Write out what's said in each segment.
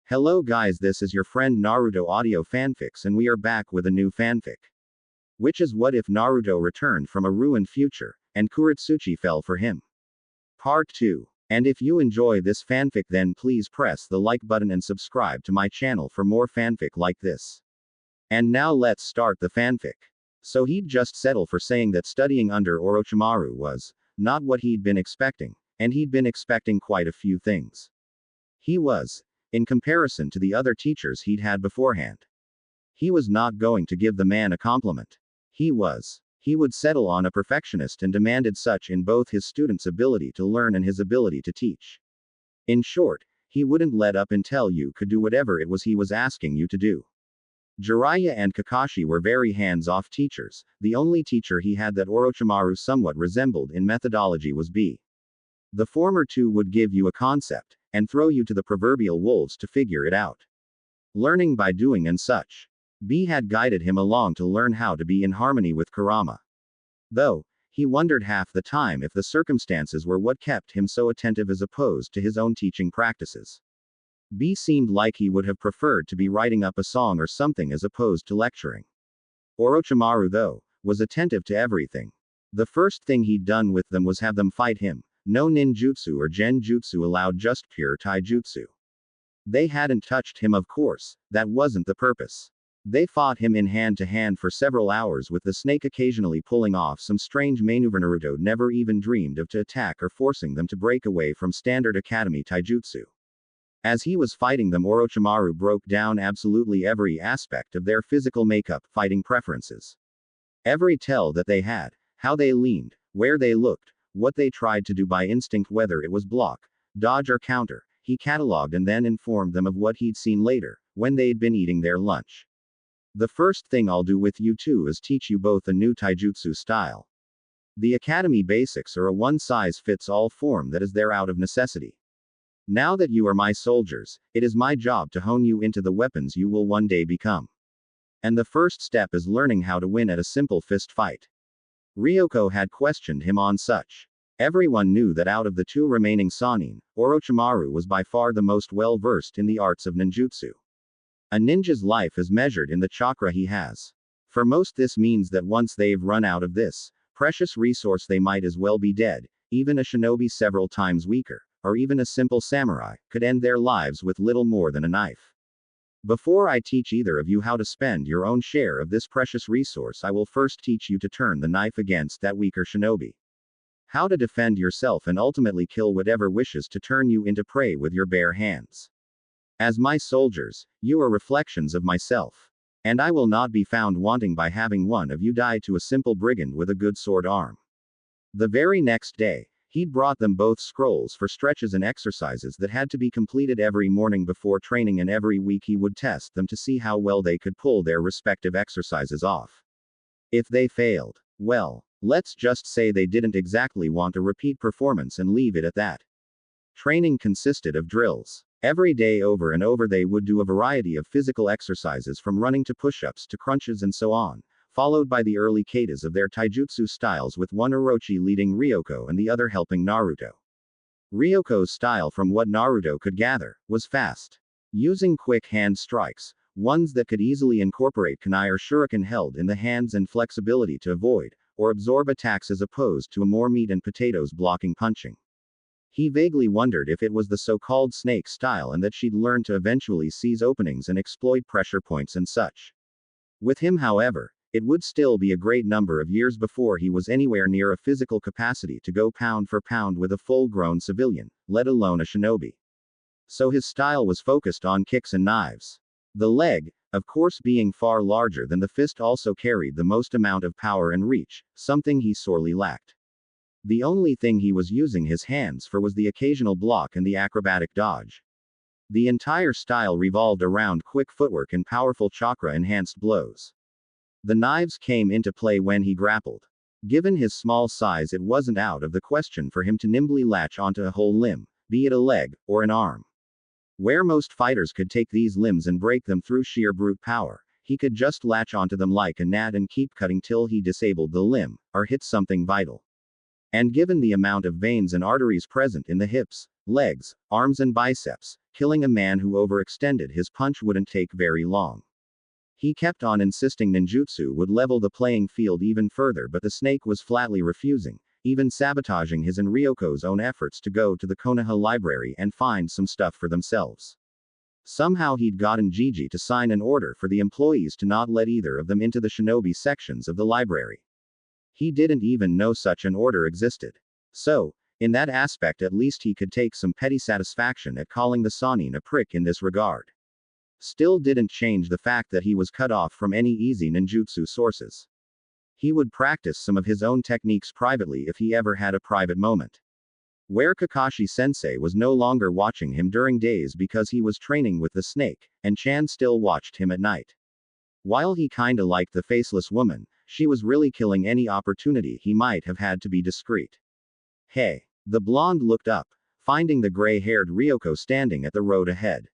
Hello guys, this is your friend Naruto Audio Fanfics and we are back with a new fanfic. Which is what if Naruto returned from a ruined future, and Kurotsuchi fell for him? Part 2. And if you enjoy this fanfic then please press the like button and subscribe to my channel for more fanfic like this. And now let's start the fanfic. So he'd just settle for saying that studying under Orochimaru was not what he'd been expecting, and he'd been expecting quite a few things. He was, in comparison to the other teachers he'd had beforehand. He was not going to give the man a compliment. He would settle on a perfectionist and demanded such in both his students' ability to learn and his ability to teach. In short, he wouldn't let up until you could do whatever it was he was asking you to do. Jiraiya and Kakashi were very hands-off teachers. The only teacher he had that Orochimaru somewhat resembled in methodology was B. The former two would give you a concept, and throw you to the proverbial wolves to figure it out. Learning by doing and such. B had guided him along to learn how to be in harmony with Kurama. Though, he wondered half the time if the circumstances were what kept him so attentive as opposed to his own teaching practices. B seemed like he would have preferred to be writing up a song or something as opposed to lecturing. Orochimaru, though, was attentive to everything. The first thing he'd done with them was have them fight him. No ninjutsu or genjutsu allowed, just pure taijutsu. They hadn't touched him, of course, that wasn't the purpose. They fought him in hand to hand for several hours, with the snake occasionally pulling off some strange maneuver Naruto never even dreamed of to attack, or forcing them to break away from standard academy taijutsu. As he was fighting them, Orochimaru broke down absolutely every aspect of their physical makeup, fighting preferences. Every tell that they had, how they leaned, where they looked, what they tried to do by instinct, whether it was block, dodge or counter, he catalogued and then informed them of what he'd seen later, when they'd been eating their lunch. The first thing I'll do with you two is teach you both a new taijutsu style. The academy basics are a one-size-fits-all form that is there out of necessity. Now that you are my soldiers, it is my job to hone you into the weapons you will one day become. And the first step is learning how to win at a simple fist fight. Ryoko had questioned him on such. Everyone knew that out of the two remaining Sannin, Orochimaru was by far the most well-versed in the arts of ninjutsu. A ninja's life is measured in the chakra he has. For most, this means that once they've run out of this precious resource, they might as well be dead. Even a shinobi several times weaker, or even a simple samurai, could end their lives with little more than a knife. Before I teach either of you how to spend your own share of this precious resource, I will first teach you to turn the knife against that weaker shinobi. How to defend yourself and ultimately kill whatever wishes to turn you into prey with your bare hands. As my soldiers, you are reflections of myself. And I will not be found wanting by having one of you die to a simple brigand with a good sword arm. The very next day, he'd brought them both scrolls for stretches and exercises that had to be completed every morning before training, and every week he would test them to see how well they could pull their respective exercises off. If they failed, well, let's just say they didn't exactly want a repeat performance and leave it at that. Training consisted of drills. Every day over and over they would do a variety of physical exercises, from running to push-ups to crunches and so on, followed by the early katas of their taijutsu styles, with one Orochi leading Ryoko and the other helping Naruto. Ryoko's style, from what Naruto could gather, was fast. Using quick hand strikes, ones that could easily incorporate kunai or shuriken held in the hands, and flexibility to avoid or absorb attacks as opposed to a more meat and potatoes blocking punching. He vaguely wondered if it was the so-called snake style, and that she'd learn to eventually seize openings and exploit pressure points and such. With him, however, it would still be a great number of years before he was anywhere near a physical capacity to go pound for pound with a full-grown civilian, let alone a shinobi. So his style was focused on kicks and knives. The leg, of course, being far larger than the fist, also carried the most amount of power and reach, something he sorely lacked. The only thing he was using his hands for was the occasional block and the acrobatic dodge. The entire style revolved around quick footwork and powerful chakra-enhanced blows. The knives came into play when he grappled. Given his small size, it wasn't out of the question for him to nimbly latch onto a whole limb, be it a leg or an arm. Where most fighters could take these limbs and break them through sheer brute power, he could just latch onto them like a gnat and keep cutting till he disabled the limb, or hit something vital. And given the amount of veins and arteries present in the hips, legs, arms and biceps, killing a man who overextended his punch wouldn't take very long. He kept on insisting ninjutsu would level the playing field even further, but the snake was flatly refusing, even sabotaging his and Ryoko's own efforts to go to the Konoha library and find some stuff for themselves. Somehow he'd gotten Gigi to sign an order for the employees to not let either of them into the shinobi sections of the library. He didn't even know such an order existed. So, in that aspect at least he could take some petty satisfaction at calling the Sannin a prick in this regard. Still didn't change the fact that he was cut off from any easy ninjutsu sources. He would practice some of his own techniques privately if he ever had a private moment. Where Kakashi-sensei was no longer watching him during days because he was training with the snake, and Chan still watched him at night. While he kinda liked the faceless woman, she was really killing any opportunity he might have had to be discreet. Hey. The blonde looked up, finding the gray-haired Ryoko standing at the road ahead.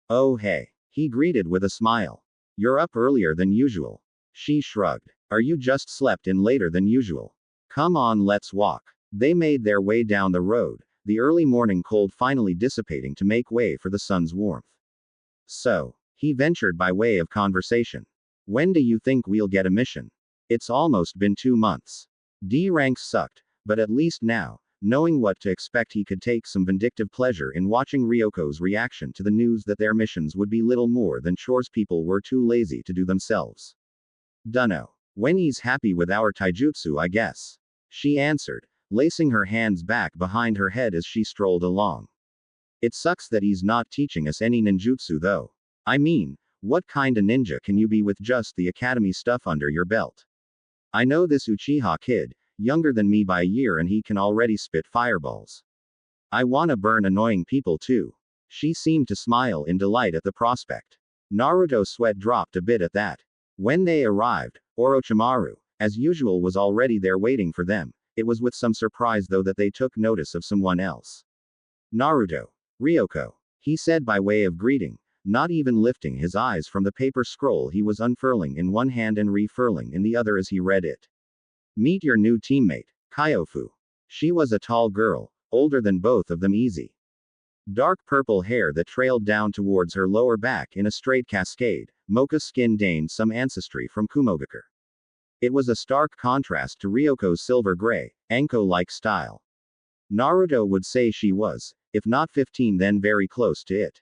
Oh hey. He greeted with a smile. You're up earlier than usual. She shrugged. Are you just slept in later than usual? Come on, let's walk. They made their way down the road, the early morning cold finally dissipating to make way for the sun's warmth. So, he ventured by way of conversation. When do you think we'll get a mission? It's almost been 2 months. D ranks sucked, but at least now, knowing what to expect, he could take some vindictive pleasure in watching Ryoko's reaction to the news that their missions would be little more than chores people were too lazy to do themselves. Dunno. When he's happy with our taijutsu, I guess. She answered, lacing her hands back behind her head as she strolled along. It sucks that he's not teaching us any ninjutsu though. I mean, what kinda ninja can you be with just the academy stuff under your belt? I know this Uchiha kid, younger than me by a year, and he can already spit fireballs. I wanna burn annoying people too. She seemed to smile in delight at the prospect. Naruto's sweat dropped a bit at that. When they arrived, Orochimaru, as usual, was already there waiting for them. It was with some surprise though that they took notice of someone else. Naruto. Ryoko. He said by way of greeting, not even lifting his eyes from the paper scroll he was unfurling in one hand and refurling in the other as he read it. Meet your new teammate, Kyofu. She was a tall girl, older than both of them easy. Dark purple hair that trailed down towards her lower back in a straight cascade, mocha skin deigned some ancestry from Kumogakure. It was a stark contrast to Ryoko's silver gray, Anko-like style. Naruto would say she was, if not 15 then very close to it.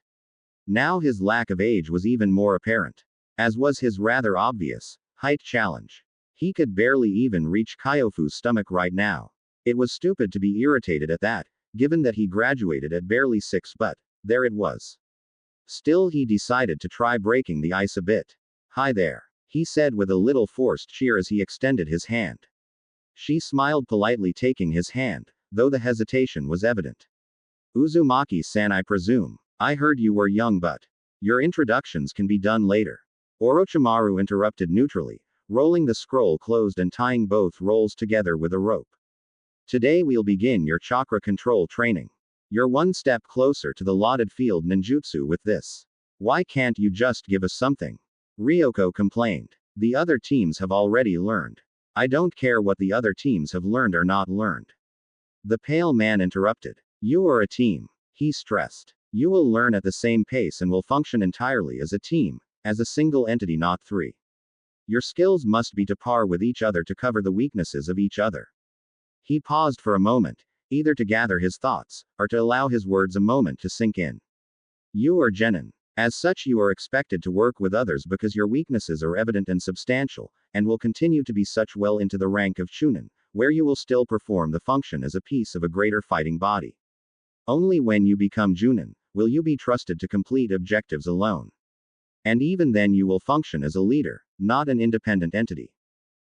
Now his lack of age was even more apparent. As was his rather obvious height challenge. He could barely even reach Kyofu's stomach right now. It was stupid to be irritated at that, given that he graduated at barely 6, but there it was. Still he decided to try breaking the ice a bit. Hi there. He said with a little forced cheer as he extended his hand. She smiled politely, taking his hand, though the hesitation was evident. Uzumaki-san, I presume. I heard you were young, but your introductions can be done later. Orochimaru interrupted neutrally, rolling the scroll closed and tying both rolls together with a rope. Today we'll begin your chakra control training. You're one step closer to the lauded field ninjutsu with this. Why can't you just give us something? Ryoko complained. The other teams have already learned. I don't care what the other teams have learned or not learned. The pale man interrupted. You are a team. He stressed. You will learn at the same pace and will function entirely as a team, as a single entity, not 3. Your skills must be to par with each other to cover the weaknesses of each other. He paused for a moment, either to gather his thoughts, or to allow his words a moment to sink in. You are genin. As such, you are expected to work with others because your weaknesses are evident and substantial, and will continue to be such well into the rank of chunin, where you will still perform the function as a piece of a greater fighting body. Only when you become junin, will you be trusted to complete objectives alone. And even then you will function as a leader, not an independent entity.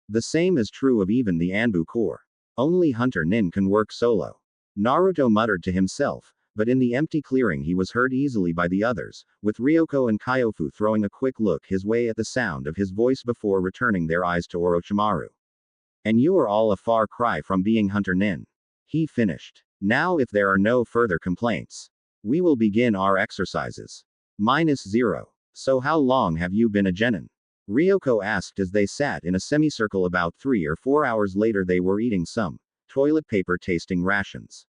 The same is true of even the Anbu Corps. Only Hunter Nin can work solo. Naruto muttered to himself, but in the empty clearing he was heard easily by the others, with Ryoko and Kyofu throwing a quick look his way at the sound of his voice before returning their eyes to Orochimaru. And you are all a far cry from being Hunter Nin. He finished. Now if there are no further complaints, we will begin our exercises. -0. So how long have you been a genin? Ryoko asked as they sat in a semicircle. About 3 or 4 hours later they were eating some toilet paper tasting rations.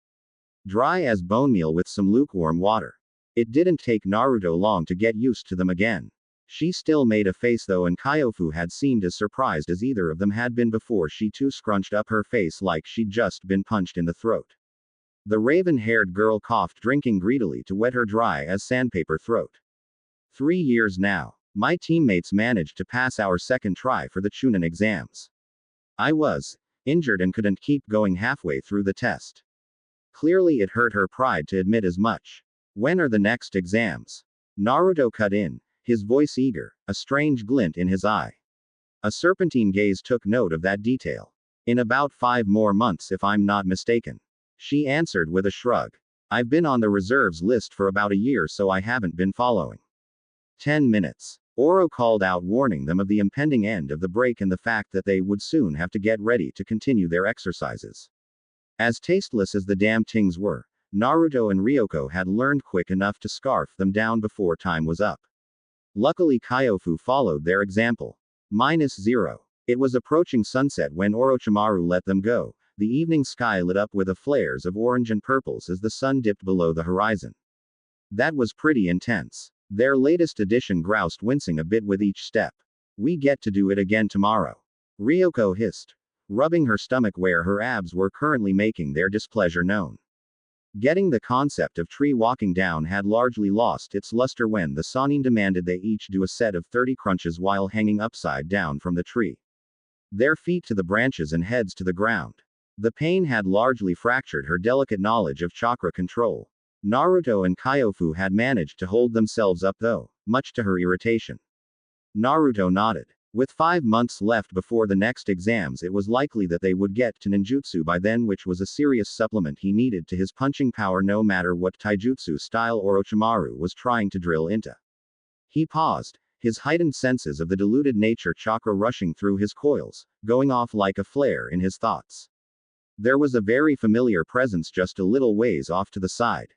Dry as bone meal with some lukewarm water. It didn't take Naruto long to get used to them again. She still made a face though, and Kyofu had seemed as surprised as either of them had been before. She too scrunched up her face like she'd just been punched in the throat. The raven-haired girl coughed, drinking greedily to wet her dry as sandpaper throat. 3 years now. My teammates managed to pass our second try for the Chunin exams. I was injured and couldn't keep going halfway through the test. Clearly it hurt her pride to admit as much. When are the next exams? Naruto cut in, his voice eager, a strange glint in his eye. A serpentine gaze took note of that detail. In about 5 more months if I'm not mistaken. She answered with a shrug. I've been on the reserves list for about a year, so I haven't been following. 10 minutes. Oro called out, warning them of the impending end of the break and the fact that they would soon have to get ready to continue their exercises. As tasteless as the damn things were, Naruto and Ryoko had learned quick enough to scarf them down before time was up. Luckily Kyofu followed their example. -0. It was approaching sunset when Orochimaru let them go. The evening sky lit up with flares of orange and purples as the sun dipped below the horizon. That was pretty intense. Their latest addition groused, wincing a bit with each step. We get to do it again tomorrow. Ryoko hissed, rubbing her stomach where her abs were currently making their displeasure known. Getting the concept of tree walking down had largely lost its luster when the Sannin demanded they each do a set of 30 crunches while hanging upside down from the tree. Their feet to the branches and heads to the ground. The pain had largely fractured her delicate knowledge of chakra control. Naruto and Kyofu had managed to hold themselves up though, much to her irritation. Naruto nodded. With 5 months left before the next exams, it was likely that they would get to ninjutsu by then, which was a serious supplement he needed to his punching power no matter what taijutsu style Orochimaru was trying to drill into. He paused, his heightened senses of the diluted nature chakra rushing through his coils, going off like a flare in his thoughts. There was a very familiar presence just a little ways off to the side.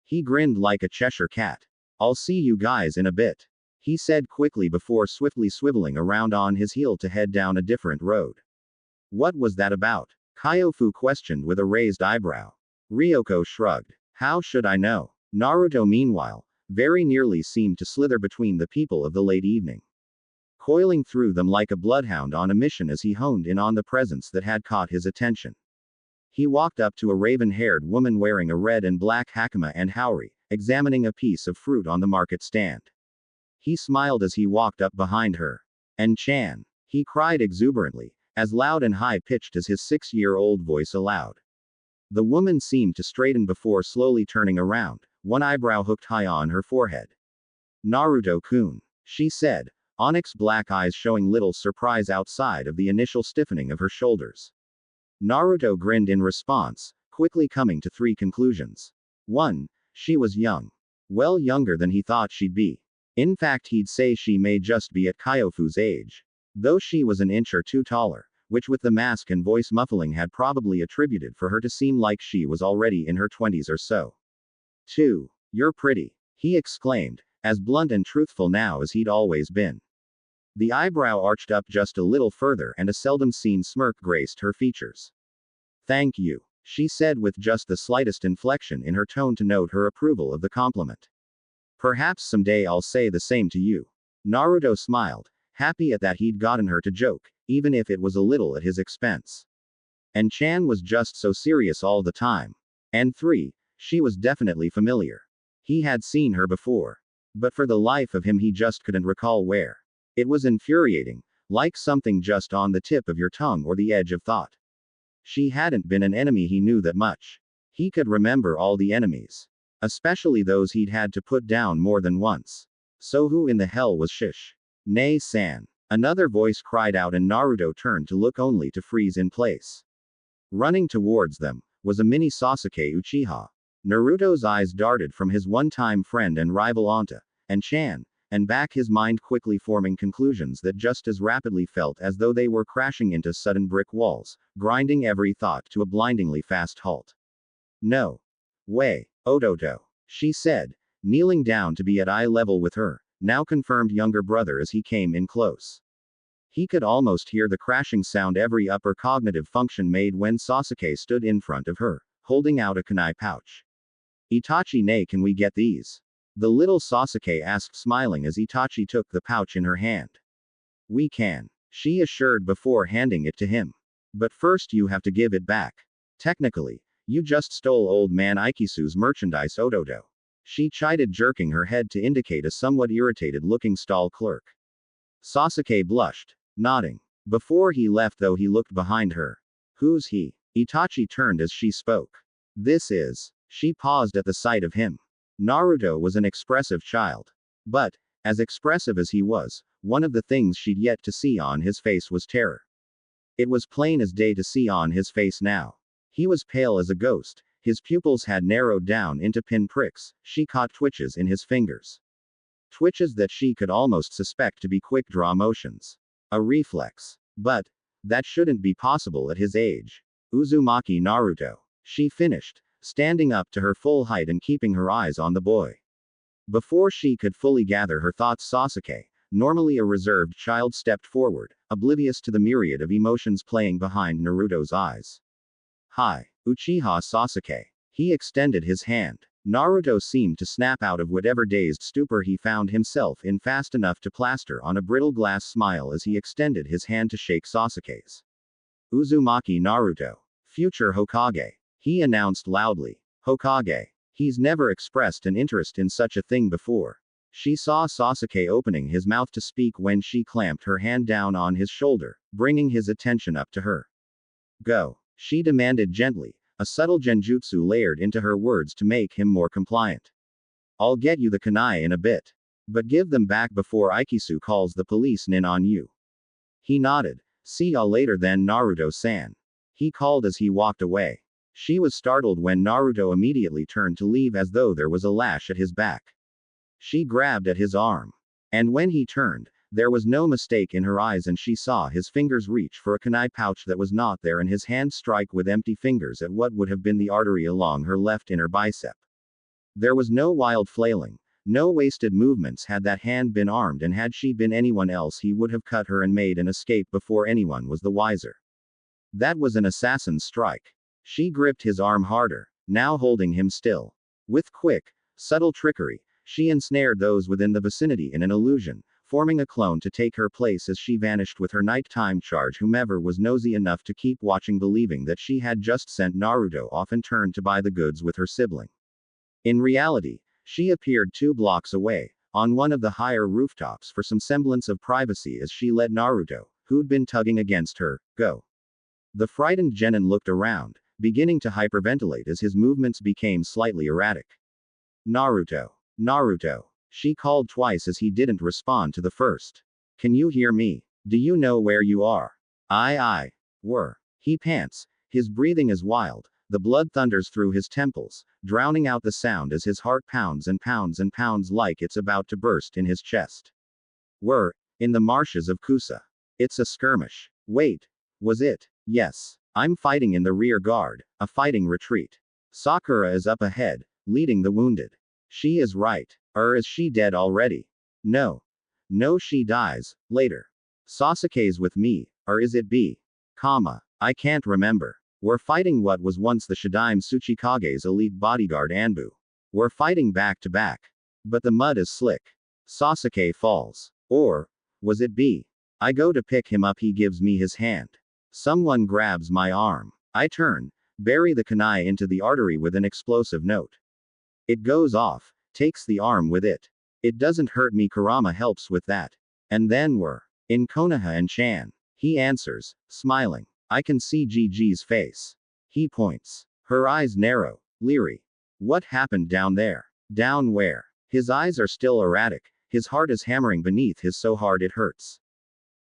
He grinned like a Cheshire cat. I'll see you guys in a bit, he said quickly before swiftly swiveling around on his heel to head down a different road. What was that about? Kyofu questioned with a raised eyebrow. Ryoko shrugged. How should I know? Naruto meanwhile, very nearly seemed to slither between the people of the late evening, coiling through them like a bloodhound on a mission as he honed in on the presence that had caught his attention. He walked up to a raven-haired woman wearing a red and black hakama and haori, examining a piece of fruit on the market stand. He smiled as he walked up behind her. "And Chan!" he cried exuberantly, as loud and high-pitched as his 6-year-old voice allowed. The woman seemed to straighten before slowly turning around, one eyebrow hooked high on her forehead. "Naruto-kun," she said, onyx black eyes showing little surprise outside of the initial stiffening of her shoulders. Naruto grinned in response, quickly coming to 3 conclusions. 1. She was young. Well, younger than he thought she'd be. In fact, he'd say she may just be at Kyofu's age. Though she was an inch or 2 taller, which with the mask and voice muffling had probably attributed for her to seem like she was already in her 20s or so. 2. You're pretty, he exclaimed, as blunt and truthful now as he'd always been. The eyebrow arched up just a little further and a seldom-seen smirk graced her features. "Thank you," she said with just the slightest inflection in her tone to note her approval of the compliment. "Perhaps someday I'll say the same to you." Naruto smiled, happy at that he'd gotten her to joke, even if it was a little at his expense. And Chan was just so serious all the time. And 3. She was definitely familiar. He had seen her before. But for the life of him he just couldn't recall where. It was infuriating, like something just on the tip of your tongue or the edge of thought. She hadn't been an enemy, he knew that much. He could remember all the enemies. Especially those he'd had to put down more than once. So who in the hell was Shish? "Nei-san," another voice cried out, and Naruto turned to look only to freeze in place. Running towards them was a mini Sasuke Uchiha. Naruto's eyes darted from his one-time friend and rival onto and Chan, and back, his mind quickly forming conclusions that just as rapidly felt as though they were crashing into sudden brick walls, grinding every thought to a blindingly fast halt. "No way, Ototo," she said, kneeling down to be at eye level with her, now confirmed younger brother as he came in close. He could almost hear the crashing sound every upper cognitive function made when Sasuke stood in front of her, holding out a kunai pouch. Itachi, nay, can we get these? The little Sasuke asked, smiling as Itachi took the pouch in her hand. We can, she assured before handing it to him. But first you have to give it back. Technically, you just stole old man Ikisu's merchandise, Ododo. She chided, jerking her head to indicate a somewhat irritated-looking stall clerk. Sasuke blushed, nodding. Before he left though, he looked behind her. Who's he? Itachi turned as she spoke. This is. She paused at the sight of him. Naruto was an expressive child. But, as expressive as he was, one of the things she'd yet to see on his face was terror. It was plain as day to see on his face now. He was pale as a ghost, his pupils had narrowed down into pinpricks, she caught twitches in his fingers. Twitches that she could almost suspect to be quick draw motions. A reflex. But, that shouldn't be possible at his age. Uzumaki Naruto. She finished, standing up to her full height and keeping her eyes on the boy. Before she could fully gather her thoughts, Sasuke, normally a reserved child, stepped forward, oblivious to the myriad of emotions playing behind Naruto's eyes. Hi, Uchiha Sasuke. He extended his hand. Naruto seemed to snap out of whatever dazed stupor he found himself in fast enough to plaster on a brittle glass smile as he extended his hand to shake Sasuke's. Uzumaki Naruto. Future Hokage. He announced loudly. Hokage. He's never expressed an interest in such a thing before. She saw Sasuke opening his mouth to speak when she clamped her hand down on his shoulder, bringing his attention up to her. Go. She demanded gently, a subtle genjutsu layered into her words to make him more compliant. I'll get you the kunai in a bit. But give them back before Ikisu calls the police in on you. He nodded. See ya later then, Naruto-san. He called as he walked away. She was startled when Naruto immediately turned to leave as though there was a lash at his back. She grabbed at his arm. And when he turned, there was no mistake in her eyes, and she saw his fingers reach for a kunai pouch that was not there and his hand strike with empty fingers at what would have been the artery along her left inner bicep. There was no wild flailing, no wasted movements had that hand been armed, and had she been anyone else he would have cut her and made an escape before anyone was the wiser. That was an assassin's strike. She gripped his arm harder, now holding him still. With quick, subtle trickery, she ensnared those within the vicinity in an illusion, forming a clone to take her place as she vanished with her nighttime charge. Whomever was nosy enough to keep watching, believing that she had just sent Naruto off and turned to buy the goods with her sibling. In reality, she appeared 2 blocks away, on one of the higher rooftops for some semblance of privacy as she let Naruto, who'd been tugging against her, go. The frightened genin looked around, beginning to hyperventilate as his movements became slightly erratic. Naruto. Naruto. She called twice as he didn't respond to the first. Can you hear me? Do you know where you are? I. Were. He pants. His breathing is wild. The blood thunders through his temples, drowning out the sound as his heart pounds and pounds and pounds like it's about to burst in his chest. Were. In the marshes of Kusa. It's a skirmish. Wait. Was it? Yes. I'm fighting in the rear guard, a fighting retreat. Sakura is up ahead, leading the wounded. She is right. Or is she dead already? No. No, she dies, later. Sasuke's with me, or is it B? I can't remember. We're fighting what was once the Shadaime Tsuchikage's elite bodyguard Anbu. We're fighting back to back. But the mud is slick. Sasuke falls. Or, was it B? I go to pick him up, he gives me his hand. Someone grabs my arm. I turn, bury the kunai into the artery with an explosive note. It goes off, takes the arm with it. It doesn't hurt me, Kurama helps with that. And then we're in Konoha and Chan. He answers, smiling. I can see Gigi's face. He points. Her eyes narrow, leery. What happened down there? Down where? His eyes are still erratic, his heart is hammering beneath his so hard it hurts.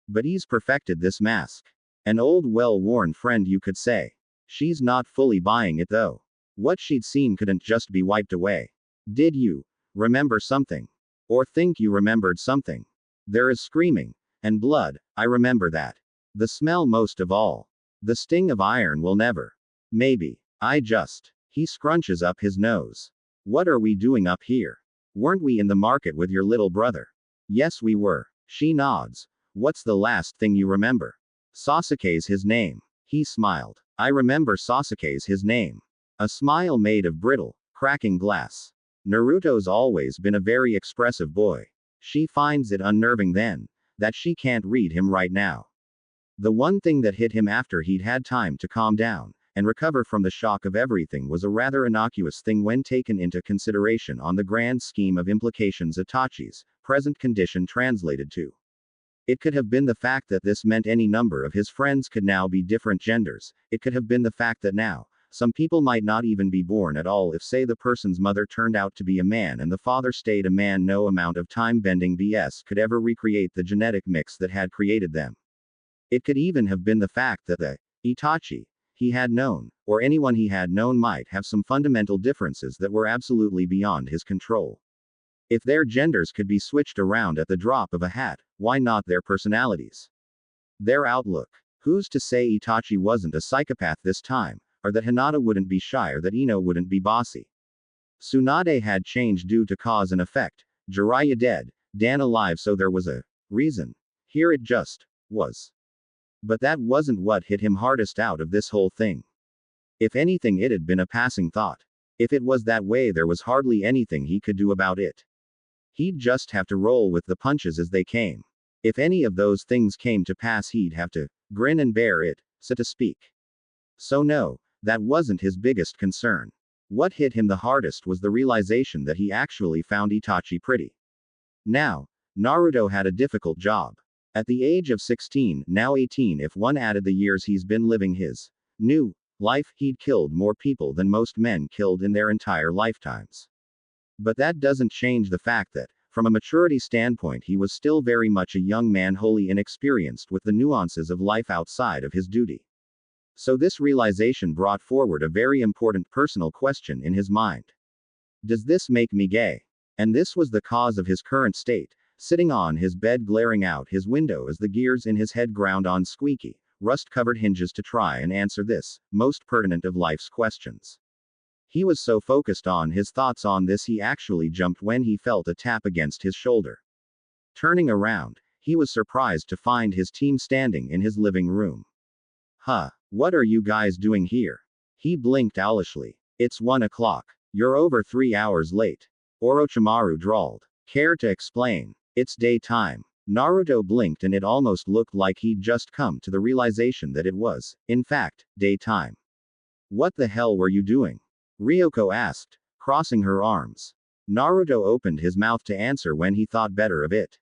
But he's perfected this mask. An old well-worn friend, you could say. She's not fully buying it though. What she'd seen couldn't just be wiped away. Did you remember something? Or think you remembered something? There is screaming and blood, I remember that. The smell most of all. The sting of iron will never. Maybe. He scrunches up his nose. What are we doing up here? Weren't we in the market with your little brother? Yes, we were. She nods. What's the last thing you remember? Sasuke's his name. He smiled. I remember Sasuke's his name. A smile made of brittle, cracking glass. Naruto's always been a very expressive boy. She finds it unnerving then, that she can't read him right now. The one thing that hit him after he'd had time to calm down and recover from the shock of everything was a rather innocuous thing when taken into consideration on the grand scheme of implications. Itachi's present condition translated to. It could have been the fact that this meant any number of his friends could now be different genders. It could have been the fact that now, some people might not even be born at all if, say, the person's mother turned out to be a man and the father stayed a man. No amount of time-bending BS could ever recreate the genetic mix that had created them. It could even have been the fact that the Itachi he had known, or anyone he had known, might have some fundamental differences that were absolutely beyond his control. If their genders could be switched around at the drop of a hat, why not their personalities? Their outlook? Who's to say Itachi wasn't a psychopath this time, or that Hinata wouldn't be shy, or that Ino wouldn't be bossy? Tsunade had changed due to cause and effect. Jiraiya dead, Dan alive, so there was a reason. Here it just was. But that wasn't what hit him hardest out of this whole thing. If anything, it had been a passing thought. If it was that way, there was hardly anything he could do about it. He'd just have to roll with the punches as they came. If any of those things came to pass, he'd have to grin and bear it, so to speak. So no, that wasn't his biggest concern. What hit him the hardest was the realization that he actually found Itachi pretty. Now, Naruto had a difficult job. At the age of 16, now 18 if one added the years he's been living his new life, he'd killed more people than most men killed in their entire lifetimes. But that doesn't change the fact that, from a maturity standpoint, he was still very much a young man, wholly inexperienced with the nuances of life outside of his duty. So this realization brought forward a very important personal question in his mind. Does this make me gay? And this was the cause of his current state, sitting on his bed glaring out his window as the gears in his head ground on squeaky, rust-covered hinges to try and answer this, most pertinent of life's questions. He was so focused on his thoughts on this he actually jumped when he felt a tap against his shoulder. Turning around, he was surprised to find his team standing in his living room. Huh, what are you guys doing here? He blinked owlishly. It's 1 o'clock. You're over 3 hours late. Orochimaru drawled. Care to explain? It's daytime. Naruto blinked and it almost looked like he'd just come to the realization that it was, in fact, daytime. What the hell were you doing? Ryoko asked, crossing her arms. Naruto opened his mouth to answer when he thought better of it.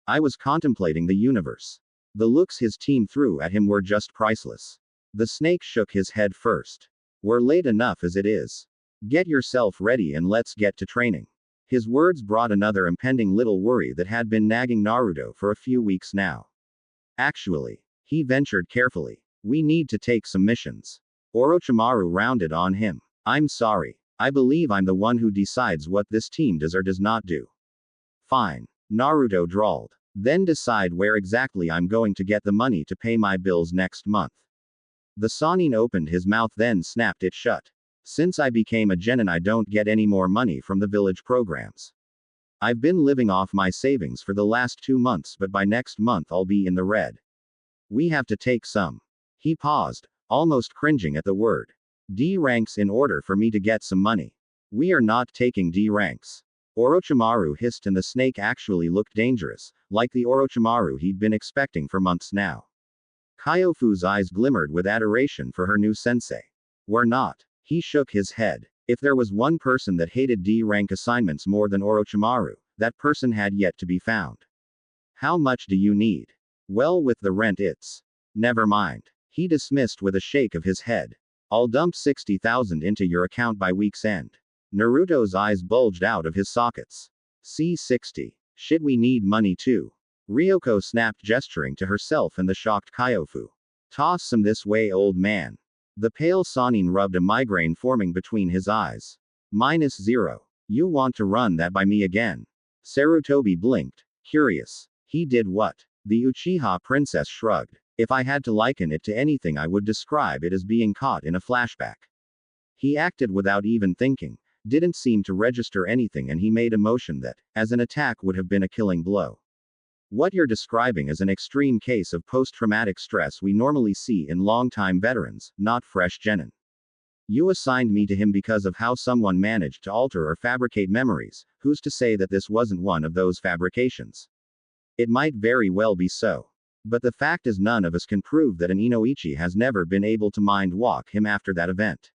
I was contemplating the universe. The looks his team threw at him were just priceless. The snake shook his head first. We're late enough as it is. Get yourself ready and let's get to training. His words brought another impending little worry that had been nagging Naruto for a few weeks now. Actually, he ventured carefully, we need to take some missions. Orochimaru rounded on him. I'm sorry. I believe I'm the one who decides what this team does or does not do. Fine. Naruto drawled. Then decide where exactly I'm going to get the money to pay my bills next month. The Sannin opened his mouth then snapped it shut. Since I became a genin, I don't get any more money from the village programs. I've been living off my savings for the last 2 months, but by next month I'll be in the red. We have to take some. He paused, almost cringing at the word. D ranks in order for me to get some money. We are not taking D ranks. Orochimaru hissed and the snake actually looked dangerous, like the Orochimaru he'd been expecting for months now. Kyofu's eyes glimmered with adoration for her new sensei. We're not. He shook his head. If there was one person that hated D rank assignments more than Orochimaru, that person had yet to be found. How much do you need? Well, with the rent it's. Never mind. He dismissed with a shake of his head. I'll dump 60,000 into your account by week's end. Naruto's eyes bulged out of his sockets. C60. Shit, we need money too. Ryoko snapped, gesturing to herself and the shocked Kyofu. Toss some this way, old man. The pale Sannin rubbed a migraine forming between his eyes. -0. You want to run that by me again? Sarutobi blinked, curious. He did what? The Uchiha princess shrugged. If I had to liken it to anything, I would describe it as being caught in a flashback. He acted without even thinking, didn't seem to register anything, and he made a motion that, as an attack, would have been a killing blow. What you're describing is an extreme case of post-traumatic stress we normally see in long-time veterans, not fresh genin. You assigned me to him because of how someone managed to alter or fabricate memories. Who's to say that this wasn't one of those fabrications? It might very well be so. But the fact is none of us can prove that an Inoichi has never been able to mind walk him after that event.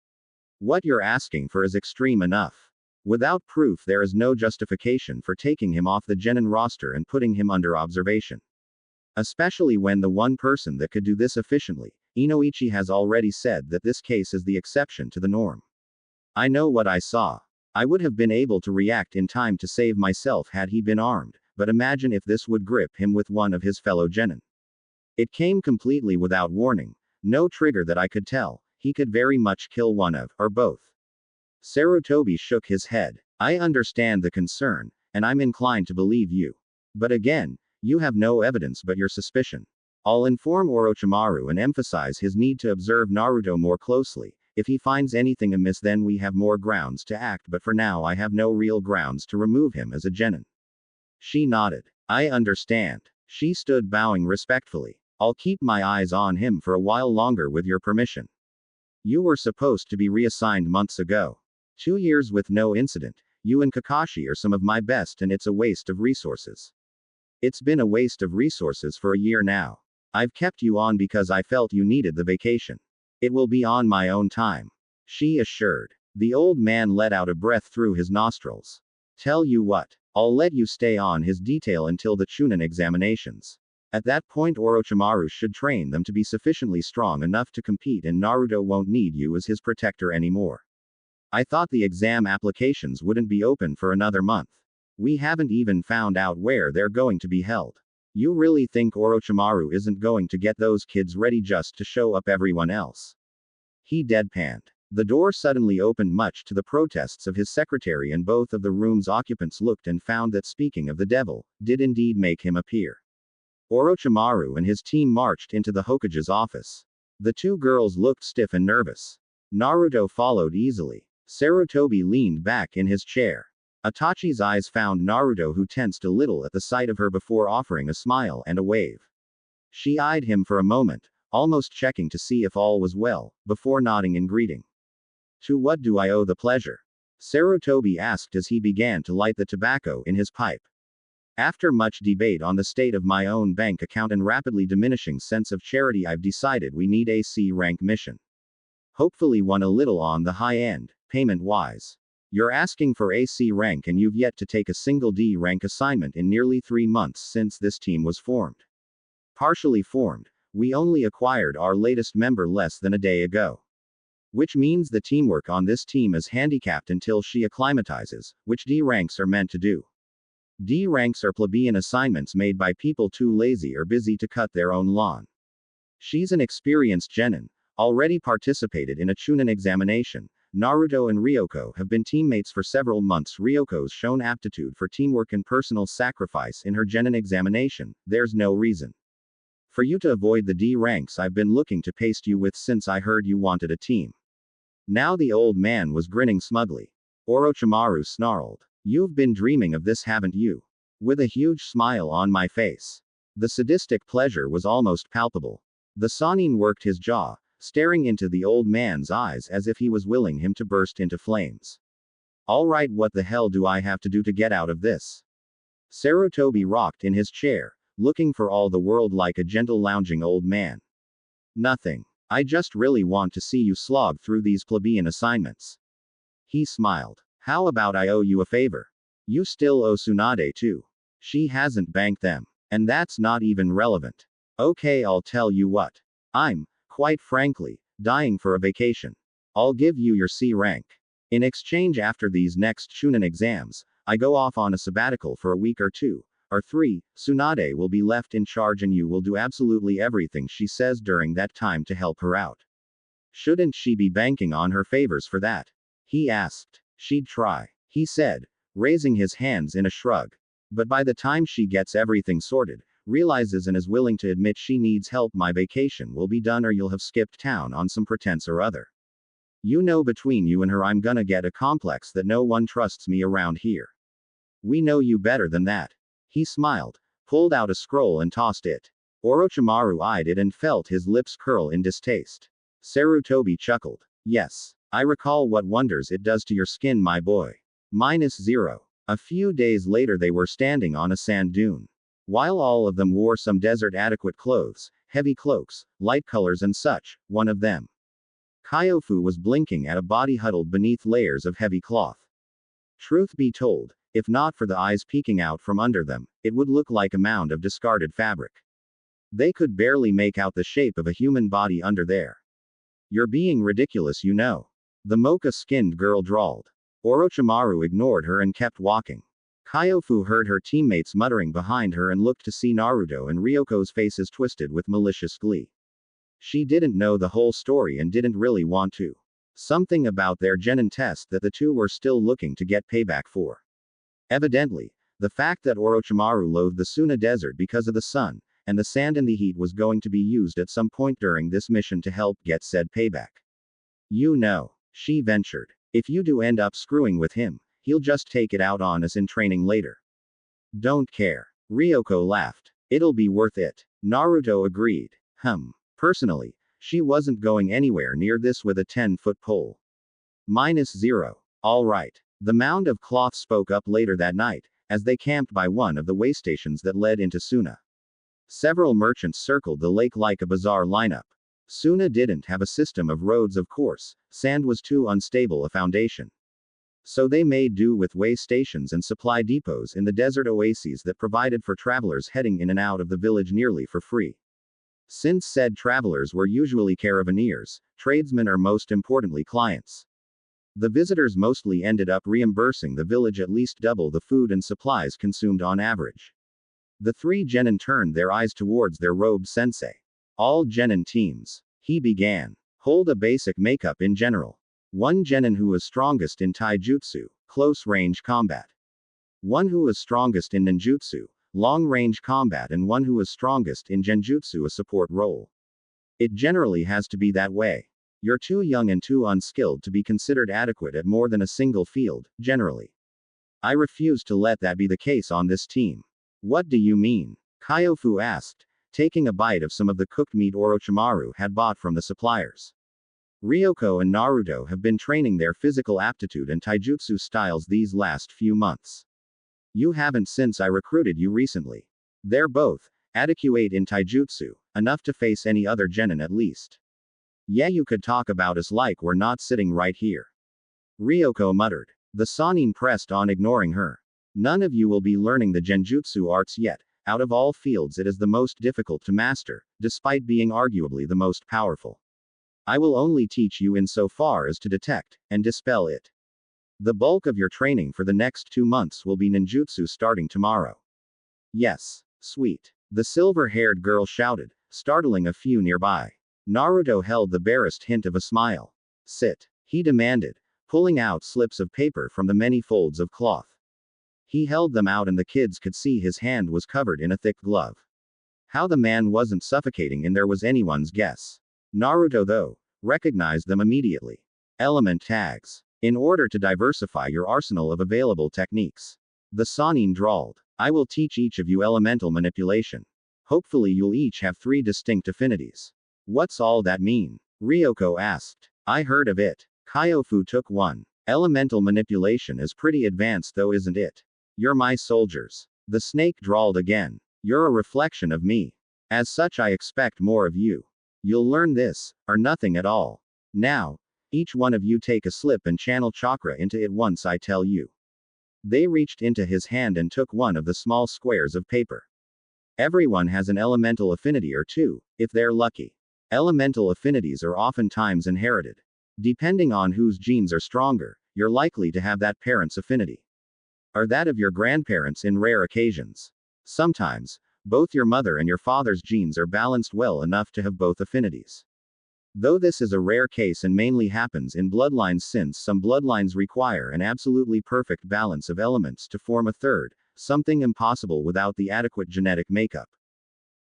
What you're asking for is extreme enough. Without proof, there is no justification for taking him off the genin roster and putting him under observation. Especially when the one person that could do this efficiently, Inoichi, has already said that this case is the exception to the norm. I know what I saw. I would have been able to react in time to save myself had he been armed, but imagine if this would grip him with one of his fellow genin. It came completely without warning, no trigger that I could tell. He could very much kill one of, or both. Sarutobi shook his head. I understand the concern, and I'm inclined to believe you. But again, you have no evidence but your suspicion. I'll inform Orochimaru and emphasize his need to observe Naruto more closely. If he finds anything amiss, then we have more grounds to act, but for now I have no real grounds to remove him as a genin. She nodded. I understand. She stood bowing respectfully. I'll keep my eyes on him for a while longer with your permission. You were supposed to be reassigned months ago. 2 years with no incident. You and Kakashi are some of my best, and it's a waste of resources. It's been a waste of resources for a year now. I've kept you on because I felt you needed the vacation. It will be on my own time, she assured. The old man let out a breath through his nostrils. Tell you what, I'll let you stay on his detail until the Chunin examinations. At that point, Orochimaru should train them to be sufficiently strong enough to compete, and Naruto won't need you as his protector anymore. I thought the exam applications wouldn't be open for another month. We haven't even found out where they're going to be held. You really think Orochimaru isn't going to get those kids ready just to show up everyone else? He deadpanned. The door suddenly opened, much to the protests of his secretary, and both of the room's occupants looked and found that, speaking of the devil, did indeed make him appear. Orochimaru and his team marched into the Hokage's office. The two girls looked stiff and nervous. Naruto followed easily. Sarutobi leaned back in his chair. Itachi's eyes found Naruto, who tensed a little at the sight of her before offering a smile and a wave. She eyed him for a moment, almost checking to see if all was well, before nodding in greeting. To what do I owe the pleasure? Sarutobi asked as he began to light the tobacco in his pipe. After much debate on the state of my own bank account and rapidly diminishing sense of charity, I've decided we need a C rank mission. Hopefully one a little on the high end, payment-wise. You're asking for a C rank and you've yet to take a single D rank assignment in nearly 3 months since this team was formed. Partially formed. We only acquired our latest member less than a day ago. Which means the teamwork on this team is handicapped until she acclimatizes, which D ranks are meant to do. D ranks are plebeian assignments made by people too lazy or busy to cut their own lawn. She's an experienced genin, already participated in a Chunin examination. Naruto and Ryoko have been teammates for several months. Ryoko's shown aptitude for teamwork and personal sacrifice in her genin examination. There's no reason for you to avoid the D ranks I've been looking to paste you with since I heard you wanted a team. Now the old man was grinning smugly. Orochimaru snarled. You've been dreaming of this, haven't you? With a huge smile on my face. The sadistic pleasure was almost palpable. The Sannin worked his jaw, staring into the old man's eyes as if he was willing him to burst into flames. Alright, what the hell do I have to do to get out of this? Sarutobi rocked in his chair, looking for all the world like a gentle lounging old man. Nothing. I just really want to see you slog through these plebeian assignments. He smiled. How about I owe you a favor? You still owe Tsunade too. She hasn't banked them. And that's not even relevant. Okay, I'll tell you what. I'm, quite frankly, dying for a vacation. I'll give you your C rank. In exchange, after these next Chunin exams, I go off on a sabbatical for a week or 2, or 3, Tsunade will be left in charge and you will do absolutely everything she says during that time to help her out. Shouldn't she be banking on her favors for that? He asked. She'd try, he said, raising his hands in a shrug. But by the time she gets everything sorted, realizes and is willing to admit she needs help, my vacation will be done or you'll have skipped town on some pretense or other. You know, between you and her I'm gonna get a complex that no one trusts me around here. We know you better than that. He smiled, pulled out a scroll and tossed it. Orochimaru eyed it and felt his lips curl in distaste. Sarutobi chuckled. Yes. I recall what wonders it does to your skin, my boy. -0. A few days later they were standing on a sand dune. While all of them wore some desert-adequate clothes, heavy cloaks, light colors and such, one of them, Kyofu, was blinking at a body huddled beneath layers of heavy cloth. Truth be told, if not for the eyes peeking out from under them, it would look like a mound of discarded fabric. They could barely make out the shape of a human body under there. You're being ridiculous, you know. The mocha-skinned girl drawled. Orochimaru ignored her and kept walking. Kyofu heard her teammates muttering behind her and looked to see Naruto and Ryoko's faces twisted with malicious glee. She didn't know the whole story and didn't really want to. Something about their genin test that the two were still looking to get payback for. Evidently, the fact that Orochimaru loathed the Suna Desert because of the sun, and the sand and the heat was going to be used at some point during this mission to help get said payback. You know, she ventured. If you do end up screwing with him, he'll just take it out on us in training later. Don't care. Ryoko laughed. It'll be worth it. Naruto agreed. Personally, she wasn't going anywhere near this with a 10-foot pole. -0. Alright. The mound of cloth spoke up later that night, as they camped by one of the waystations that led into Suna. Several merchants circled the lake like a bizarre lineup. Suna didn't have a system of roads, of course, sand was too unstable a foundation. So they made do with way stations and supply depots in the desert oases that provided for travelers heading in and out of the village nearly for free. Since said travelers were usually caravaneers, tradesmen or most importantly clients, the visitors mostly ended up reimbursing the village at least double the food and supplies consumed on average. The three genin turned their eyes towards their robed sensei. All genin teams, he began, hold a basic makeup in general. One genin who was strongest in taijutsu, close-range combat. One who was strongest in ninjutsu, long-range combat, and one who was strongest in genjutsu, a support role. It generally has to be that way. You're too young and too unskilled to be considered adequate at more than a single field, generally. I refuse to let that be the case on this team. What do you mean? Kyofu asked, taking a bite of some of the cooked meat Orochimaru had bought from the suppliers. Ryoko and Naruto have been training their physical aptitude and taijutsu styles these last few months. You haven't since I recruited you recently. They're both adequate in taijutsu, enough to face any other genin at least. Yeah, you could talk about us like we're not sitting right here. Ryoko muttered. The Sannin pressed on, ignoring her. None of you will be learning the genjutsu arts yet. Out of all fields it is the most difficult to master, despite being arguably the most powerful. I will only teach you insofar as to detect and dispel it. The bulk of your training for the next 2 months will be ninjutsu starting tomorrow. Yes, sweet. The silver-haired girl shouted, startling a few nearby. Naruto held the barest hint of a smile. Sit, he demanded, pulling out slips of paper from the many folds of cloth. He held them out and the kids could see his hand was covered in a thick glove. How the man wasn't suffocating in there was anyone's guess. Naruto, though, recognized them immediately. Element tags. In order to diversify your arsenal of available techniques. The Sannin drawled. I will teach each of you elemental manipulation. Hopefully you'll each have 3 distinct affinities. What's all that mean? Ryoko asked. I heard of it. Kyofu took one. Elemental manipulation is pretty advanced though, isn't it? You're my soldiers. The snake drawled again. You're a reflection of me. As such I expect more of you. You'll learn this, or nothing at all. Now, each one of you take a slip and channel chakra into it once I tell you. They reached into his hand and took one of the small squares of paper. Everyone has an elemental affinity or 2, if they're lucky. Elemental affinities are oftentimes inherited. Depending on whose genes are stronger, you're likely to have that parent's affinity. Or that of your grandparents in rare occasions. Sometimes, both your mother and your father's genes are balanced well enough to have both affinities. Though this is a rare case and mainly happens in bloodlines, since some bloodlines require an absolutely perfect balance of elements to form a third, something impossible without the adequate genetic makeup.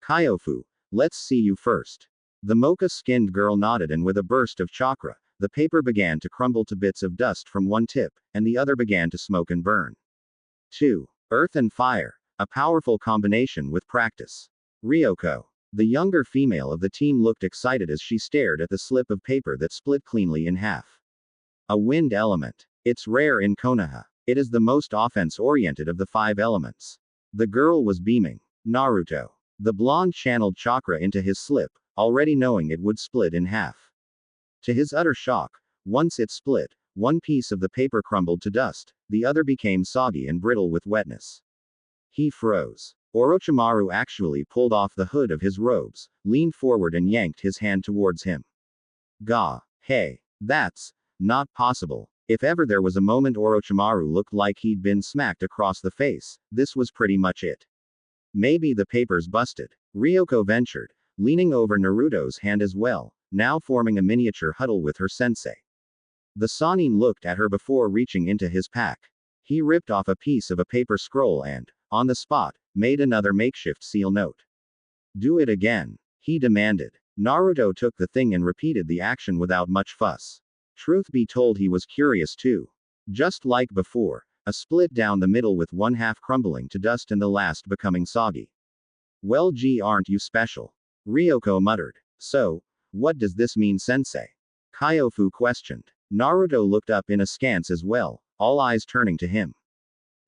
Kyofu, let's see you first. The mocha-skinned girl nodded and with a burst of chakra, the paper began to crumble to bits of dust from one tip, and the other began to smoke and burn. 2. Earth and fire. A powerful combination with practice. Ryoko, the younger female of the team, looked excited as she stared at the slip of paper that split cleanly in half. A wind element. It's rare in Konoha. It is the most offense-oriented of the 5 elements. The girl was beaming. Naruto. The blonde channeled chakra into his slip, already knowing it would split in half. To his utter shock, once it split, one piece of the paper crumbled to dust, the other became soggy and brittle with wetness. He froze. Orochimaru actually pulled off the hood of his robes, leaned forward and yanked his hand towards him. Gah. Hey. That's not possible. If ever there was a moment Orochimaru looked like he'd been smacked across the face, this was pretty much it. Maybe the paper's busted, Ryoko ventured, leaning over Naruto's hand as well, now forming a miniature huddle with her sensei. The Sannin looked at her before reaching into his pack. He ripped off a piece of a paper scroll and, on the spot, made another makeshift seal note. Do it again, he demanded. Naruto took the thing and repeated the action without much fuss. Truth be told, he was curious too. Just like before, a split down the middle with one half crumbling to dust and the last becoming soggy. Well, gee, aren't you special? Ryoko muttered. So, what does this mean, sensei? Kyofu questioned. Naruto looked up in askance as well, all eyes turning to him.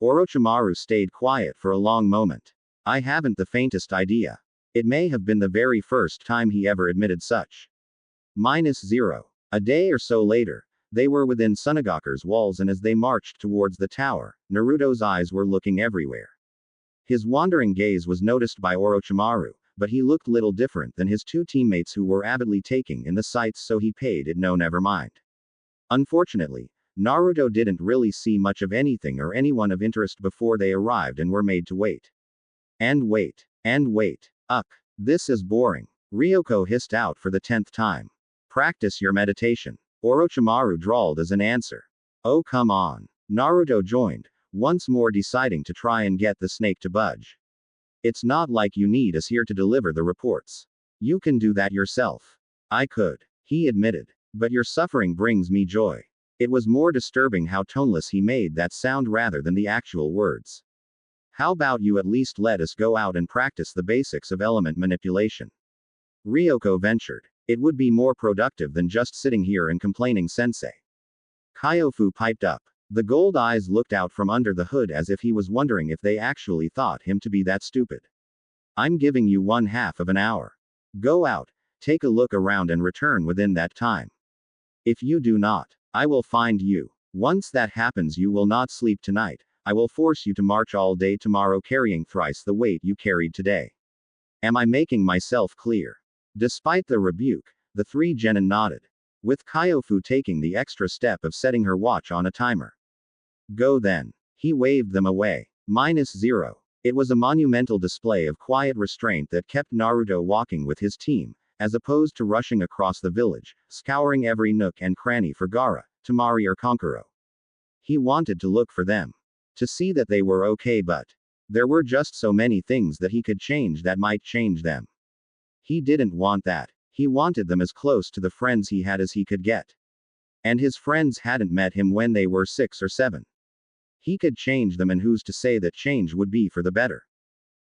Orochimaru stayed quiet for a long moment. I haven't the faintest idea. It may have been the very first time he ever admitted such. -0. A day or so later, they were within Sunagaku's walls, and as they marched towards the tower, Naruto's eyes were looking everywhere. His wandering gaze was noticed by Orochimaru, but he looked little different than his 2 teammates who were avidly taking in the sights, so he paid it no never mind. Unfortunately, Naruto didn't really see much of anything or anyone of interest before they arrived and were made to wait. And wait. And wait. Ugh. This is boring. Ryoko hissed out for the 10th time. Practice your meditation. Orochimaru drawled as an answer. Oh, come on. Naruto joined, once more deciding to try and get the snake to budge. It's not like you need us here to deliver the reports. You can do that yourself. I could, he admitted. But your suffering brings me joy. It was more disturbing how toneless he made that sound rather than the actual words. How about you at least let us go out and practice the basics of element manipulation? Ryoko ventured. It would be more productive than just sitting here and complaining, sensei. Kyofu piped up. The gold eyes looked out from under the hood as if he was wondering if they actually thought him to be that stupid. I'm giving you 1/2 of an hour. Go out, take a look around and return within that time. If you do not, I will find you. Once that happens, you will not sleep tonight. I will force you to march all day tomorrow carrying thrice the weight you carried today. Am I making myself clear? Despite the rebuke, the 3 genin nodded, with Kyofu taking the extra step of setting her watch on a timer. Go then. He waved them away. -0. It was a monumental display of quiet restraint that kept Naruto walking with his team, as opposed to rushing across the village, scouring every nook and cranny for Gaara, Temari or Kankuro. He wanted to look for them. To see that they were okay, but there were just so many things that he could change that might change them. He didn't want that. He wanted them as close to the friends he had as he could get. And his friends hadn't met him when they were 6 or 7. He could change them, and who's to say that change would be for the better?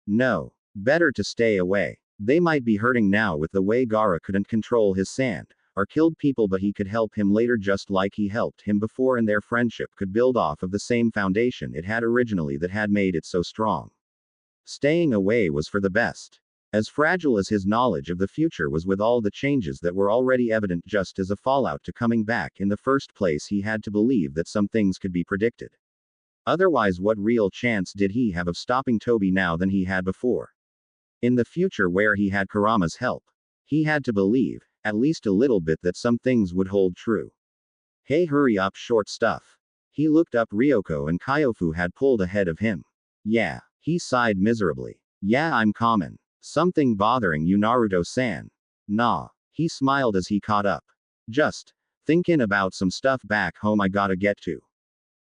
No. Better to stay away. They might be hurting now with the way Gaara couldn't control his sand, or killed people, but he could help him later just like he helped him before, and their friendship could build off of the same foundation it had originally that had made it so strong. Staying away was for the best. As fragile as his knowledge of the future was, with all the changes that were already evident just as a fallout to coming back in the first place, he had to believe that some things could be predicted. Otherwise, what real chance did he have of stopping Toby now than he had before? In the future, where he had Kurama's help, he had to believe, at least a little bit, that some things would hold true. Hey, hurry up, short stuff. He looked up. Ryoko and Kyofu had pulled ahead of him. Yeah, he sighed miserably. Yeah, I'm common. Something bothering you, Naruto-san? Nah. He smiled as he caught up. Just thinking about some stuff back home I gotta get to.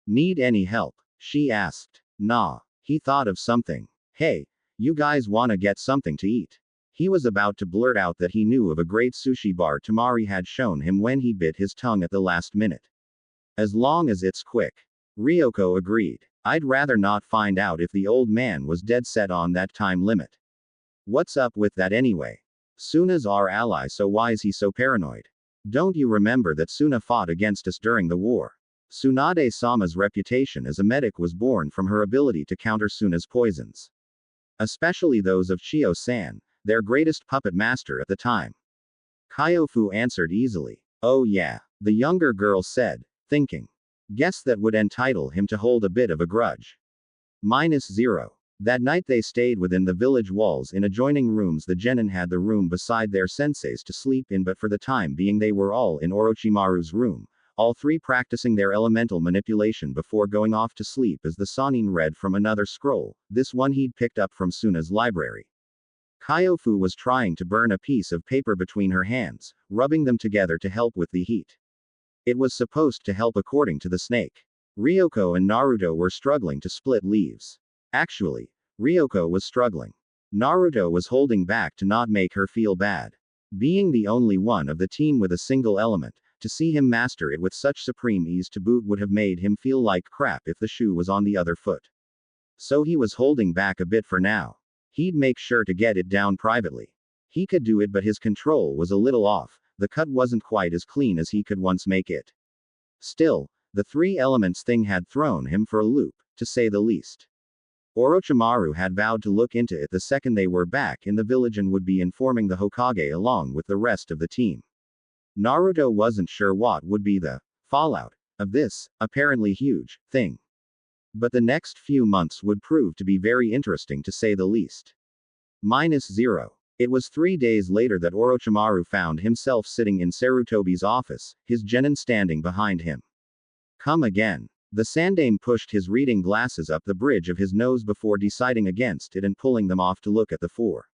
Need any help? She asked. Nah. He thought of something. Hey, you guys wanna get something to eat? He was about to blurt out that he knew of a great sushi bar Temari had shown him when he bit his tongue at the last minute. As long as it's quick. Ryoko agreed. I'd rather not find out if the old man was dead set on that time limit. What's up with that anyway? Suna's our ally, so why is he so paranoid? Don't you remember that Suna fought against us during the war? Tsunade-sama's reputation as a medic was born from her ability to counter Suna's poisons. Especially those of Chio-san, their greatest puppet master at the time. Kyofu answered easily. Oh yeah, the younger girl said, thinking. Guess that would entitle him to hold a bit of a grudge. -0. That night they stayed within the village walls in adjoining rooms. The genin had the room beside their senseis to sleep in, but for the time being they were all in Orochimaru's room, all three practicing their elemental manipulation before going off to sleep as the Sannin read from another scroll, this one he'd picked up from Suna's library. Kyofu was trying to burn a piece of paper between her hands, rubbing them together to help with the heat. It was supposed to help according to the snake. Ryoko and Naruto were struggling to split leaves. Actually, Ryoko was struggling. Naruto was holding back to not make her feel bad. Being the only one of the team with a single element, to see him master it with such supreme ease to boot would have made him feel like crap if the shoe was on the other foot. So he was holding back a bit for now. He'd make sure to get it down privately. He could do it, but his control was a little off. The cut wasn't quite as clean as he could once make it. Still, the three elements thing had thrown him for a loop, to say the least. Orochimaru had vowed to look into it the second they were back in the village and would be informing the Hokage along with the rest of the team. Naruto wasn't sure what would be the fallout of this, apparently huge, thing. But the next few months would prove to be very interesting to say the least. -0. It was 3 days later that Orochimaru found himself sitting in Sarutobi's office, his genin standing behind him. Come again. The Sandaime pushed his reading glasses up the bridge of his nose before deciding against it and pulling them off to look at the 4.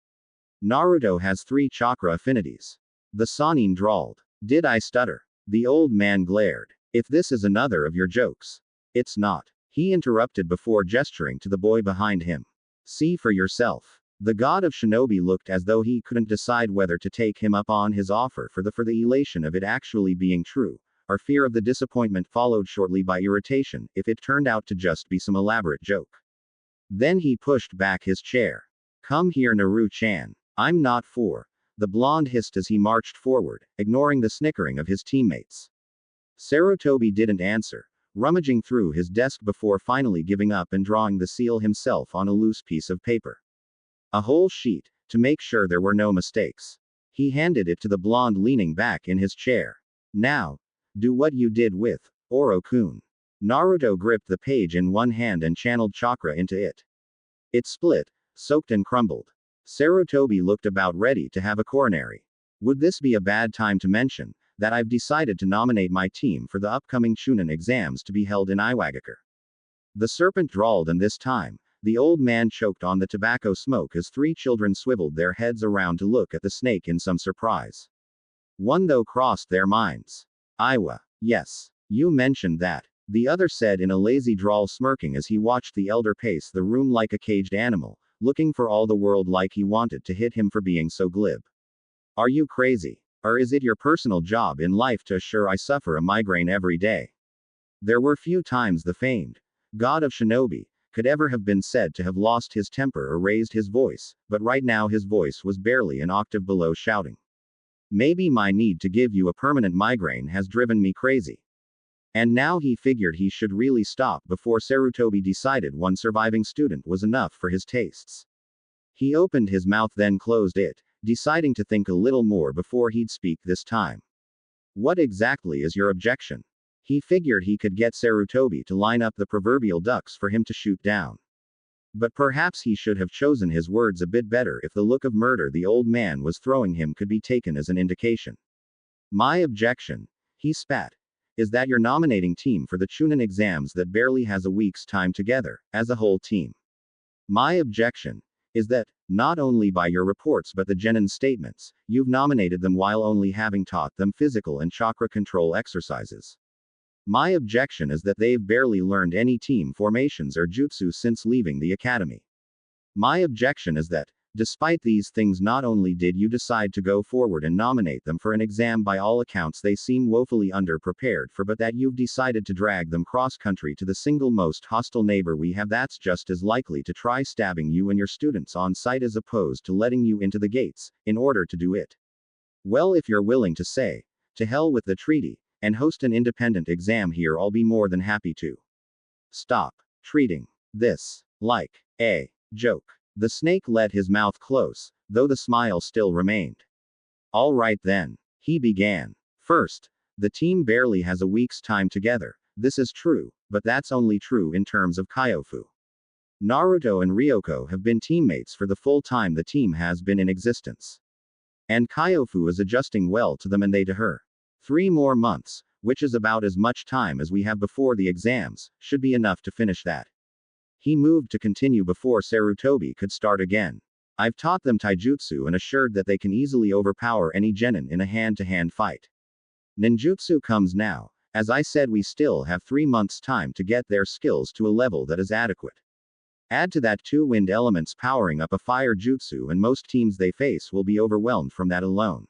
Naruto has 3 chakra affinities. The Sannin drawled. Did I stutter? The old man glared. If this is another of your jokes. It's not. He interrupted before gesturing to the boy behind him. See for yourself. The god of shinobi looked as though he couldn't decide whether to take him up on his offer for the elation of it actually being true, or fear of the disappointment followed shortly by irritation if it turned out to just be some elaborate joke. Then he pushed back his chair. Come here, Naru-chan. I'm not for. The blonde hissed as he marched forward, ignoring the snickering of his teammates. Sarutobi didn't answer, rummaging through his desk before finally giving up and drawing the seal himself on a loose piece of paper. A whole sheet, to make sure there were no mistakes. He handed it to the blonde leaning back in his chair. Now, do what you did with Oro-kun. Naruto gripped the page in one hand and channeled chakra into it. It split, soaked and crumbled. Sarutobi looked about ready to have a coronary. Would this be a bad time to mention that I've decided to nominate my team for the upcoming Chunin exams to be held in Iwagakure? The serpent drawled, and this time, the old man choked on the tobacco smoke as 3 children swiveled their heads around to look at the snake in some surprise. One though crossed their minds. Iwa. Yes. You mentioned that. The other said in a lazy drawl, smirking as he watched the elder pace the room like a caged animal, looking for all the world like he wanted to hit him for being so glib. Are you crazy? Or is it your personal job in life to assure I suffer a migraine every day? There were few times the famed god of shinobi could ever have been said to have lost his temper or raised his voice, but right now his voice was barely an octave below shouting. Maybe my need to give you a permanent migraine has driven me crazy. And now he figured he should really stop before Sarutobi decided one surviving student was enough for his tastes. He opened his mouth then closed it, deciding to think a little more before he'd speak this time. What exactly is your objection? He figured he could get Sarutobi to line up the proverbial ducks for him to shoot down. But perhaps he should have chosen his words a bit better if the look of murder the old man was throwing him could be taken as an indication. My objection, he spat, is that you're nominating team for the Chunin exams that barely has a week's time together, as a whole team. My objection is that, not only by your reports but the genin statements, you've nominated them while only having taught them physical and chakra control exercises. My objection is that they've barely learned any team formations or jutsu since leaving the academy. My objection is that Despite these things, not only did you decide to go forward and nominate them for an exam by all accounts they seem woefully underprepared for, but that you've decided to drag them cross-country to the single most hostile neighbor we have that's just as likely to try stabbing you and your students on sight as opposed to letting you into the gates, in order to do it. Well, if you're willing to say, to hell with the treaty, and host an independent exam here, I'll be more than happy to. Stop treating this like a joke. The snake let his mouth close, though the smile still remained. All right then, he began. First, the team barely has a week's time together. This is true, but that's only true in terms of Kyofu. Naruto and Ryoko have been teammates for the full time the team has been in existence. And Kyofu is adjusting well to them and they to her. 3 more months, which is about as much time as we have before the exams, should be enough to finish that. He moved to continue before Sarutobi could start again. I've taught them taijutsu and assured that they can easily overpower any genin in a hand-to-hand fight. Ninjutsu comes now. As I said, we still have 3 months' time to get their skills to a level that is adequate. Add to that 2 wind elements powering up a fire jutsu and most teams they face will be overwhelmed from that alone.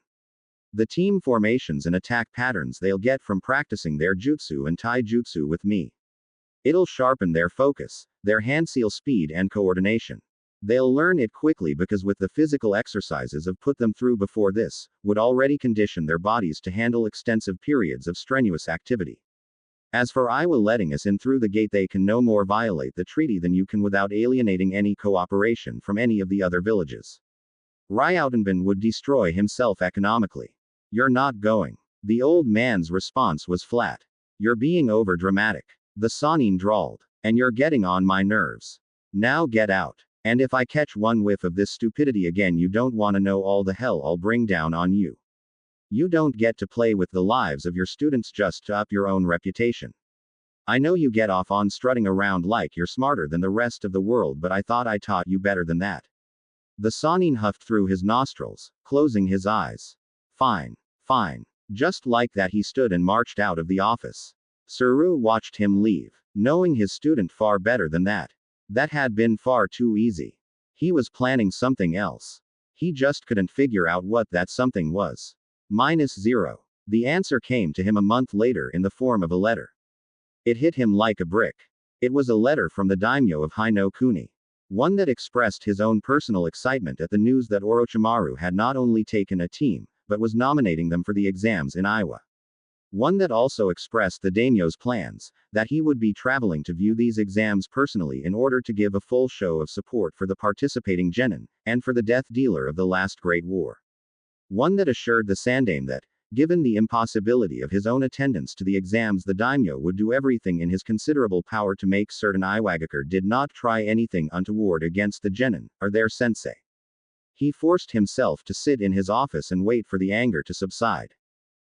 The team formations and attack patterns they'll get from practicing their jutsu and taijutsu with me. It'll sharpen their focus, their handseal speed and coordination. They'll learn it quickly because with the physical exercises I've put them through before this, would already condition their bodies to handle extensive periods of strenuous activity. As for Iwa letting us in through the gate, they can no more violate the treaty than you can without alienating any cooperation from any of the other villages. Ryautenbin would destroy himself economically. You're not going. The old man's response was flat. You're being over-dramatic. The Sanin drawled. And you're getting on my nerves. Now get out. And if I catch one whiff of this stupidity again, you don't want to know all the hell I'll bring down on you. You don't get to play with the lives of your students just to up your own reputation. I know you get off on strutting around like you're smarter than the rest of the world, but I thought I taught you better than that. The Sanin huffed through his nostrils, closing his eyes. Fine. Fine. Just like that he stood and marched out of the office. Suru watched him leave, knowing his student far better than that. That had been far too easy. He was planning something else. He just couldn't figure out what that something was. -0. The answer came to him a month later in the form of a letter. It hit him like a brick. It was a letter from the daimyo of Hino Kuni. One that expressed his own personal excitement at the news that Orochimaru had not only taken a team, but was nominating them for the exams in Iowa. One that also expressed the daimyo's plans, that he would be traveling to view these exams personally in order to give a full show of support for the participating genin, and for the death dealer of the last Great War. One that assured the Sandaime that, given the impossibility of his own attendance to the exams, the daimyo would do everything in his considerable power to make certain Iwagakure did not try anything untoward against the genin, or their sensei. He forced himself to sit in his office and wait for the anger to subside.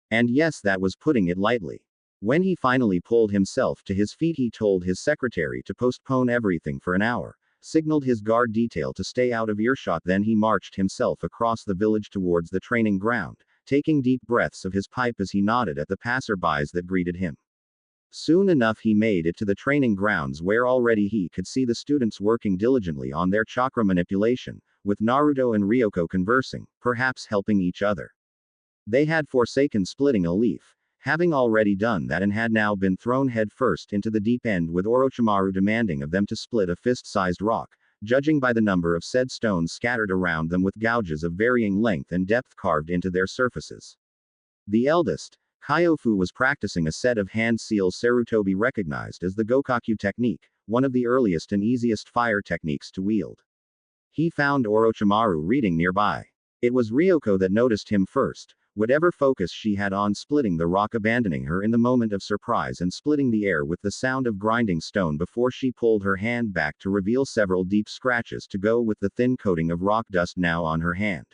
And yes, that was putting it lightly. When he finally pulled himself to his feet, he told his secretary to postpone everything for an hour, signaled his guard detail to stay out of earshot, then he marched himself across the village towards the training ground, taking deep breaths of his pipe as he nodded at the passerbys that greeted him. Soon enough he made it to the training grounds, where already he could see the students working diligently on their chakra manipulation, with Naruto and Ryoko conversing, perhaps helping each other. They had forsaken splitting a leaf, having already done that, and had now been thrown headfirst into the deep end, with Orochimaru demanding of them to split a fist-sized rock, judging by the number of said stones scattered around them with gouges of varying length and depth carved into their surfaces. The eldest, Kyofu, was practicing a set of hand seals Sarutobi recognized as the Gokaku technique, one of the earliest and easiest fire techniques to wield. He found Orochimaru reading nearby. It was Ryoko that noticed him first, whatever focus she had on splitting the rock abandoning her in the moment of surprise and splitting the air with the sound of grinding stone before she pulled her hand back to reveal several deep scratches to go with the thin coating of rock dust now on her hand.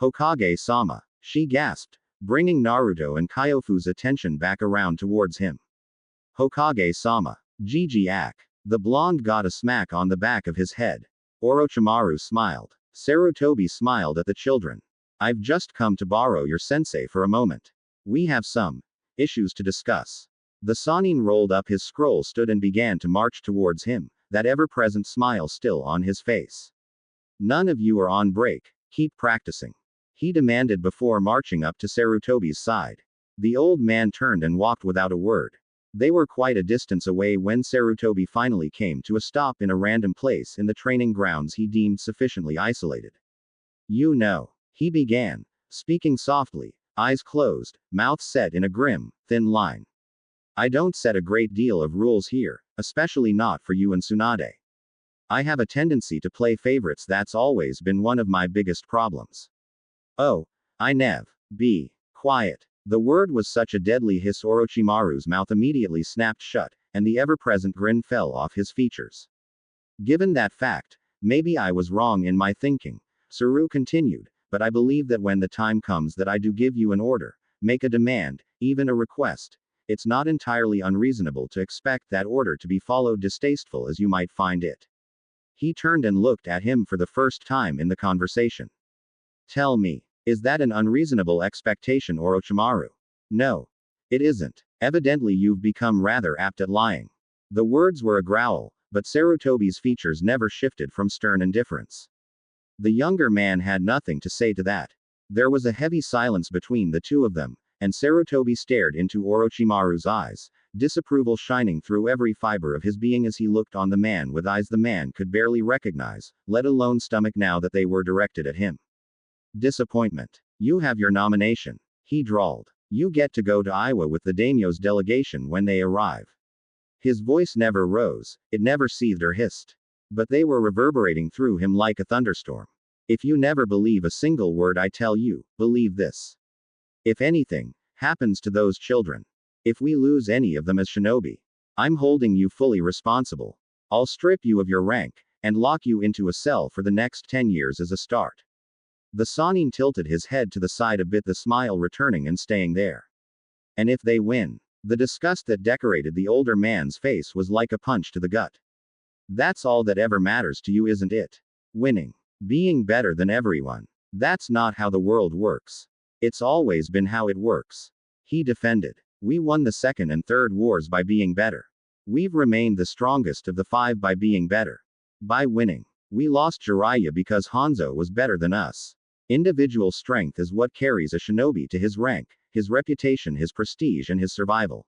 Hokage-sama, she gasped, bringing Naruto and Kyofu's attention back around towards him. Hokage-sama. Gigi-ak. The blonde got a smack on the back of his head. Orochimaru smiled. Sarutobi smiled at the children. I've just come to borrow your sensei for a moment. We have some issues to discuss. The Sanin rolled up his scroll, stood and began to march towards him, that ever-present smile still on his face. None of you are on break, keep practicing. He demanded before marching up to Sarutobi's side. The old man turned and walked without a word. They were quite a distance away when Sarutobi finally came to a stop in a random place in the training grounds he deemed sufficiently isolated. You know, he began, speaking softly, eyes closed, mouth set in a grim, thin line. I don't set a great deal of rules here, especially not for you and Tsunade. I have a tendency to play favorites, that's always been one of my biggest problems. Oh, I nev. Be quiet. The word was such a deadly hiss Orochimaru's mouth immediately snapped shut, and the ever-present grin fell off his features. Given that fact, maybe I was wrong in my thinking, Saru continued, but I believe that when the time comes that I do give you an order, make a demand, even a request, it's not entirely unreasonable to expect that order to be followed, distasteful as you might find it. He turned and looked at him for the first time in the conversation. Tell me, is that an unreasonable expectation, Orochimaru? No. It isn't. Evidently you've become rather apt at lying. The words were a growl, but Sarutobi's features never shifted from stern indifference. The younger man had nothing to say to that. There was a heavy silence between the two of them, and Sarutobi stared into Orochimaru's eyes, disapproval shining through every fiber of his being as he looked on the man with eyes the man could barely recognize, let alone stomach now that they were directed at him. Disappointment. You have your nomination, he drawled. You get to go to Iowa with the daimyo's delegation when they arrive. His voice never rose, it never seethed or hissed. But they were reverberating through him like a thunderstorm. If you never believe a single word I tell you, believe this. If anything happens to those children, if we lose any of them as shinobi, I'm holding you fully responsible. I'll strip you of your rank, and lock you into a cell for the next 10 years as a start. The Sannin tilted his head to the side a bit, the smile returning and staying there. And if they win? The disgust that decorated the older man's face was like a punch to the gut. That's all that ever matters to you, isn't it? Winning. Being better than everyone. That's not how the world works. It's always been how it works. He defended. We won the second and third wars by being better. We've remained the strongest of the 5 by being better. By winning. We lost Jiraiya because Hanzo was better than us. Individual strength is what carries a shinobi to his rank, his reputation, his prestige, and his survival.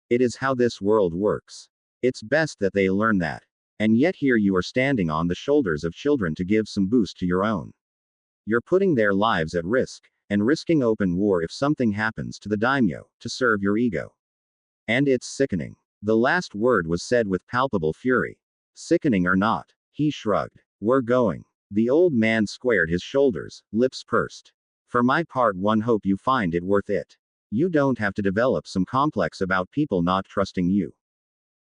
It is how this world works. It's best that they learn that. And yet here you are standing on the shoulders of children to give some boost to your own. You're putting their lives at risk, and risking open war if something happens to the daimyo, to serve your ego. And it's sickening. The last word was said with palpable fury. Sickening or not, he shrugged. We're going. The old man squared his shoulders, lips pursed. For my part, one hope you find it worth it. You don't have to develop some complex about people not trusting you.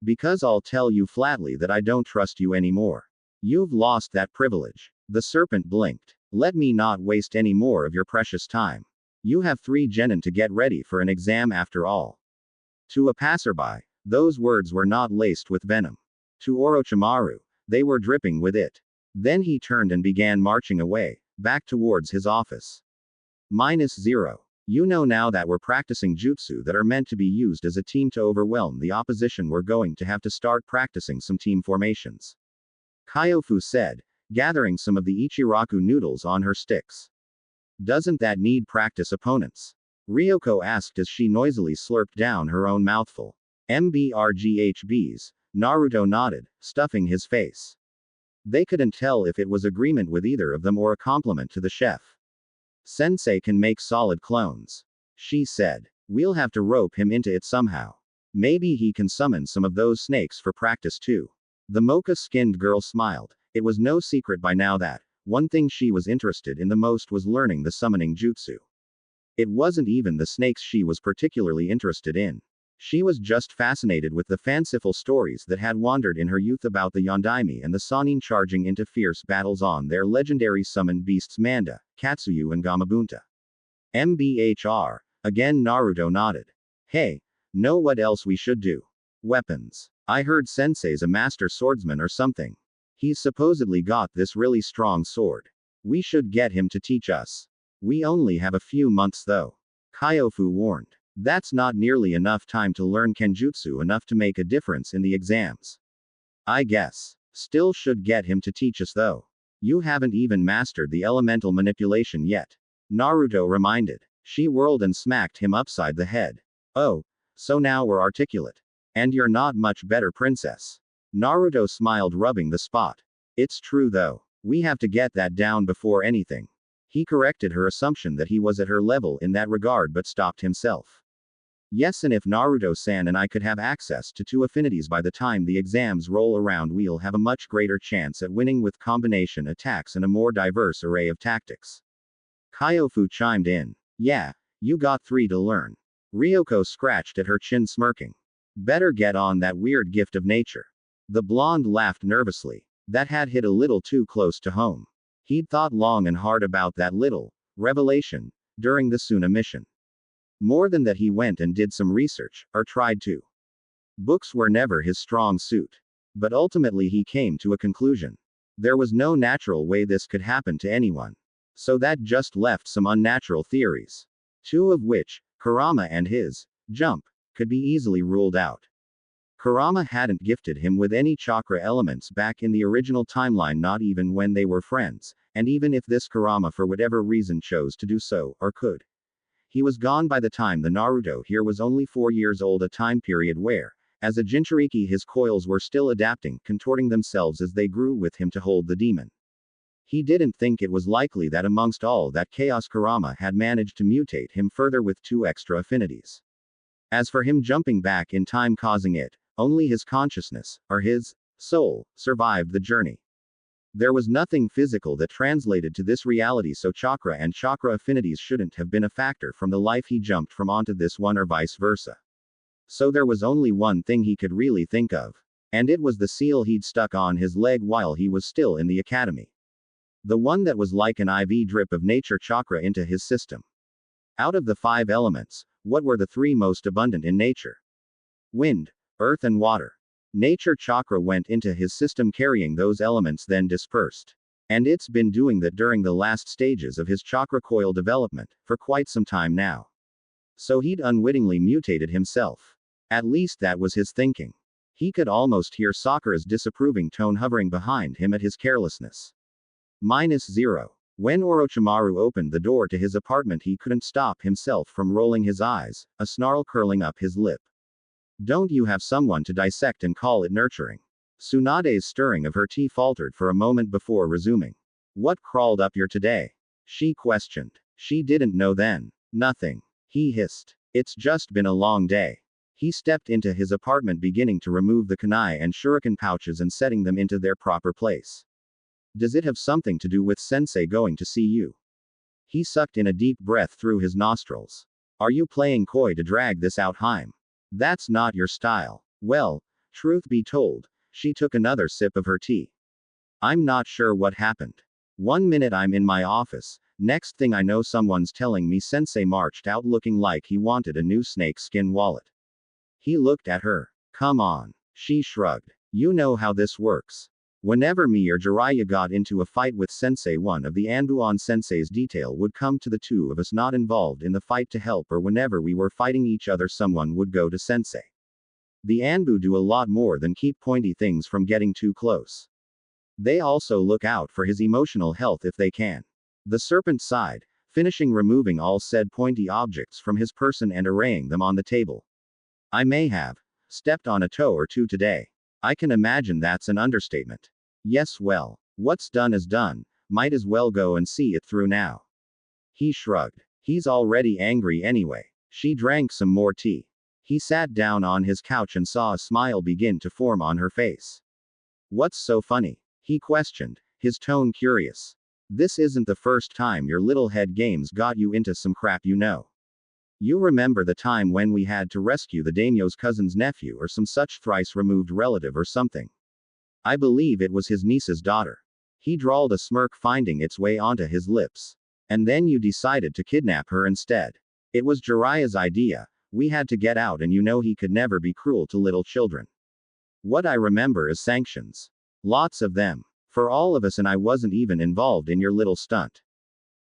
Because I'll tell you flatly that I don't trust you anymore. You've lost that privilege. The serpent blinked. Let me not waste any more of your precious time. You have 3 genin to get ready for an exam after all. To a passerby, those words were not laced with venom. To Orochimaru, they were dripping with it. Then he turned and began marching away, back towards his office. -0. You know now that we're practicing jutsu that are meant to be used as a team to overwhelm the opposition, we're going to have to start practicing some team formations. Kyofu said, gathering some of the Ichiraku noodles on her sticks. Doesn't that need practice, opponents? Ryoko asked as she noisily slurped down her own mouthful. MBRGHBs, Naruto nodded, stuffing his face. They couldn't tell if it was agreement with either of them or a compliment to the chef. Sensei can make solid clones, she said. We'll have to rope him into it somehow. Maybe he can summon some of those snakes for practice too. The mocha-skinned girl smiled. It was no secret by now that one thing she was interested in the most was learning the summoning jutsu. It wasn't even the snakes she was particularly interested in. She was just fascinated with the fanciful stories that had wandered in her youth about the Yondaime and the Sannin charging into fierce battles on their legendary summoned beasts Manda, Katsuyu, and Gamabunta. MBHR. Again Naruto nodded. Hey, know what else we should do? Weapons. I heard Sensei's a master swordsman or something. He's supposedly got this really strong sword. We should get him to teach us. We only have a few months though. Kyofu warned. That's not nearly enough time to learn kenjutsu enough to make a difference in the exams. I guess. Still should get him to teach us though. You haven't even mastered the elemental manipulation yet. Naruto reminded. She whirled and smacked him upside the head. Oh, so now we're articulate. And you're not much better, princess. Naruto smiled, rubbing the spot. It's true though. We have to get that down before anything. He corrected her assumption that he was at her level in that regard but stopped himself. Yes, and if Naruto-san and I could have access to 2 affinities by the time the exams roll around, we'll have a much greater chance at winning with combination attacks and a more diverse array of tactics. Kyofu chimed in. Yeah, you got 3 to learn. Ryoko scratched at her chin, smirking. Better get on that weird gift of nature. The blonde laughed nervously. That had hit a little too close to home. He'd thought long and hard about that little revelation during the Suna mission. More than that, he went and did some research, or tried to. Books were never his strong suit. But ultimately he came to a conclusion. There was no natural way this could happen to anyone. So that just left some unnatural theories. 2 of which, Kurama and his jump, could be easily ruled out. Kurama hadn't gifted him with any chakra elements back in the original timeline, not even when they were friends, and even if this Kurama for whatever reason chose to do so, or could. He was gone by the time the Naruto here was only 4 years old, a time period where, as a Jinchuriki, his coils were still adapting, contorting themselves as they grew with him to hold the demon. He didn't think it was likely that amongst all that chaos Kurama had managed to mutate him further with 2 extra affinities. As for him jumping back in time causing it, only his consciousness, or his soul, survived the journey. There was nothing physical that translated to this reality, so chakra and chakra affinities shouldn't have been a factor from the life he jumped from onto this one, or vice versa. So there was only one thing he could really think of. And it was the seal he'd stuck on his leg while he was still in the academy. The one that was like an IV drip of nature chakra into his system. Out of the 5 elements, what were the 3 most abundant in nature? Wind, earth and water. Nature chakra went into his system carrying those elements, then dispersed. And it's been doing that during the last stages of his chakra coil development, for quite some time now. So he'd unwittingly mutated himself. At least that was his thinking. He could almost hear Sakura's disapproving tone hovering behind him at his carelessness. -0. When Orochimaru opened the door to his apartment, he couldn't stop himself from rolling his eyes, a snarl curling up his lip. Don't you have someone to dissect and call it nurturing? Tsunade's stirring of her tea faltered for a moment before resuming. What crawled up your today? She questioned. She didn't know then. Nothing. He hissed. It's just been a long day. He stepped into his apartment, beginning to remove the kunai and shuriken pouches and setting them into their proper place. Does it have something to do with sensei going to see you? He sucked in a deep breath through his nostrils. Are you playing coy to drag this out, Haim? That's not your style. Well, truth be told, she took another sip of her tea. I'm not sure what happened. One minute I'm in my office, next thing I know someone's telling me sensei marched out looking like he wanted a new snakeskin wallet. He looked at her. Come on. She shrugged. You know how this works. Whenever me or Jiraiya got into a fight with sensei, one of the Anbuon sensei's detail would come to the 2 of us not involved in the fight to help, or whenever we were fighting each other someone would go to sensei. The Anbu do a lot more than keep pointy things from getting too close. They also look out for his emotional health if they can. The serpent sighed, finishing removing all said pointy objects from his person and arraying them on the table. I may have stepped on a toe or 2 today. I can imagine that's an understatement. Yes, well, what's done is done, might as well go and see it through now. He shrugged. He's already angry anyway. She drank some more tea. He sat down on his couch and saw a smile begin to form on her face. What's so funny? He questioned, his tone curious. This isn't the first time your little head games got you into some crap, you know. You remember the time when we had to rescue the daimyo's cousin's nephew or some such thrice removed relative or something? I believe it was his niece's daughter. He drawled a smirk finding its way onto his lips. And then you decided to kidnap her instead. It was Jiraiya's idea. We had to get out, and you know he could never be cruel to little children. What I remember is sanctions. Lots of them. For all of us, and I wasn't even involved in your little stunt.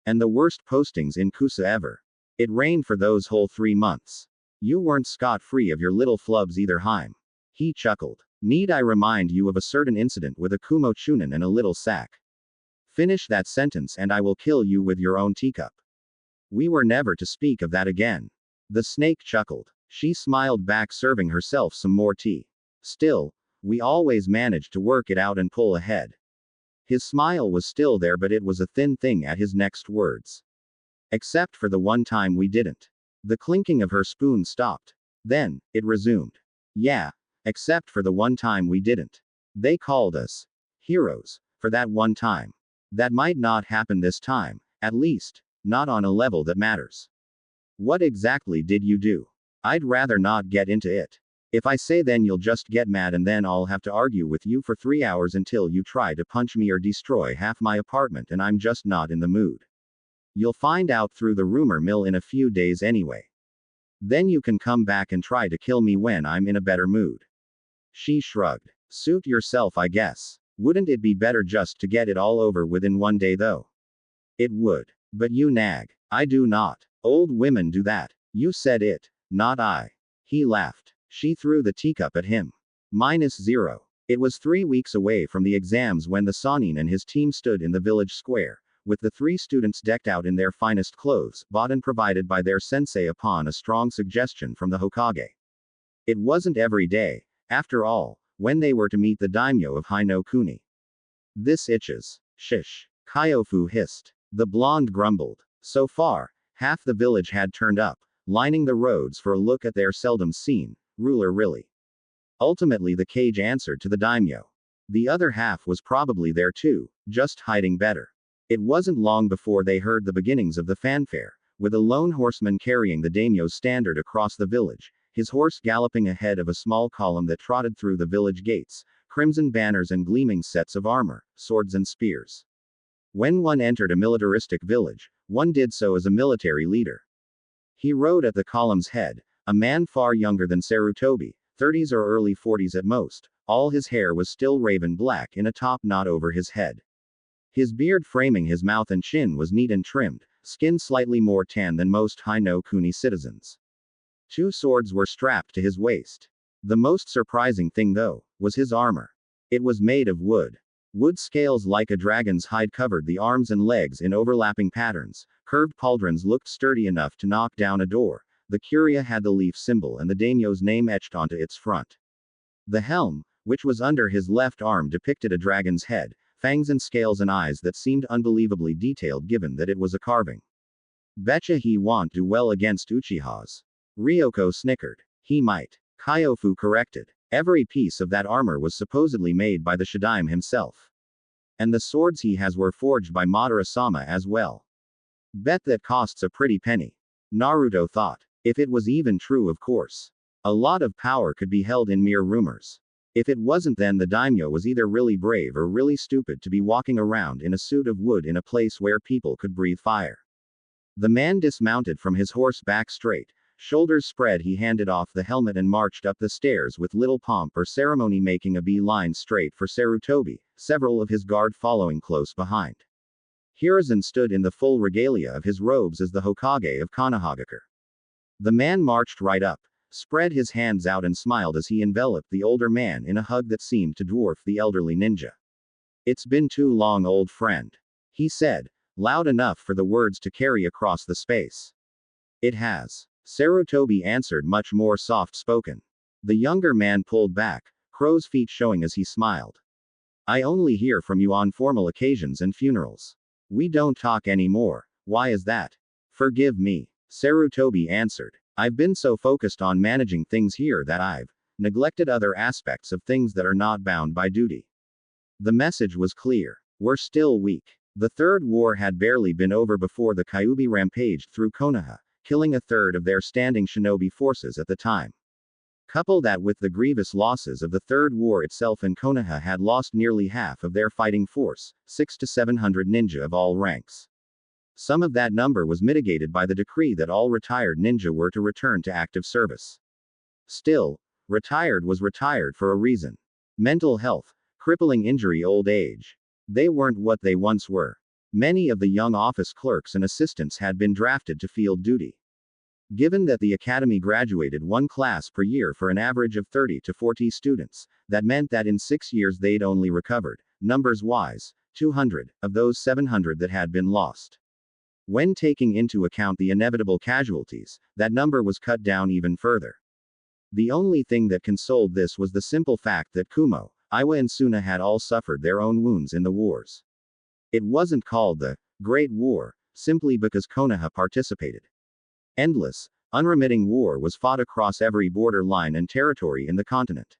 And the worst postings in Kusa ever. It rained for those whole 3 months. You weren't scot-free of your little flubs either, Haim. He chuckled. Need I remind you of a certain incident with a Kumo Chunin and a little sack? Finish that sentence and I will kill you with your own teacup. We were never to speak of that again. The snake chuckled. She smiled back, serving herself some more tea. Still, we always managed to work it out and pull ahead. His smile was still there, but it was a thin thing at his next words. Except for the one time we didn't. The clinking of her spoon stopped. Then, it resumed. Yeah, except for the one time we didn't. They called us heroes for that one time. That might not happen this time, at least, not on a level that matters. What exactly did you do? I'd rather not get into it. If I say, then you'll just get mad and then I'll have to argue with you for 3 hours until you try to punch me or destroy half my apartment, and I'm just not in the mood. You'll find out through the rumor mill in a few days anyway. Then you can come back and try to kill me when I'm in a better mood. She shrugged. Suit yourself, I guess. Wouldn't it be better just to get it all over with in one day though? It would. But you nag. I do not. Old women do that. You said it, not I. He laughed. She threw the teacup at him. -0. It was 3 weeks away from the exams when the Sanin and his team stood in the village square, with the 3 students decked out in their finest clothes, bought and provided by their sensei upon a strong suggestion from the Hokage. It wasn't every day, after all, when they were to meet the daimyo of Hino Kuni. This itches. Shish. Kyofu hissed. The blonde grumbled. So far, half the village had turned up, lining the roads for a look at their seldom seen ruler really. Ultimately the cage answered to the daimyo. The other half was probably there too, just hiding better. It wasn't long before they heard the beginnings of the fanfare, with a lone horseman carrying the daimyo's standard across the village, his horse galloping ahead of a small column that trotted through the village gates, crimson banners and gleaming sets of armor, swords and spears. When one entered a militaristic village, one did so as a military leader. He rode at the column's head, a man far younger than Sarutobi, 30s or early 40s at most. All his hair was still raven black in a top knot over his head. His beard framing his mouth and chin was neat and trimmed, skin slightly more tan than most Hino Kuni citizens. 2 swords were strapped to his waist. The most surprising thing, though, was his armor. It was made of wood. Wood scales like a dragon's hide covered the arms and legs in overlapping patterns. Curved pauldrons looked sturdy enough to knock down a door. The curia had the leaf symbol and the daimyo's name etched onto its front. The helm, which was under his left arm, depicted a dragon's head, fangs and scales and eyes that seemed unbelievably detailed given that it was a carving. Betcha he won't do well against Uchihas. Ryoko snickered. He might. Kyofu corrected. Every piece of that armor was supposedly made by the Shadaime himself. And the swords he has were forged by Madara-sama as well. Bet that costs a pretty penny. Naruto thought. If it was even true, of course. A lot of power could be held in mere rumors. If it wasn't, then the daimyo was either really brave or really stupid to be walking around in a suit of wood in a place where people could breathe fire. The man dismounted from his horse back straight, shoulders spread. He handed off the helmet and marched up the stairs with little pomp or ceremony, making a beeline straight for Sarutobi, several of his guard following close behind. Hiruzen stood in the full regalia of his robes as the Hokage of Konohagakure. The man marched right up, spread his hands out and smiled as he enveloped the older man in a hug that seemed to dwarf the elderly ninja. It's been too long, old friend. He said, loud enough for the words to carry across the space. It has. Sarutobi answered, much more soft-spoken. The younger man pulled back, crow's feet showing as he smiled. I only hear from you on formal occasions and funerals. We don't talk anymore. Why is that? Forgive me. Sarutobi answered. I've been so focused on managing things here that I've neglected other aspects of things that are not bound by duty. The message was clear. We're still weak. The Third War had barely been over before the Kyuubi rampaged through Konoha, killing a third of their standing shinobi forces at the time. Couple that with the grievous losses of the Third War itself, and Konoha had lost nearly half of their fighting force, 600 to 700 ninja of all ranks. Some of that number was mitigated by the decree that all retired ninja were to return to active service. Still, retired was retired for a reason. Mental health, crippling injury, old age. They weren't what they once were. Many of the young office clerks and assistants had been drafted to field duty. Given that the academy graduated 1 class per year for an average of 30 to 40 students, that meant that in 6 years they'd only recovered, numbers-wise, 200, of those 700 that had been lost. When taking into account the inevitable casualties, that number was cut down even further. The only thing that consoled this was the simple fact that Kumo, Iwa and Suna had all suffered their own wounds in the wars. It wasn't called the Great War, simply because Konoha participated. Endless, unremitting war was fought across every border line and territory in the continent.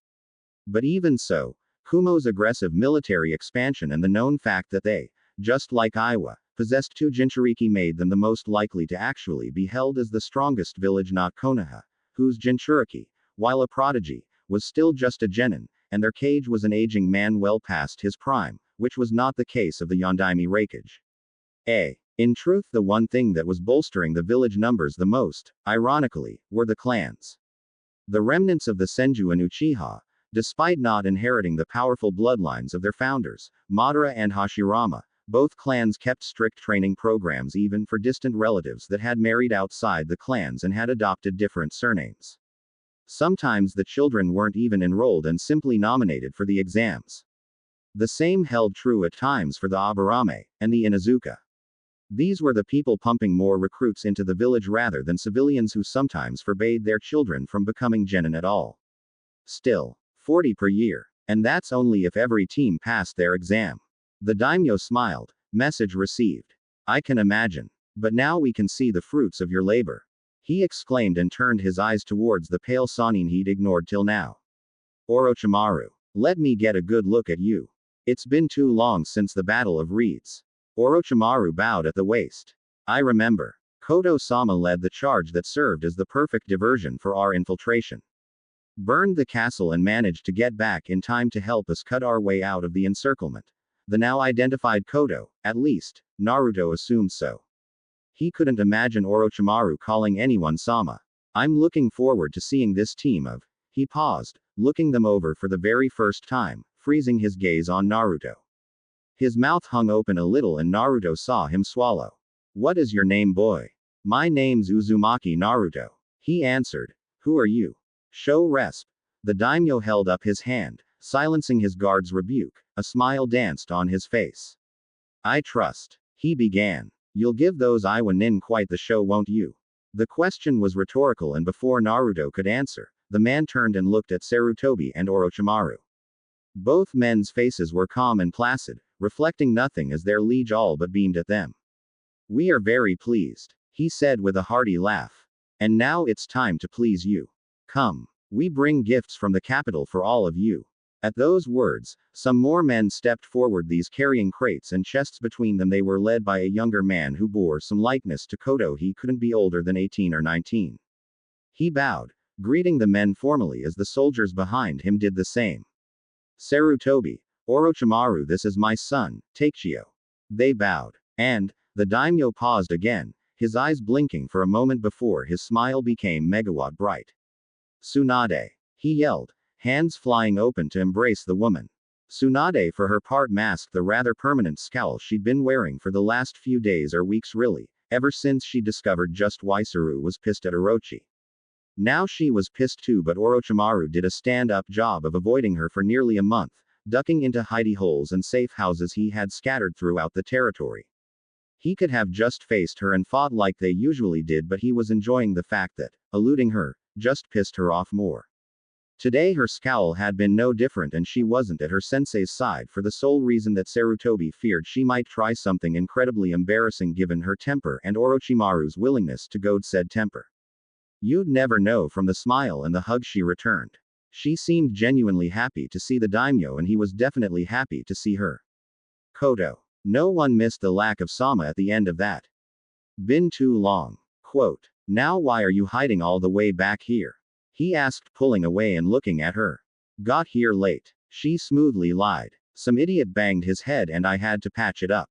But even so, Kumo's aggressive military expansion and the known fact that they, just like Iwa, possessed 2 Jinchuriki made them the most likely to actually be held as the strongest village, not Konoha, whose Jinchuriki, while a prodigy, was still just a genin, and their Kage was an aging man well past his prime, which was not the case of the Yondaime Reikage. In truth, the one thing that was bolstering the village numbers the most, ironically, were the clans. The remnants of the Senju and Uchiha, despite not inheriting the powerful bloodlines of their founders, Madara and Hashirama, both clans kept strict training programs even for distant relatives that had married outside the clans and had adopted different surnames. Sometimes the children weren't even enrolled and simply nominated for the exams. The same held true at times for the Aburame and the Inuzuka. These were the people pumping more recruits into the village rather than civilians who sometimes forbade their children from becoming genin at all. Still, 40 per year. And that's only if every team passed their exam. The daimyo smiled. Message received. I can imagine. But now we can see the fruits of your labor. He exclaimed and turned his eyes towards the pale Sannin he'd ignored till now. Orochimaru. Let me get a good look at you. It's been too long since the Battle of Reeds. Orochimaru bowed at the waist. I remember. Kodo-sama led the charge that served as the perfect diversion for our infiltration. Burned the castle and managed to get back in time to help us cut our way out of the encirclement. The now identified Kodo, at least, Naruto assumed so. He couldn't imagine Orochimaru calling anyone Sama. I'm looking forward to seeing this team of. He paused, looking them over for the very first time, freezing his gaze on Naruto. His mouth hung open a little and Naruto saw him swallow. What is your name, boy? My name's Uzumaki Naruto. He answered. Who are you? Show resp. The daimyo held up his hand, silencing his guard's rebuke. A smile danced on his face. I trust. He began. You'll give those Iwa nin quite the show, won't you? The question was rhetorical, and before Naruto could answer, the man turned and looked at Sarutobi and Orochimaru. Both men's faces were calm and placid, reflecting nothing as their liege all but beamed at them. We are very pleased, he said with a hearty laugh. And now it's time to please you. Come. We bring gifts from the capital for all of you. At those words, some more men stepped forward, these carrying crates and chests between them. They were led by a younger man who bore some likeness to Kodo. He couldn't be older than 18 or 19. He bowed, greeting the men formally as the soldiers behind him did the same. Sarutobi, Orochimaru, this is my son, Takechio. They bowed. And, the daimyo paused again, his eyes blinking for a moment before his smile became megawatt bright. Tsunade. He yelled, hands flying open to embrace the woman. Tsunade for her part masked the rather permanent scowl she'd been wearing for the last few days or weeks, really, ever since she discovered just why Saru was pissed at Orochi. Now she was pissed too, but Orochimaru did a stand-up job of avoiding her for nearly a month, ducking into hidey holes and safe houses he had scattered throughout the territory. He could have just faced her and fought like they usually did, but he was enjoying the fact that, eluding her, just pissed her off more. Today her scowl had been no different, and she wasn't at her sensei's side for the sole reason that Sarutobi feared she might try something incredibly embarrassing given her temper and Orochimaru's willingness to goad said temper. You'd never know from the smile and the hug she returned. She seemed genuinely happy to see the daimyo, and he was definitely happy to see her. Kodo. No one missed the lack of Sama at the end of that. Been too long. Quote. Now why are you hiding all the way back here? He asked, pulling away and looking at her. Got here late. She smoothly lied. Some idiot banged his head and I had to patch it up.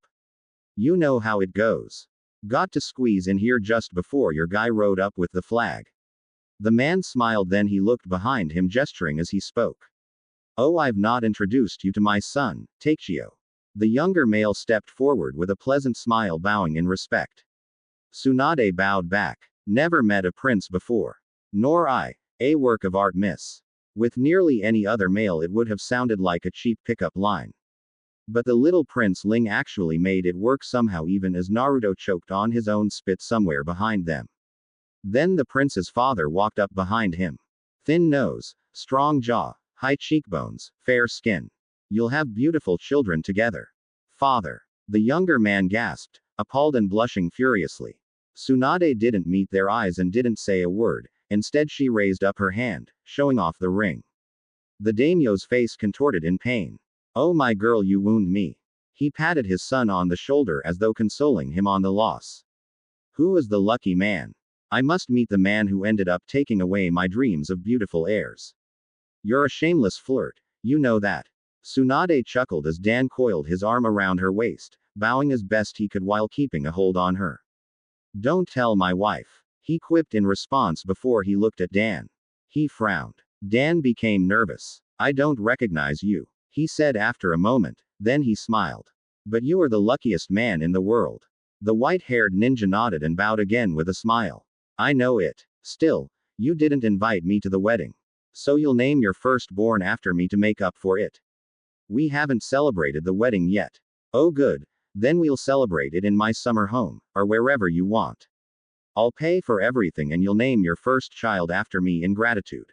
You know how it goes. Got to squeeze in here just before your guy rode up with the flag. The man smiled, then he looked behind him, gesturing as he spoke. Oh, I've not introduced you to my son, Takechio. The younger male stepped forward with a pleasant smile, bowing in respect. Tsunade bowed back. Never met a prince before. Nor I. A work of art, miss. With nearly any other male it would have sounded like a cheap pickup line. But the little Prince Ling actually made it work somehow, even as Naruto choked on his own spit somewhere behind them. Then the prince's father walked up behind him. Thin nose, strong jaw, high cheekbones, fair skin. You'll have beautiful children together. Father. The younger man gasped, appalled and blushing furiously. Tsunade didn't meet their eyes and didn't say a word, instead she raised up her hand, showing off the ring. The daimyo's face contorted in pain. Oh my girl, you wound me. He patted his son on the shoulder as though consoling him on the loss. Who is the lucky man? I must meet the man who ended up taking away my dreams of beautiful heirs. You're a shameless flirt, you know that. Tsunade chuckled as Dan coiled his arm around her waist, bowing as best he could while keeping a hold on her. Don't tell my wife, he quipped in response before he looked at Dan. He frowned. Dan became nervous. I don't recognize you, he said after a moment, then he smiled. But you are the luckiest man in the world. The white-haired ninja nodded and bowed again with a smile. I know it. Still, you didn't invite me to the wedding. So you'll name your firstborn after me to make up for it. We haven't celebrated the wedding yet. Oh good. Then we'll celebrate it in my summer home, or wherever you want. I'll pay for everything and you'll name your first child after me in gratitude.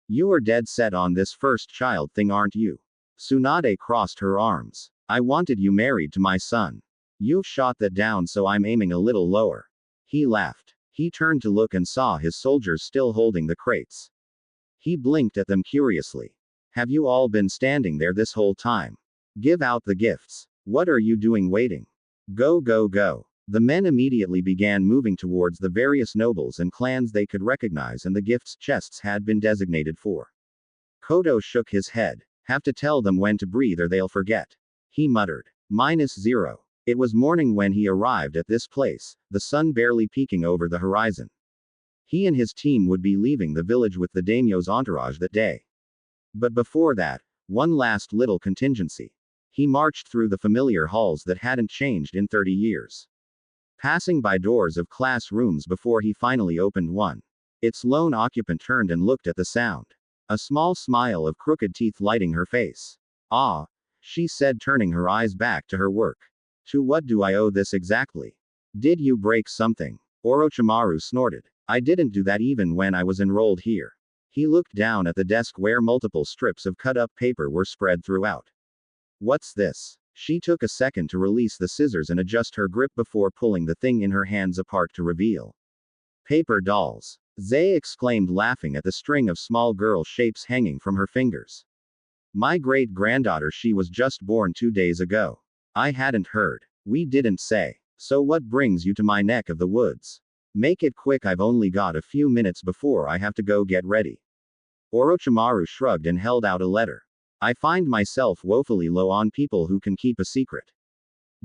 You are dead set on this first child thing, aren't you? Tsunade crossed her arms. I wanted you married to my son. You've shot that down, so I'm aiming a little lower. He laughed. He turned to look and saw his soldiers still holding the crates. He blinked at them curiously. Have you all been standing there this whole time? Give out the gifts. What are you doing waiting? Go, go, go. The men immediately began moving towards the various nobles and clans they could recognize, and the gifts chests had been designated for. Kodo shook his head. Have to tell them when to breathe or they'll forget. He muttered. -0. It was morning when he arrived at this place, the sun barely peeking over the horizon. He and his team would be leaving the village with the daimyo's entourage that day. But before that, one last little contingency. He marched through the familiar halls that hadn't changed in 30 years. Passing by doors of classrooms before he finally opened one. Its lone occupant turned and looked at the sound. A small smile of crooked teeth lighting her face. Ah, she said, turning her eyes back to her work. To what do I owe this exactly? Did you break something? Orochimaru snorted. I didn't do that even when I was enrolled here. He looked down at the desk where multiple strips of cut-up paper were spread throughout. What's this? She took a second to release the scissors and adjust her grip before pulling the thing in her hands apart to reveal. Paper dolls. Zay exclaimed, laughing at the string of small girl shapes hanging from her fingers. My great-granddaughter, she was just born 2 days ago. I hadn't heard. We didn't say. So what brings you to my neck of the woods? Make it quick, I've only got a few minutes before I have to go get ready. Orochimaru shrugged and held out a letter. I find myself woefully low on people who can keep a secret.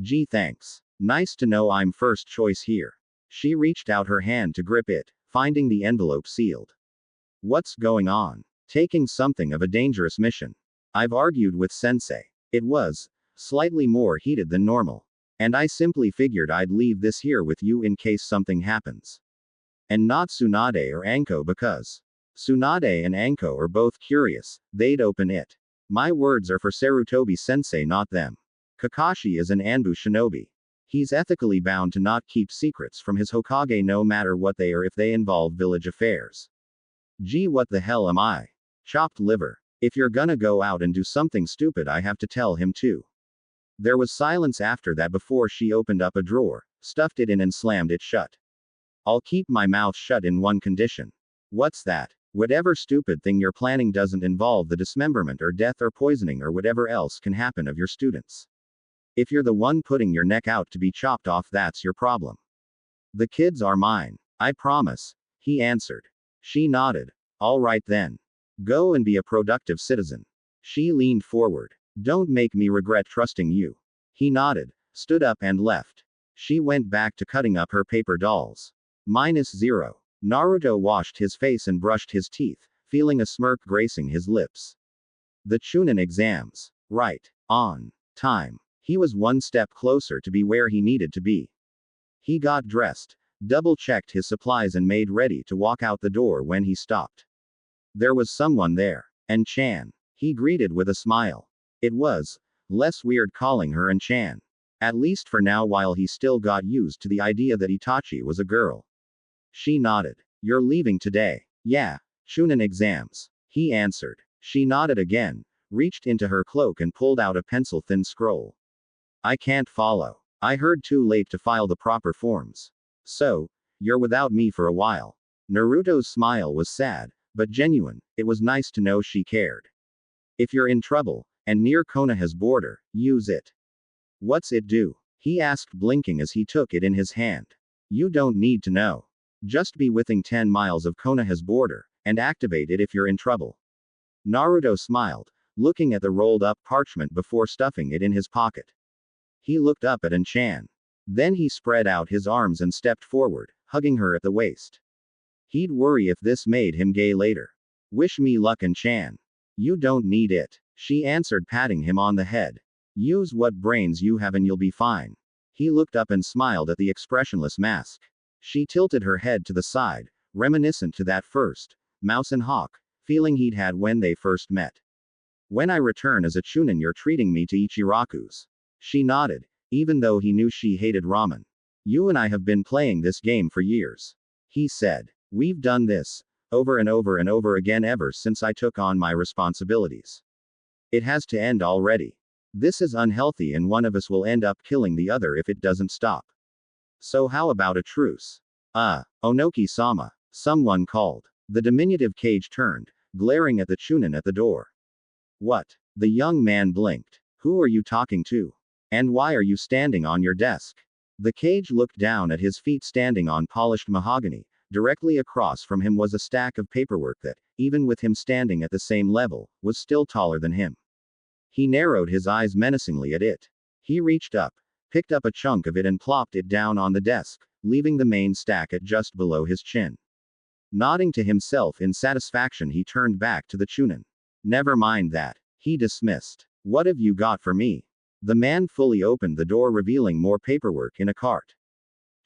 Gee, thanks. Nice to know I'm first choice here. She reached out her hand to grip it, finding the envelope sealed. What's going on? Taking something of a dangerous mission. I've argued with Sensei. It was slightly more heated than normal. And I simply figured I'd leave this here with you in case something happens. And not Tsunade or Anko, because Tsunade and Anko are both curious, they'd open it. My words are for Sarutobi Sensei, not them. Kakashi is an Anbu shinobi. He's ethically bound to not keep secrets from his Hokage no matter what they are if they involve village affairs. Gee, what the hell am I? Chopped liver. If you're gonna go out and do something stupid, I have to tell him too. There was silence after that before she opened up a drawer, stuffed it in and slammed it shut. I'll keep my mouth shut in one condition. What's that? Whatever stupid thing you're planning doesn't involve the dismemberment or death or poisoning or whatever else can happen of your students. If you're the one putting your neck out to be chopped off, that's your problem. The kids are mine. I promise, he answered. She nodded. All right then. Go and be a productive citizen. She leaned forward. Don't make me regret trusting you. He nodded, stood up and left. She went back to cutting up her paper dolls. -0. Naruto washed his face and brushed his teeth, feeling a smirk gracing his lips. The Chunin exams. Right. On time. He was one step closer to be where he needed to be. He got dressed, double-checked his supplies and made ready to walk out the door when he stopped. There was someone there. And Chan. He greeted with a smile. It was Less weird calling her An-chan. At least for now, while he still got used to the idea that Itachi was a girl. She nodded. You're leaving today? Yeah. Chunin exams. He answered. She nodded again, reached into her cloak and pulled out a pencil-thin scroll. I can't follow. I heard too late to file the proper forms. So, you're without me for a while. Naruto's smile was sad, but genuine. It was nice to know she cared. If you're in trouble, and near Konoha's border, use it. What's it do? He asked, blinking as he took it in his hand. You don't need to know. Just be within 10 miles of Konoha's border, and activate it if you're in trouble. Naruto smiled, looking at the rolled up parchment before stuffing it in his pocket. He looked up at An-chan. Then he spread out his arms and stepped forward, hugging her at the waist. He'd worry if this made him gay later. Wish me luck, An-chan. You don't need it, she answered, patting him on the head. Use what brains you have and you'll be fine. He looked up and smiled at the expressionless mask. She tilted her head to the side, reminiscent to that first mouse and hawk feeling he'd had when they first met. When I return as a Chunin, you're treating me to Ichiraku's. She nodded, even though he knew she hated ramen. You and I have been playing this game for years. He said. We've done this, over and over and over again ever since I took on my responsibilities. It has to end already. This is unhealthy and one of us will end up killing the other if it doesn't stop. So how about a truce? Onoki-sama, someone called. The diminutive cage turned, glaring at the Chunin at the door. What? The young man blinked. Who are you talking to? And why are you standing on your desk? The cage looked down at his feet standing on polished mahogany. Directly across from him was a stack of paperwork that, even with him standing at the same level, was still taller than him. He narrowed his eyes menacingly at it. He reached up, picked up a chunk of it and plopped it down on the desk, leaving the main stack at just below his chin. Nodding to himself in satisfaction, he turned back to the Chunin. Never mind that, he dismissed. What have you got for me? The man fully opened the door, revealing more paperwork in a cart.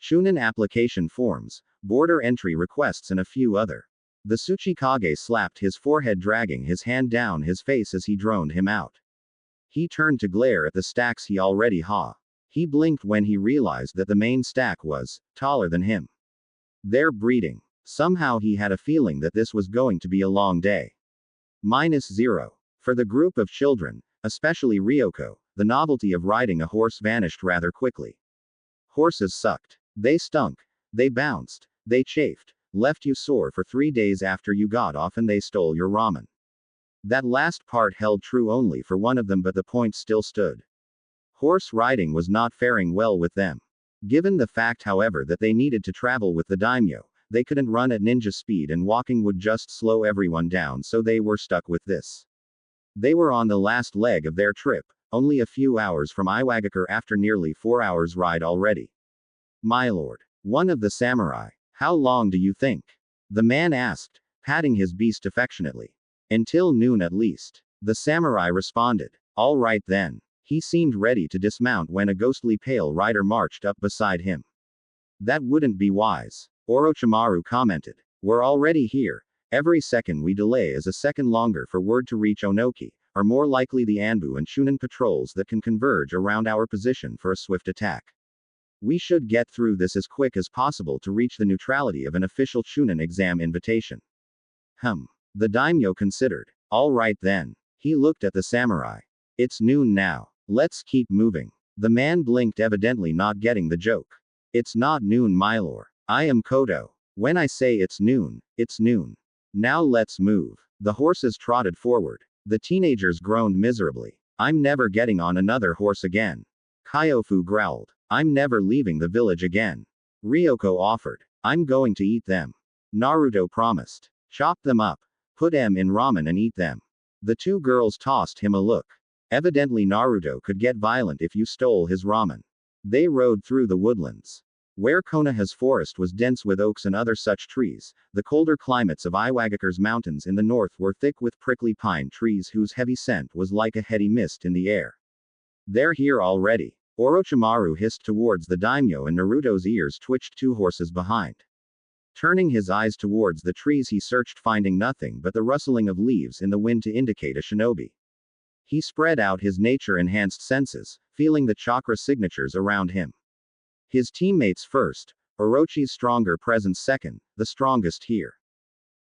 Chunin application forms, border entry requests and a few other. The Tsuchikage slapped his forehead, dragging his hand down his face as he droned him out. He turned to glare at the stacks he already saw. He blinked when he realized that the main stack was taller than him. They're breeding. Somehow he had a feeling that this was going to be a long day. -0. For the group of children, especially Ryoko, the novelty of riding a horse vanished rather quickly. Horses sucked. They stunk. They bounced. They chafed. Left you sore for 3 days after you got off, and they stole your ramen. That last part held true only for one of them, but the point still stood. Horse riding was not faring well with them. Given the fact, however, that they needed to travel with the daimyo, they couldn't run at ninja speed and walking would just slow everyone down, so they were stuck with this. They were on the last leg of their trip, only a few hours from Iwagakure after nearly 4 hours ride already. My lord. One of the samurai. How long do you think? The man asked, patting his beast affectionately. Until noon at least. The samurai responded. All right then. He seemed ready to dismount when a ghostly pale rider marched up beside him. That wouldn't be wise, Orochimaru commented. We're already here. Every second we delay is a second longer for word to reach Onoki, are more likely the Anbu and Chunin patrols that can converge around our position for a swift attack. We should get through this as quick as possible to reach the neutrality of an official Chunin exam invitation. The daimyo considered. All right then. He looked at the samurai. It's noon now. Let's keep moving. The man blinked, evidently not getting the joke. It's not noon, my lord. I am Kodo. When I say it's noon, it's noon. Now let's move. The horses trotted forward. The teenagers groaned miserably. I'm never getting on another horse again. Kyofu growled. I'm never leaving the village again. Ryoko offered. I'm going to eat them. Naruto promised. Chop them up. Put them in ramen and eat them. The two girls tossed him a look. Evidently Naruto could get violent if you stole his ramen. They rode through the woodlands. Where Konoha's forest was dense with oaks and other such trees, the colder climates of Iwagakure's mountains in the north were thick with prickly pine trees whose heavy scent was like a heady mist in the air. They're here already. Orochimaru hissed towards the daimyo, and Naruto's ears twitched 2 horses behind. Turning his eyes towards the trees, he searched, finding nothing but the rustling of leaves in the wind to indicate a shinobi. He spread out his nature-enhanced senses, feeling the chakra signatures around him. His teammates first, Orochi's stronger presence second, the strongest here.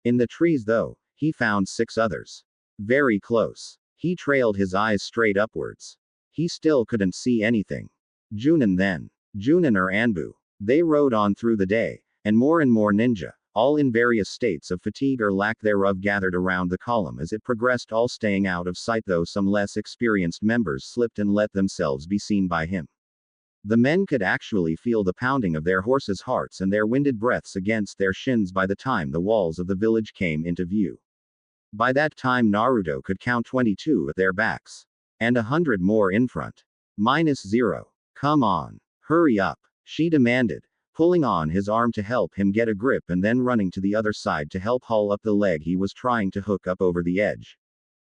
In the trees though, he found 6 others. Very close. He trailed his eyes straight upwards. He still couldn't see anything. Junin then. Junin or Anbu. They rode on through the day, and more ninja, all in various states of fatigue or lack thereof, gathered around the column as it progressed, all staying out of sight, though some less experienced members slipped and let themselves be seen by him. The men could actually feel the pounding of their horses' hearts and their winded breaths against their shins by the time the walls of the village came into view. By that time Naruto could count 22 at their backs. And 100 more in front. -0. Come on. Hurry up, she demanded, pulling on his arm to help him get a grip and then running to the other side to help haul up the leg he was trying to hook up over the edge.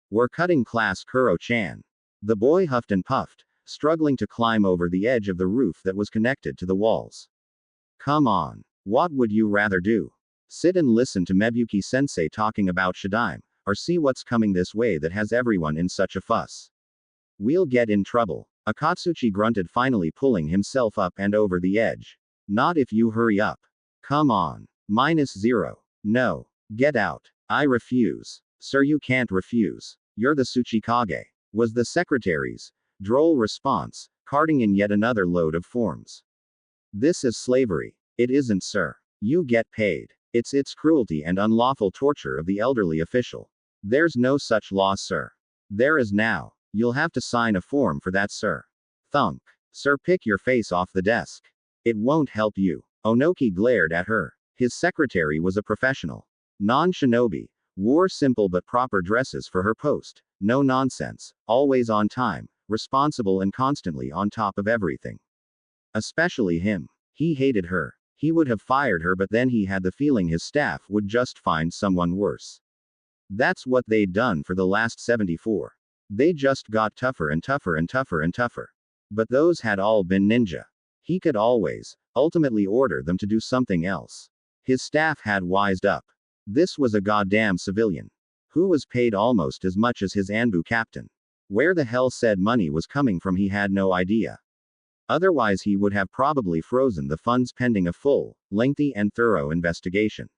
We're cutting class, Kuro-chan. The boy huffed and puffed, struggling to climb over the edge of the roof that was connected to the walls. Come on. What would you rather do? Sit and listen to Mebuki-sensei talking about Shadaime, or see what's coming this way that has everyone in such a fuss? We'll get in trouble. Akatsuchi grunted, finally pulling himself up and over the edge. Not if you hurry up. Come on. -0. No. Get out. I refuse. Sir, you can't refuse. You're the Tsuchikage. Was the secretary's droll response, carting in yet another load of forms. This is slavery. It isn't, sir. You get paid. It's cruelty and unlawful torture of the elderly official. There's no such law, sir. There is now. You'll have to sign a form for that, sir. Thunk. Sir, pick your face off the desk. It won't help you. Onoki glared at her. His secretary was a professional. Non-shinobi. Wore simple but proper dresses for her post. No nonsense. Always on time. Responsible and constantly on top of everything. Especially him. He hated her. He would have fired her, but then he had the feeling his staff would just find someone worse. That's what they'd done for the last 74. They just got tougher and tougher and tougher and tougher. But those had all been ninja. He could always, ultimately order them to do something else. His staff had wised up. This was a goddamn civilian. Who was paid almost as much as his Anbu captain. Where the hell said money was coming from he had no idea. Otherwise he would have probably frozen the funds pending a full, lengthy and thorough investigation.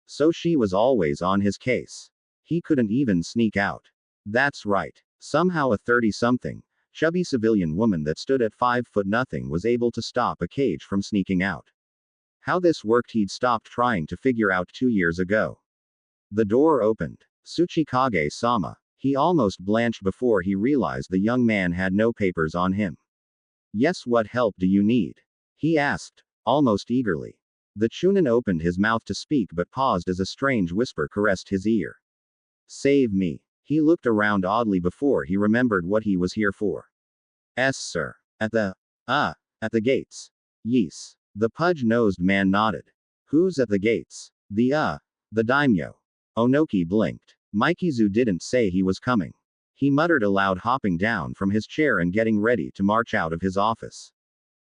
So she was always on his case. He couldn't even sneak out. That's right. Somehow a 30-something, chubby civilian woman that stood at 5 foot nothing was able to stop a cage from sneaking out. How this worked he'd stopped trying to figure out 2 years ago. The door opened. Tsuchikage-sama. He almost blanched before he realized the young man had no papers on him. Yes, what help do you need? He asked, almost eagerly. The Chunin opened his mouth to speak but paused as a strange whisper caressed his ear. Save me. He looked around oddly before he remembered what he was here for. "Yes, sir. At the gates." "Yes." The pudge-nosed man nodded. "Who's at the gates?" The daimyo." Onoki blinked. Mikizu didn't say he was coming. He muttered aloud, hopping down from his chair and getting ready to march out of his office.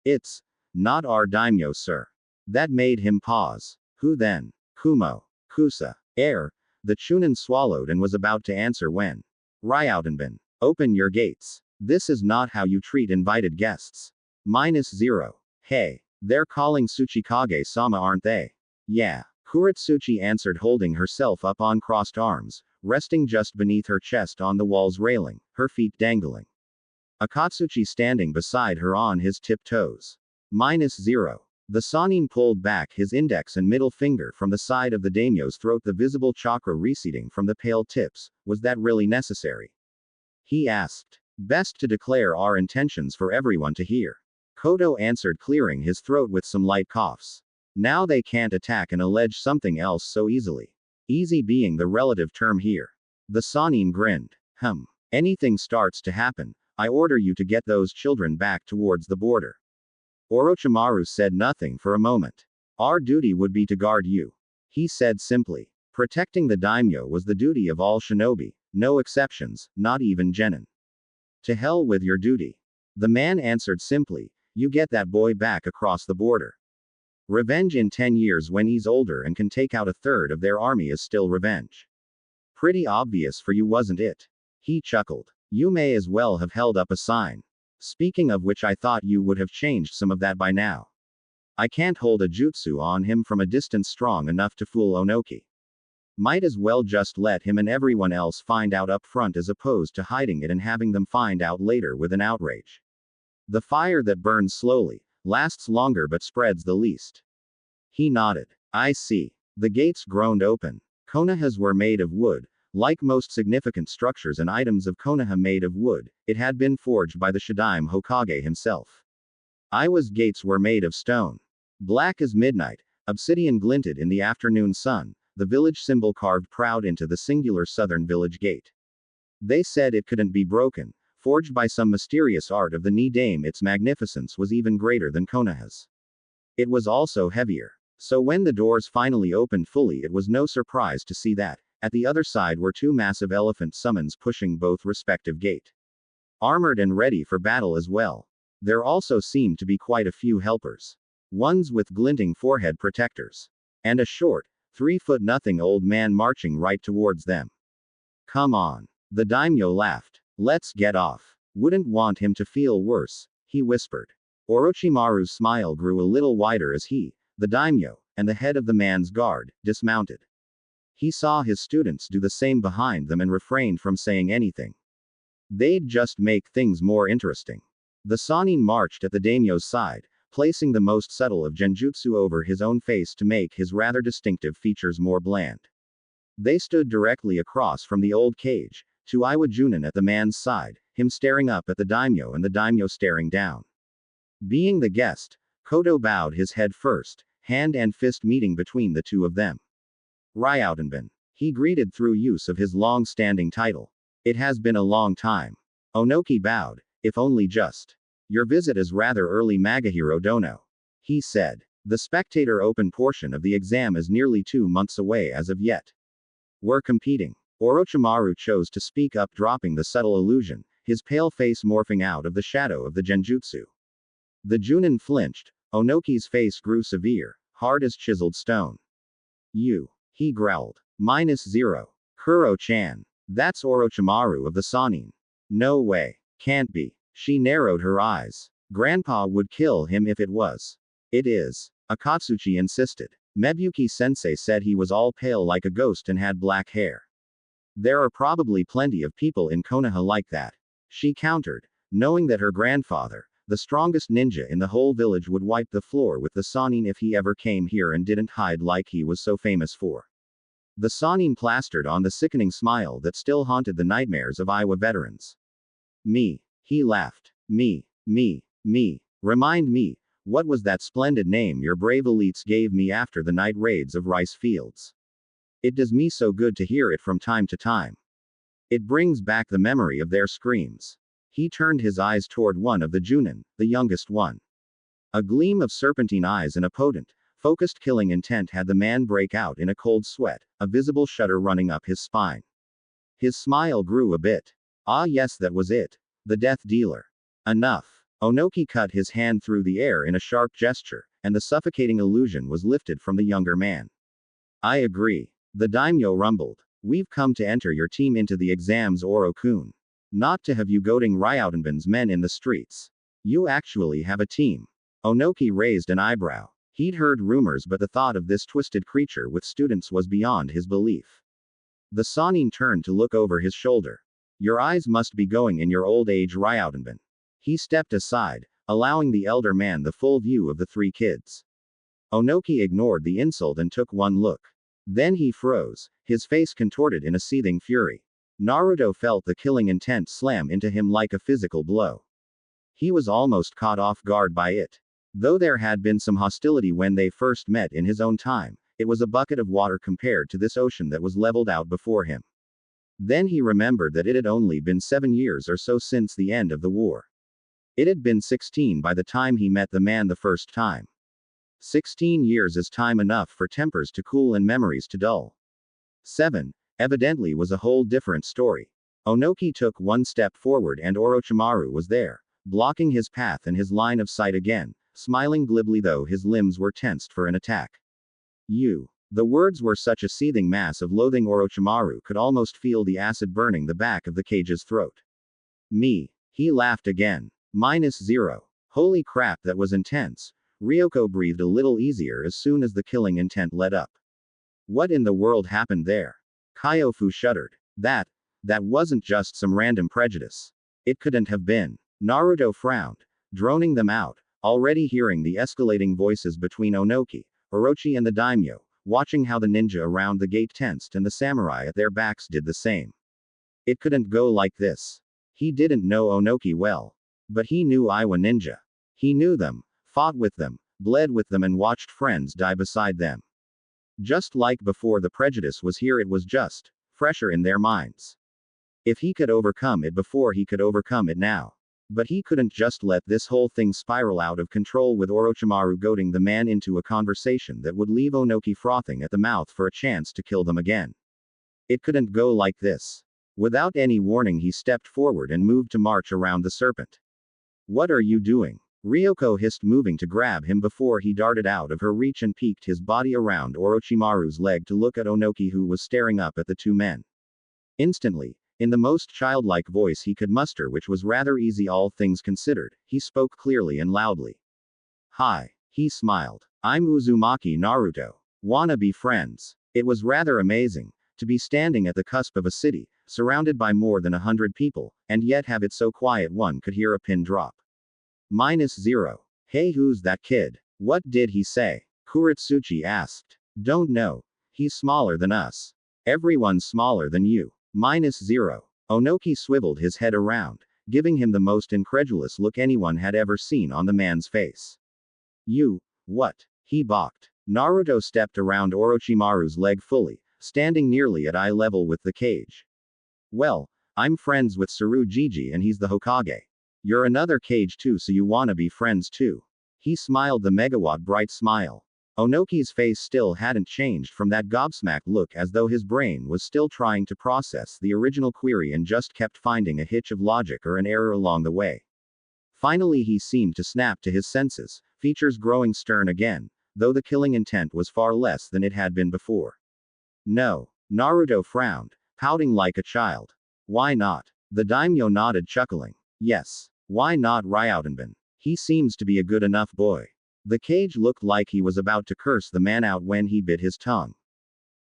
"It's not our daimyo, sir." That made him pause. "Who then?" "Kumo. Kusa. The Chunin swallowed and was about to answer when. "Ryutenbin. Open your gates. This is not how you treat invited guests." -0. "Hey. They're calling Tsuchikage-sama, aren't they?" "Yeah." Kurotsuchi answered, holding herself up on crossed arms, resting just beneath her chest on the wall's railing, her feet dangling. Akatsuchi standing beside her on his tiptoes. -0. The Sanin pulled back his index and middle finger from the side of the daimyo's throat, the visible chakra receding from the pale tips. Was that really necessary? He asked. Best to declare our intentions for everyone to hear. Kodo answered, clearing his throat with some light coughs. Now they can't attack and allege something else so easily. Easy being the relative term here. The Sanin grinned. Anything starts to happen, I order you to get those children back towards the border. Orochimaru said nothing for a moment. Our duty would be to guard you. He said simply. Protecting the daimyo was the duty of all shinobi, no exceptions, not even genin. To hell with your duty. The man answered simply, you get that boy back across the border. Revenge in 10 years when he's older and can take out a third of their army is still revenge. Pretty obvious for you, wasn't it? He chuckled. You may as well have held up a sign. Speaking of which, I thought you would have changed some of that by now. I can't hold a jutsu on him from a distance strong enough to fool Onoki. Might as well just let him and everyone else find out up front as opposed to hiding it and having them find out later with an outrage. The fire that burns slowly, lasts longer but spreads the least. He nodded. I see. The gates groaned open. Konohas were made of wood. Like most significant structures and items of Konoha made of wood, it had been forged by the Shadaime Hokage himself. Iwa's gates were made of stone. Black as midnight, obsidian glinted in the afternoon sun, the village symbol carved proud into the singular southern village gate. They said it couldn't be broken, forged by some mysterious art of the Nidaime. Its magnificence was even greater than Konoha's. It was also heavier. So when the doors finally opened fully, it was no surprise to see that, at the other side were two massive elephant summons pushing both respective gate. Armored and ready for battle as well. There also seemed to be quite a few helpers. Ones with glinting forehead protectors. And a short, 3-foot nothing old man marching right towards them. Come on. The daimyo laughed. Let's get off. Wouldn't want him to feel worse, he whispered. Orochimaru's smile grew a little wider as he, the daimyo, and the head of the man's guard, dismounted. He saw his students do the same behind them and refrained from saying anything. They'd just make things more interesting. The Sannin marched at the daimyo's side, placing the most subtle of genjutsu over his own face to make his rather distinctive features more bland. They stood directly across from the old cage, to Iwa Junin at the man's side, him staring up at the daimyo and the daimyo staring down. Being the guest, Kodo bowed his head first, hand and fist meeting between the two of them. Ryautenbin. He greeted through use of his long-standing title. It has been a long time. Onoki bowed, if only just. Your visit is rather early, Magahiro Dono. He said. The spectator open portion of the exam is nearly 2 months away as of yet. We're competing. Orochimaru chose to speak up, dropping the subtle illusion, his pale face morphing out of the shadow of the genjutsu. The Junin flinched. Onoki's face grew severe, hard as chiseled stone. You. He growled. -0. Kuro-chan. That's Orochimaru of the Sannin. No way. Can't be. She narrowed her eyes. Grandpa would kill him if it was. It is. Akatsuchi insisted. Mebuki-sensei said he was all pale like a ghost and had black hair. There are probably plenty of people in Konoha like that. She countered, knowing that her grandfather, the strongest ninja in the whole village, would wipe the floor with the Sannin if he ever came here and didn't hide like he was so famous for. The Sannin plastered on the sickening smile that still haunted the nightmares of Iowa veterans. Me. He laughed. Me. Remind me, what was that splendid name your brave elites gave me after the night raids of rice fields? It does me so good to hear it from time to time. It brings back the memory of their screams. He turned his eyes toward one of the Junin, the youngest one. A gleam of serpentine eyes and a potent, focused killing intent had the man break out in a cold sweat, a visible shudder running up his spine. His smile grew a bit. Ah yes, that was it. The death dealer. Enough. Onoki cut his hand through the air in a sharp gesture, and the suffocating illusion was lifted from the younger man. I agree. The daimyo rumbled. We've come to enter your team into the exams, Oro-kun. Not to have you goading Ryautenbin's men in the streets. You actually have a team. Onoki raised an eyebrow. He'd heard rumors, but the thought of this twisted creature with students was beyond his belief. The Sannin turned to look over his shoulder. Your eyes must be going in your old age, Ryautenbin. He stepped aside, allowing the elder man the full view of the 3 kids. Onoki ignored the insult and took one look. Then he froze, his face contorted in a seething fury. Naruto felt the killing intent slam into him like a physical blow. He was almost caught off guard by it. Though there had been some hostility when they first met in his own time, it was a bucket of water compared to this ocean that was leveled out before him. Then he remembered that it had only been 7 years or so since the end of the war. It had been 16 by the time he met the man the first time. 16 years is time enough for tempers to cool and memories to dull. 7, evidently, was a whole different story. Onoki took one step forward and Orochimaru was there, blocking his path and his line of sight again, smiling glibly though his limbs were tensed for an attack. You. The words were such a seething mass of loathing Orochimaru could almost feel the acid burning the back of the cage's throat. Me. He laughed again. -0. Holy crap, that was intense. Ryoko breathed a little easier as soon as the killing intent let up. What in the world happened there? Kyofu shuddered. That wasn't just some random prejudice. It couldn't have been. Naruto frowned, droning them out, already hearing the escalating voices between Onoki, Orochi and the daimyo, watching how the ninja around the gate tensed and the samurai at their backs did the same. It couldn't go like this. He didn't know Onoki well. But he knew Iwa ninja. He knew them, fought with them, bled with them and watched friends die beside them. Just like before the prejudice was here, it was just fresher in their minds. If he could overcome it before, he could overcome it now. But he couldn't just let this whole thing spiral out of control with Orochimaru goading the man into a conversation that would leave Onoki frothing at the mouth for a chance to kill them again. It couldn't go like this. Without any warning, he stepped forward and moved to march around the serpent. What are you doing? Ryoko hissed, moving to grab him before he darted out of her reach and peeked his body around Orochimaru's leg to look at Onoki, who was staring up at the two men. Instantly, in the most childlike voice he could muster, which was rather easy all things considered, he spoke clearly and loudly. Hi. He smiled. I'm Uzumaki Naruto. Wanna be friends? It was rather amazing to be standing at the cusp of a city, surrounded by more than 100 people, and yet have it so quiet one could hear a pin drop. -0. Hey, who's that kid? What did he say? Kurotsuchi asked. Don't know. He's smaller than us. Everyone's smaller than you. -0. Onoki swiveled his head around, giving him the most incredulous look anyone had ever seen on the man's face. You, what? He balked. Naruto stepped around Orochimaru's leg fully, standing nearly at eye level with the cage. Well, I'm friends with Tsurujiji and he's the Hokage. You're another kage too, so you wanna be friends too. He smiled the megawatt bright smile. Onoki's face still hadn't changed from that gobsmacked look, as though his brain was still trying to process the original query and just kept finding a hitch of logic or an error along the way. Finally he seemed to snap to his senses, features growing stern again, though the killing intent was far less than it had been before. No. Naruto frowned, pouting like a child. Why not? The daimyo nodded, chuckling. Yes. Why not Ryautenbun? He seems to be a good enough boy. The cage looked like he was about to curse the man out when he bit his tongue.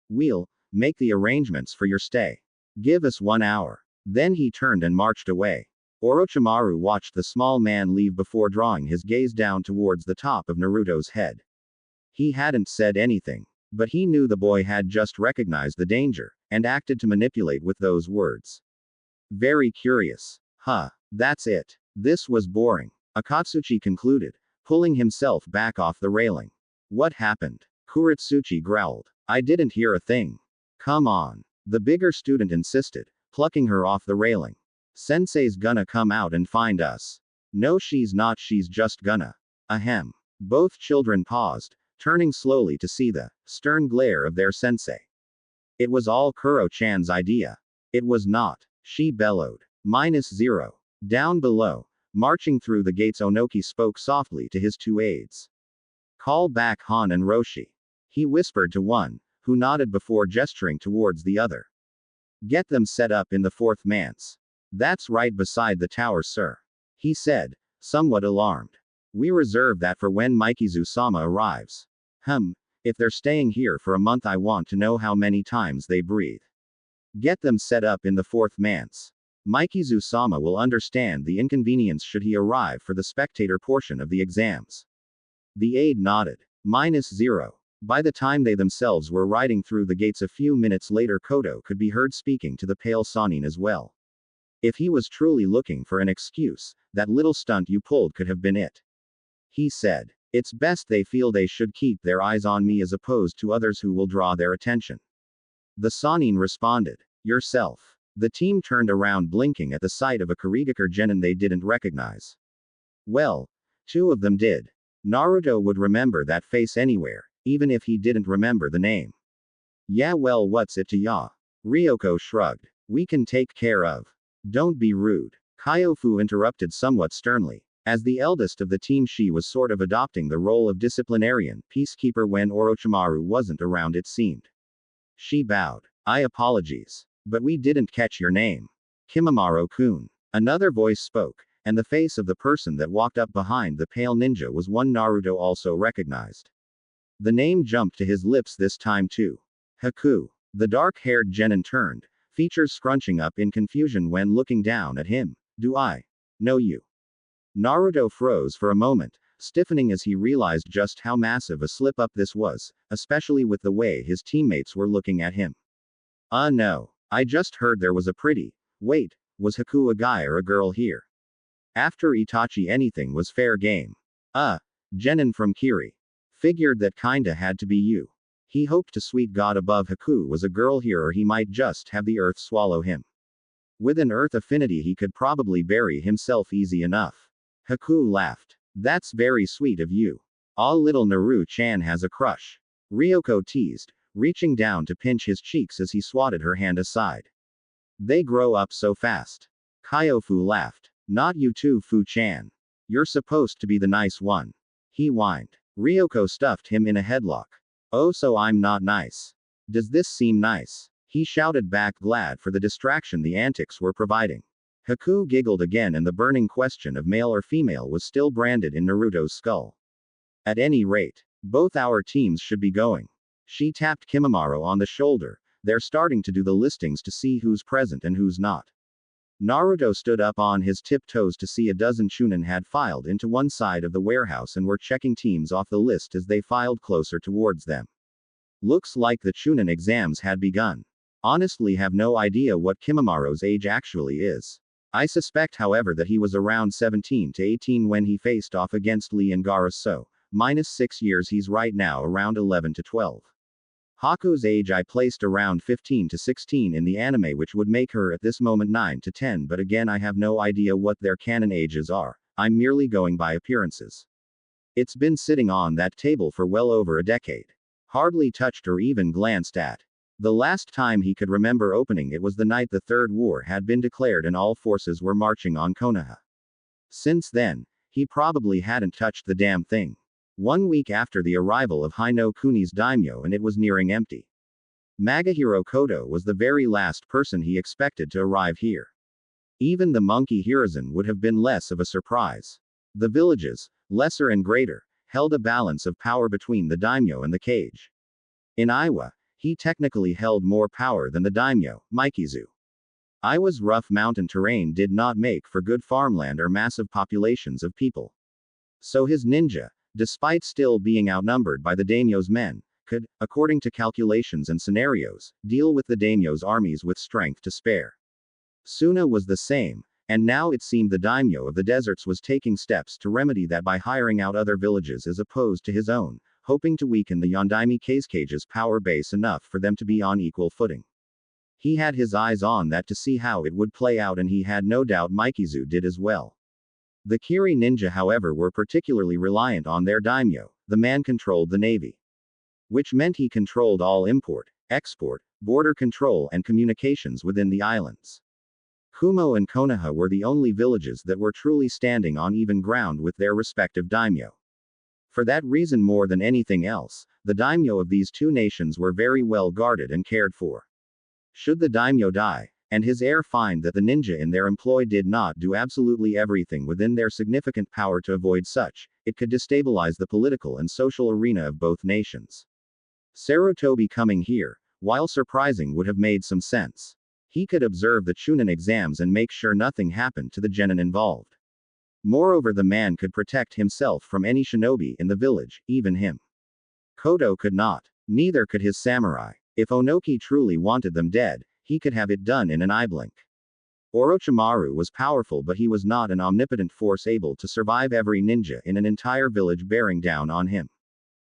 We'll make the arrangements for your stay. Give us 1 hour. Then he turned and marched away. Orochimaru watched the small man leave before drawing his gaze down towards the top of Naruto's head. He hadn't said anything, but he knew the boy had just recognized the danger, and acted to manipulate with those words. Very curious. Huh. That's it. This was boring. Akatsuchi concluded, pulling himself back off the railing. What happened? Kurotsuchi growled. I didn't hear a thing. Come on. The bigger student insisted, plucking her off the railing. Sensei's gonna come out and find us. No, she's not, she's just gonna. Ahem. Both children paused, turning slowly to see the stern glare of their sensei. It was all Kuro-chan's idea. It was not. She bellowed. -0. Down below, marching through the gates, Onoki spoke softly to his two aides. Call back Han and Roshi. He whispered to one, who nodded before gesturing towards the other. Get them set up in the fourth manse. That's right beside the tower, sir. He said, somewhat alarmed. We reserve that for when Mikizu-sama arrives. If they're staying here for a month, I want to know how many times they breathe. Get them set up in the fourth manse. Mikizu-sama will understand the inconvenience should he arrive for the spectator portion of the exams. The aide nodded. -0. By the time they themselves were riding through the gates a few minutes later, Kodo could be heard speaking to the pale Sanin as well. If he was truly looking for an excuse, that little stunt you pulled could have been it. He said, it's best they feel they should keep their eyes on me as opposed to others who will draw their attention. The Sanin responded, yourself. The team turned around, blinking at the sight of a Kurigakure genin they didn't recognize. Well, two of them did. Naruto would remember that face anywhere, even if he didn't remember the name. Yeah, well, what's it to ya? Ryoko shrugged. We can take care of. Don't be rude. Kyofu interrupted somewhat sternly. As the eldest of the team, she was sort of adopting the role of disciplinarian, peacekeeper when Orochimaru wasn't around, it seemed. She bowed. I apologies. But we didn't catch your name. Kimimaro-kun. Another voice spoke, and the face of the person that walked up behind the pale ninja was one Naruto also recognized. The name jumped to his lips this time too. Haku. The dark-haired genin turned, features scrunching up in confusion when looking down at him. Do I know you? Naruto froze for a moment, stiffening as he realized just how massive a slip-up this was, especially with the way his teammates were looking at him. No. I just heard there was a pretty. Wait, was Haku a guy or a girl here? After Itachi anything was fair game. Genin from Kiri. Figured that kinda had to be you. He hoped to sweet God above Haku was a girl here or he might just have the earth swallow him. With an earth affinity he could probably bury himself easy enough. Haku laughed. That's very sweet of you. All little Naru-chan has a crush. Ryoko teased, reaching down to pinch his cheeks as he swatted her hand aside. They grow up so fast. Kyofu laughed. Not you too, Fu-chan. You're supposed to be the nice one. He whined. Ryoko stuffed him in a headlock. Oh, so I'm not nice. Does this seem nice? He shouted back, glad for the distraction the antics were providing. Haku giggled again and the burning question of male or female was still branded in Naruto's skull. At any rate, both our teams should be going. She tapped Kimimaro on the shoulder. They're starting to do the listings to see who's present and who's not. Naruto stood up on his tiptoes to see a dozen Chunin had filed into one side of the warehouse and were checking teams off the list as they filed closer towards them. Looks like the Chunin exams had begun. Honestly have no idea what Kimimaro's age actually is. I suspect however that he was around 17 to 18 when he faced off against Lee and Gaara, so, -6 years he's right now around 11 to 12. Haku's age I placed around 15 to 16 in the anime, which would make her at this moment 9 to 10, but again I have no idea what their canon ages are, I'm merely going by appearances. It's been sitting on that table for well over a decade. Hardly touched or even glanced at. The last time he could remember opening it was the night the Third War had been declared and all forces were marching on Konoha. Since then, he probably hadn't touched the damn thing. 1 week after the arrival of Hino Kuni's daimyo and it was nearing empty. Magahiro Koto was the very last person he expected to arrive here. Even the monkey Hiruzen would have been less of a surprise. The villages, lesser and greater, held a balance of power between the daimyo and the cage. In Iwa, he technically held more power than the daimyo, Maikizu. Iwa's rough mountain terrain did not make for good farmland or massive populations of people. So his ninja, despite still being outnumbered by the daimyo's men, could, according to calculations and scenarios, deal with the daimyo's armies with strength to spare. Suna was the same, and now it seemed the daimyo of the deserts was taking steps to remedy that by hiring out other villages as opposed to his own, hoping to weaken the Yondaime Cage's power base enough for them to be on equal footing. He had his eyes on that to see how it would play out, and he had no doubt Maikizu did as well. The Kiri ninja however were particularly reliant on their daimyo. The man controlled the navy. Which meant he controlled all import, export, border control and communications within the islands. Kumo and Konoha were the only villages that were truly standing on even ground with their respective daimyo. For that reason more than anything else, the daimyo of these two nations were very well guarded and cared for. Should the daimyo die, and his heir find that the ninja in their employ did not do absolutely everything within their significant power to avoid such, it could destabilize the political and social arena of both nations. Sarutobi coming here, while surprising, would have made some sense. He could observe the Chunin exams and make sure nothing happened to the genin involved. Moreover, the man could protect himself from any shinobi in the village, even him. Koto could not. Neither could his samurai. If Onoki truly wanted them dead, he could have it done in an eye blink. Orochimaru was powerful, but he was not an omnipotent force able to survive every ninja in an entire village bearing down on him.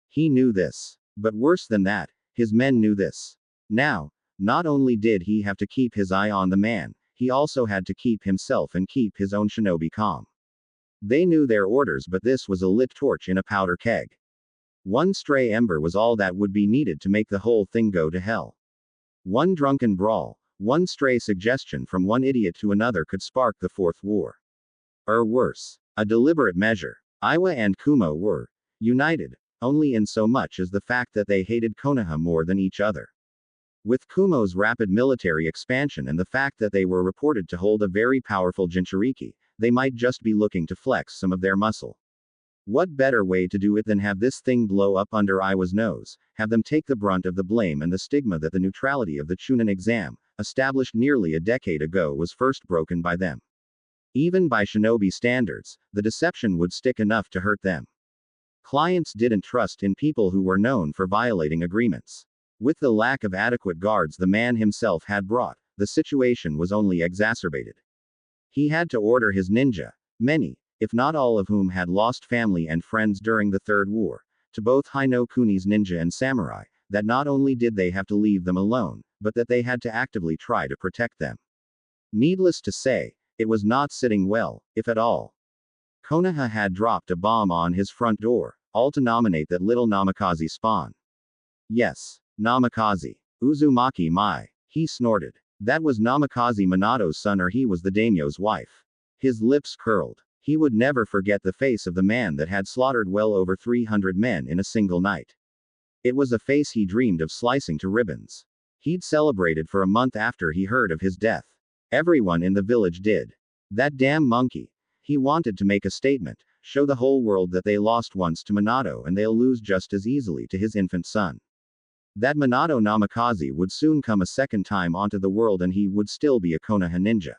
He knew this. But worse than that, his men knew this. Now, not only did he have to keep his eye on the man, he also had to keep himself and keep his own shinobi calm. They knew their orders, but this was a lit torch in a powder keg. One stray ember was all that would be needed to make the whole thing go to hell. One drunken brawl, one stray suggestion from one idiot to another could spark the fourth war. Or worse, a deliberate measure. Iwa and Kumo were united, only in so much as the fact that they hated Konoha more than each other. With Kumo's rapid military expansion and the fact that they were reported to hold a very powerful Jinchuriki, they might just be looking to flex some of their muscle. What better way to do it than have this thing blow up under Iwa's nose, have them take the brunt of the blame and the stigma that the neutrality of the Chunin exam, established nearly a decade ago, was first broken by them. Even by shinobi standards, the deception would stick enough to hurt them. Clients didn't trust in people who were known for violating agreements. With the lack of adequate guards the man himself had brought, the situation was only exacerbated. He had to order his ninja, many, if not all of whom had lost family and friends during the Third War, to both Hino Kuni's ninja and samurai, that not only did they have to leave them alone, but that they had to actively try to protect them. Needless to say, it was not sitting well, if at all. Konoha had dropped a bomb on his front door, all to nominate that little Namikaze spawn. Yes, Namikaze. Uzumaki Mai. He snorted. That was Namikaze Minato's son, or he was the daimyo's wife. His lips curled. He would never forget the face of the man that had slaughtered well over 300 men in a single night. It was a face he dreamed of slicing to ribbons. He'd celebrated for a month after he heard of his death. Everyone in the village did. That damn monkey. He wanted to make a statement, show the whole world that they lost once to Minato and they'll lose just as easily to his infant son. That Minato Namikaze would soon come a second time onto the world and he would still be a Konoha ninja.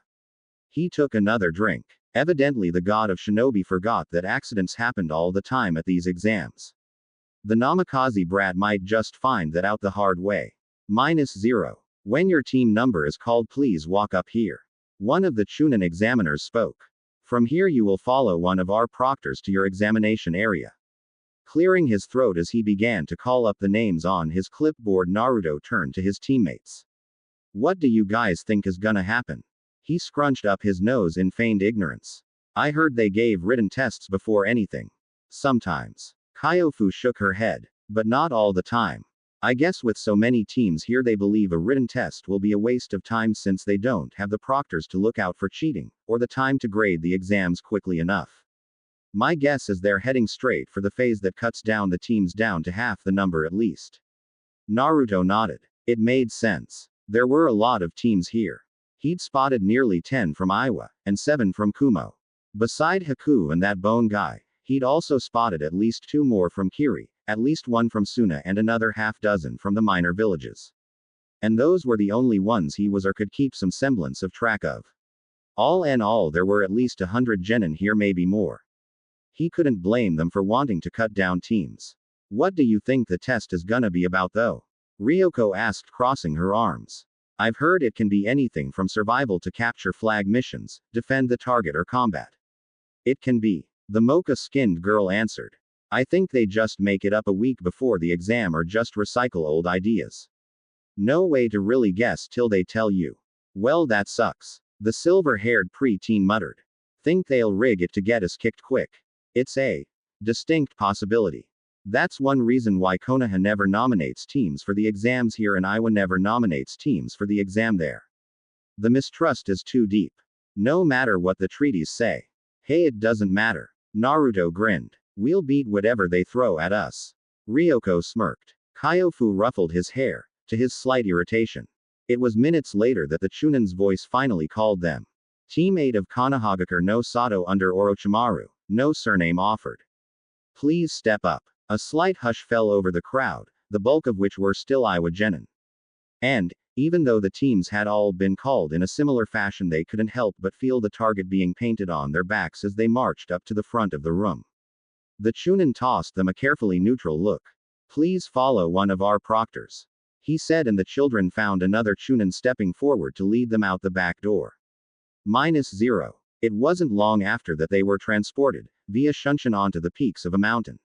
He took another drink. Evidently the god of shinobi forgot that accidents happened all the time at these exams. The Namikaze brat might just find that out the hard way. -0. When your team number is called, please walk up here. One of the Chunin examiners spoke. From here you will follow one of our proctors to your examination area. Clearing his throat as he began to call up the names on his clipboard, Naruto turned to his teammates. What do you guys think is gonna happen? He scrunched up his nose in feigned ignorance. I heard they gave written tests before anything. Sometimes. Kyofu shook her head. But not all the time. I guess with so many teams here they believe a written test will be a waste of time since they don't have the proctors to look out for cheating, or the time to grade the exams quickly enough. My guess is they're heading straight for the phase that cuts down the teams down to half the number at least. Naruto nodded. It made sense. There were a lot of teams here. He'd spotted nearly 10 from Iwa, and 7 from Kumo. Beside Haku and that bone guy, he'd also spotted at least 2 more from Kiri, at least 1 from Suna, and another half dozen from the minor villages. And those were the only ones he was or could keep some semblance of track of. All in all, there were at least 100 genin here, maybe more. He couldn't blame them for wanting to cut down teams. What do you think the test is gonna be about though? Ryoko asked, crossing her arms. I've heard it can be anything from survival to capture flag missions, defend the target, or combat. It can be. The mocha-skinned girl answered. I think they just make it up a week before the exam or just recycle old ideas. No way to really guess till they tell you. Well, that sucks. The silver-haired pre-teen muttered. Think they'll rig it to get us kicked quick. It's a distinct possibility. That's one reason why Konoha never nominates teams for the exams here and Iwa never nominates teams for the exam there. The mistrust is too deep. No matter what the treaties say. Hey, it doesn't matter. Naruto grinned. We'll beat whatever they throw at us. Ryoko smirked. Kyofu ruffled his hair, to his slight irritation. It was minutes later that the Chunin's voice finally called them. Team 8 of Konohagakure no Sato under Orochimaru, no surname offered. Please step up. A slight hush fell over the crowd, the bulk of which were still Iwa genin. And, even though the teams had all been called in a similar fashion, they couldn't help but feel the target being painted on their backs as they marched up to the front of the room. The Chunin tossed them a carefully neutral look. Please follow one of our proctors. He said, and the children found another Chunin stepping forward to lead them out the back door. -0. It wasn't long after that they were transported, via shunshin, onto the peaks of a mountain.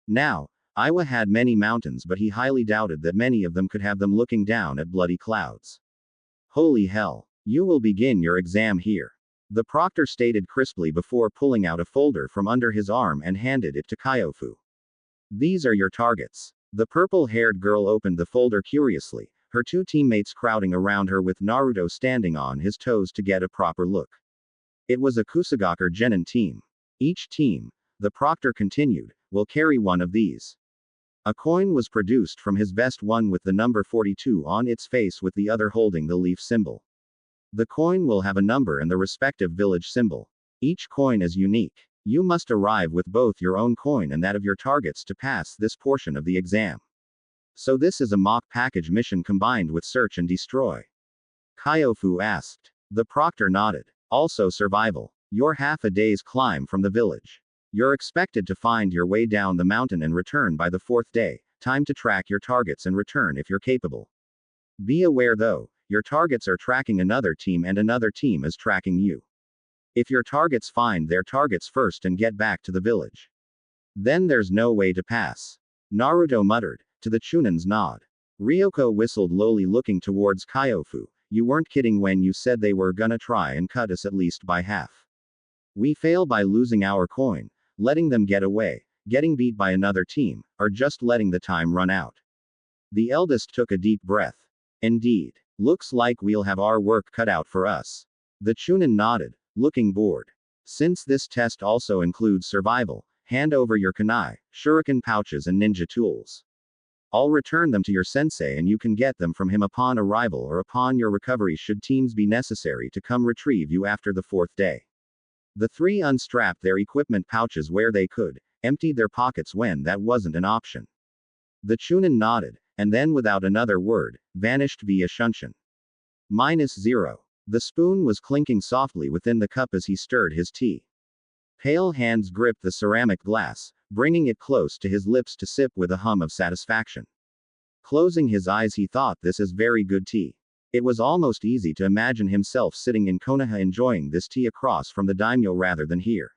Now, Iwa had many mountains, but he highly doubted that many of them could have them looking down at bloody clouds. Holy hell. You will begin your exam here. The proctor stated crisply before pulling out a folder from under his arm and handed it to Kyofu. These are your targets. The purple-haired girl opened the folder curiously, her 2 teammates crowding around her with Naruto standing on his toes to get a proper look. It was a Kusagakure genin team. Each team, the proctor continued, will carry one of these. A coin was produced from his vest, one with the number 42 on its face with the other holding the leaf symbol. The coin will have a number and the respective village symbol. Each coin is unique. You must arrive with both your own coin and that of your targets to pass this portion of the exam. So this is a mock package mission combined with search and destroy? Kyofu asked. The proctor nodded. Also survival. You're half a day's climb from the village. You're expected to find your way down the mountain and return by the 4th day. Time to track your targets and return if you're capable. Be aware though, your targets are tracking another team and another team is tracking you. If your targets find their targets first and get back to the village, then there's no way to pass. Naruto muttered. To the Chunin's nod. Ryoko whistled lowly, looking towards Kyofu. You weren't kidding when you said they were gonna try and cut us at least by half. We fail by losing our coin, letting them get away, getting beat by another team, or just letting the time run out. The eldest took a deep breath. Indeed. Looks like we'll have our work cut out for us. The Chunin nodded, looking bored. Since this test also includes survival, hand over your kunai, shuriken pouches and ninja tools. I'll return them to your sensei and you can get them from him upon arrival or upon your recovery should teams be necessary to come retrieve you after the 4th day. The three unstrapped their equipment pouches where they could, emptied their pockets when that wasn't an option. The Chunin nodded, and then without another word, vanished via shunshin. -0. The spoon was clinking softly within the cup as he stirred his tea. Pale hands gripped the ceramic glass, bringing it close to his lips to sip with a hum of satisfaction. Closing his eyes, he thought, this is very good tea. It was almost easy to imagine himself sitting in Konoha enjoying this tea across from the daimyo rather than here.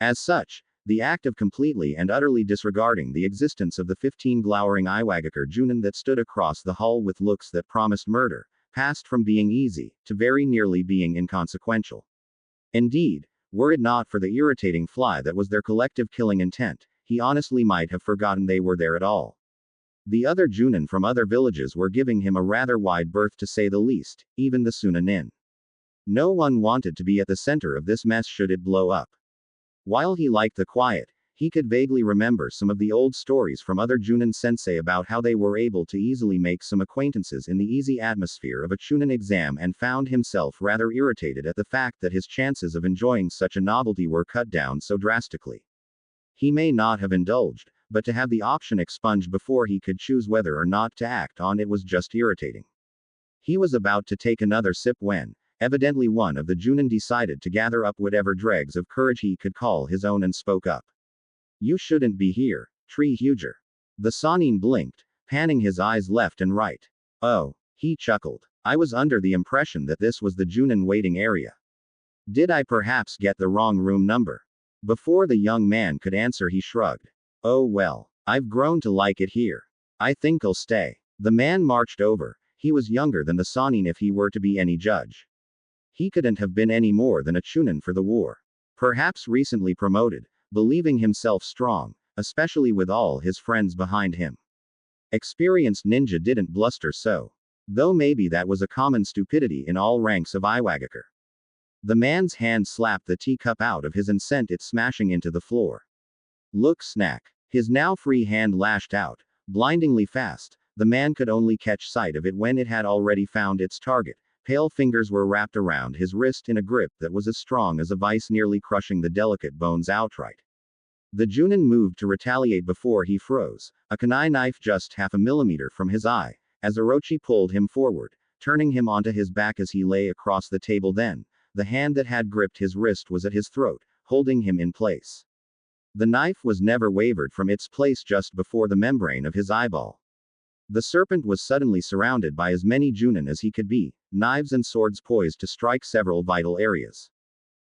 As such, the act of completely and utterly disregarding the existence of the 15 glowering Iwagakure Junin that stood across the hall with looks that promised murder, passed from being easy, to very nearly being inconsequential. Indeed, were it not for the irritating fly that was their collective killing intent, he honestly might have forgotten they were there at all. The other Junin from other villages were giving him a rather wide berth to say the least, even the Sunanin. No one wanted to be at the center of this mess should it blow up. While he liked the quiet, he could vaguely remember some of the old stories from other Junin sensei about how they were able to easily make some acquaintances in the easy atmosphere of a Chunin exam and found himself rather irritated at the fact that his chances of enjoying such a novelty were cut down so drastically. He may not have indulged, but to have the option expunged before he could choose whether or not to act on it was just irritating. He was about to take another sip when, evidently one of the Junin decided to gather up whatever dregs of courage he could call his own and spoke up. You shouldn't be here, Tree Huger. The Sanin blinked, panning his eyes left and right. Oh, he chuckled. I was under the impression that this was the Junin waiting area. Did I perhaps get the wrong room number? Before the young man could answer, he shrugged. Oh well, I've grown to like it here. I think I'll stay. The man marched over. He was younger than the Sanin if he were to be any judge. He couldn't have been any more than a Chunin for the war. Perhaps recently promoted, believing himself strong, especially with all his friends behind him. Experienced ninja didn't bluster so. Though maybe that was a common stupidity in all ranks of Iwagakure. The man's hand slapped the teacup out of his and sent it smashing into the floor. Look, snack. His now free hand lashed out, blindingly fast. The man could only catch sight of it when it had already found its target. Pale fingers were wrapped around his wrist in a grip that was as strong as a vice, nearly crushing the delicate bones outright. The Junin moved to retaliate before he froze, a kunai knife just half a millimeter from his eye, as Orochi pulled him forward, turning him onto his back as he lay across the table. Then, the hand that had gripped his wrist was at his throat, holding him in place. The knife was never wavered from its place just before the membrane of his eyeball. The serpent was suddenly surrounded by as many Junin as he could be, knives and swords poised to strike several vital areas.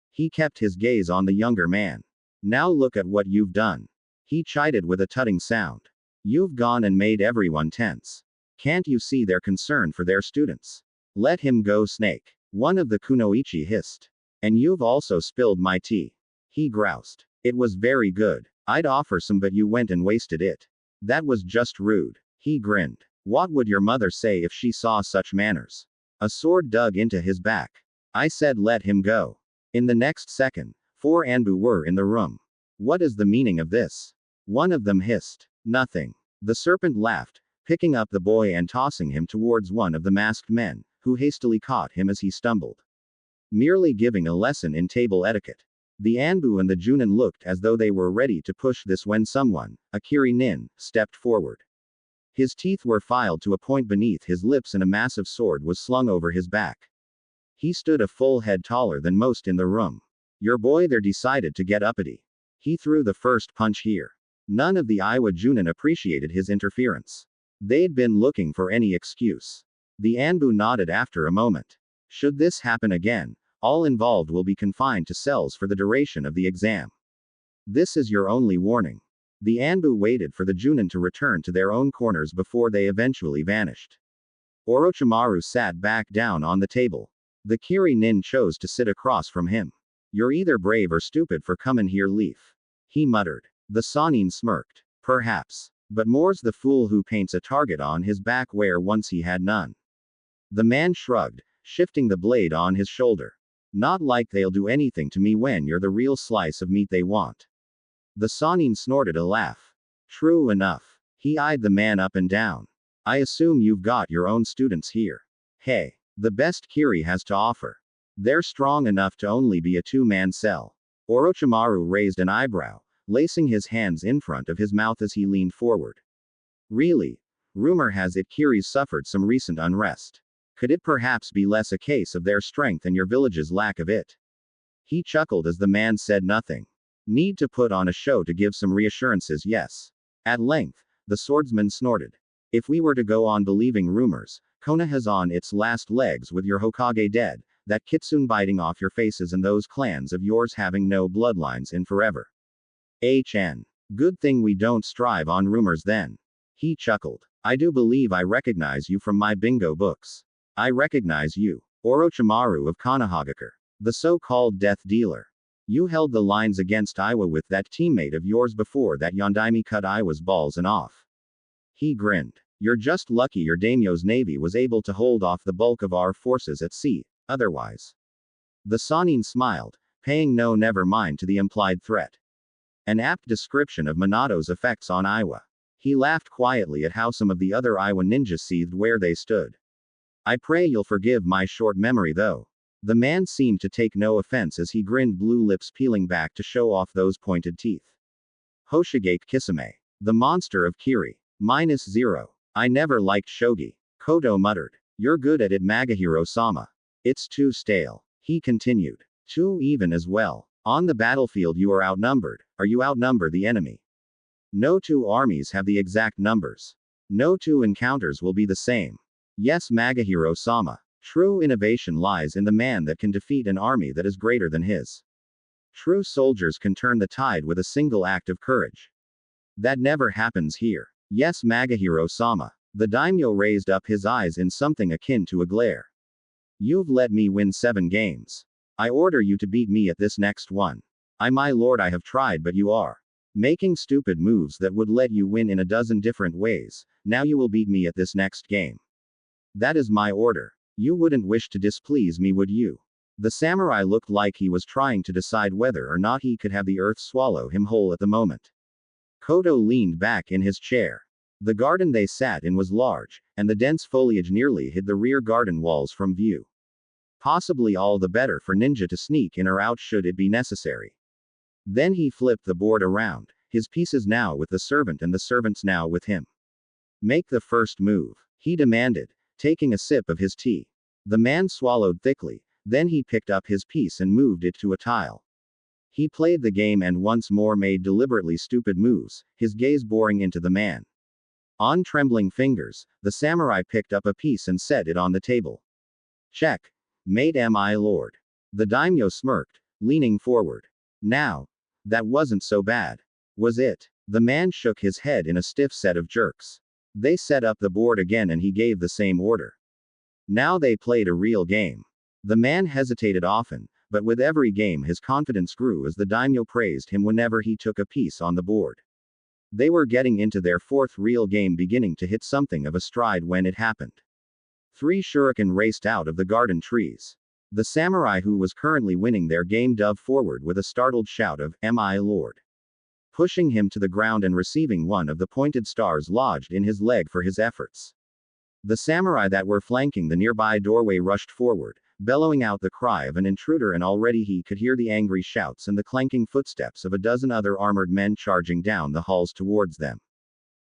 He kept his gaze on the younger man. Now look at what you've done. He chided with a tutting sound. You've gone and made everyone tense. Can't you see their concern for their students? Let him go, Snake. One of the kunoichi hissed. And you've also spilled my tea. He groused. It was very good. I'd offer some, but you went and wasted it. That was just rude. He grinned. What would your mother say if she saw such manners? A sword dug into his back. I said let him go. In the next second, 4 Anbu were in the room. What is the meaning of this? One of them hissed. Nothing. The serpent laughed, picking up the boy and tossing him towards one of the masked men, who hastily caught him as he stumbled. Merely giving a lesson in table etiquette. The Anbu and the Junin looked as though they were ready to push this when someone, a Kiri nin, stepped forward. His teeth were filed to a point beneath his lips and a massive sword was slung over his back. He stood a full head taller than most in the room. Your boy there decided to get uppity. He threw the first punch here. None of the Iowa Junin appreciated his interference. They'd been looking for any excuse. The Anbu nodded after a moment. Should this happen again, all involved will be confined to cells for the duration of the exam. This is your only warning. The Anbu waited for the Junin to return to their own corners before they eventually vanished. Orochimaru sat back down on the table. The Kiri nin chose to sit across from him. You're either brave or stupid for comin' here leaf. He muttered. The Sannin smirked. Perhaps. But more's the fool who paints a target on his back where once he had none. The man shrugged, shifting the blade on his shoulder. Not like they'll do anything to me when you're the real slice of meat they want. The Sannin snorted a laugh. True enough. He eyed the man up and down. I assume you've got your own students here. Hey. The best Kiri has to offer. They're strong enough to only be a two-man cell. Orochimaru raised an eyebrow, lacing his hands in front of his mouth as he leaned forward. Really? Rumor has it Kiris suffered some recent unrest. Could it perhaps be less a case of their strength and your village's lack of it? He chuckled as the man said nothing. Need to put on a show to give some reassurances, yes. At length, the swordsman snorted. If we were to go on believing rumors, Konoha's on its last legs with your Hokage dead, that kitsune biting off your faces and those clans of yours having no bloodlines in forever. Good thing we don't strive on rumors then. He chuckled. I do believe I recognize you from my bingo books. I recognize you. Orochimaru of Konohagakure. The so-called death dealer. You held the lines against Iwa with that teammate of yours before that Yondaime cut Iwa's balls and off. He grinned. You're just lucky your daimyo's navy was able to hold off the bulk of our forces at sea, otherwise. The Sannin smiled, paying no never mind to the implied threat. An apt description of Minato's effects on Iwa. He laughed quietly at how some of the other Iwa ninjas seethed where they stood. I pray you'll forgive my short memory though. The man seemed to take no offense as he grinned, blue lips peeling back to show off those pointed teeth. Hoshigake Kisame. The monster of Kiri. -0. I never liked shogi. Kodo muttered. You're good at it, Magahiro-sama. It's too stale. He continued. Too even as well. On the battlefield you are outnumbered, or you outnumber the enemy. No two armies have the exact numbers. No two encounters will be the same. Yes, Magahiro-sama. True innovation lies in the man that can defeat an army that is greater than his. True soldiers can turn the tide with a single act of courage. That never happens here. Yes, Magahiro-sama. The daimyo raised up his eyes in something akin to a glare. You've let me win 7 games. I order you to beat me at this next one. My lord, I have tried, but you are making stupid moves that would let you win in a dozen different ways. Now you will beat me at this next game. That is my order. You wouldn't wish to displease me, would you? The samurai looked like he was trying to decide whether or not he could have the earth swallow him whole at the moment. Kodo leaned back in his chair. The garden they sat in was large, and the dense foliage nearly hid the rear garden walls from view. Possibly all the better for ninja to sneak in or out should it be necessary. Then he flipped the board around, his pieces now with the servant and the servants now with him. Make the first move, he demanded, taking a sip of his tea. The man swallowed thickly, then he picked up his piece and moved it to a tile. He played the game and once more made deliberately stupid moves, his gaze boring into the man. On trembling fingers, the samurai picked up a piece and set it on the table. Check. Mate, my lord. The daimyo smirked, leaning forward. Now, that wasn't so bad. Was it? The man shook his head in a stiff set of jerks. They set up the board again and he gave the same order. Now they played a real game. The man hesitated often, but with every game his confidence grew as the daimyo praised him whenever he took a piece on the board. They were getting into their 4th real game, beginning to hit something of a stride when it happened. 3 shuriken raced out of the garden trees. The samurai who was currently winning their game dove forward with a startled shout of, my lord. pushing him to the ground and receiving one of the pointed stars lodged in his leg for his efforts. The samurai that were flanking the nearby doorway rushed forward, bellowing out the cry of an intruder, and already he could hear the angry shouts and the clanking footsteps of a dozen other armored men charging down the halls towards them.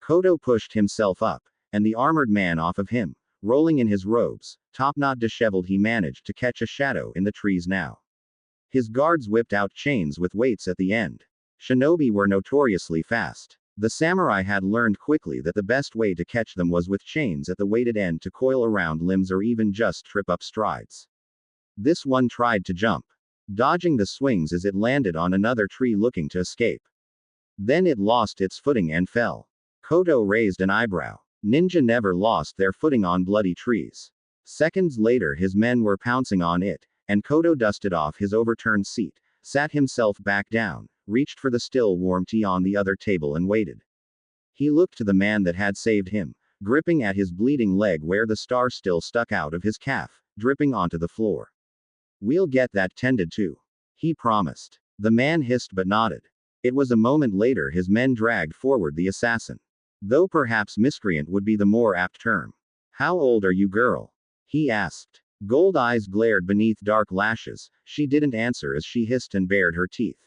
Kodo pushed himself up, and the armored man off of him, rolling in his robes, top knot disheveled. He managed to catch a shadow in the trees now. His guards whipped out chains with weights at the end. Shinobi were notoriously fast. The samurai had learned quickly that the best way to catch them was with chains at the weighted end to coil around limbs or even just trip up strides. This one tried to jump, dodging the swings as it landed on another tree looking to escape. Then it lost its footing and fell. Kodo raised an eyebrow. Ninja never lost their footing on bloody trees. Seconds later his men were pouncing on it, and Kodo dusted off his overturned seat, sat himself back down, reached for the still warm tea on the other table and waited. He looked to the man that had saved him, gripping at his bleeding leg where the star still stuck out of his calf, dripping onto the floor. "We'll get that tended to," he promised. The man hissed but nodded. It was a moment later his men dragged forward the assassin. Though perhaps miscreant would be the more apt term. "How old are you, girl?" he asked. Gold eyes glared beneath dark lashes. She didn't answer as she hissed and bared her teeth.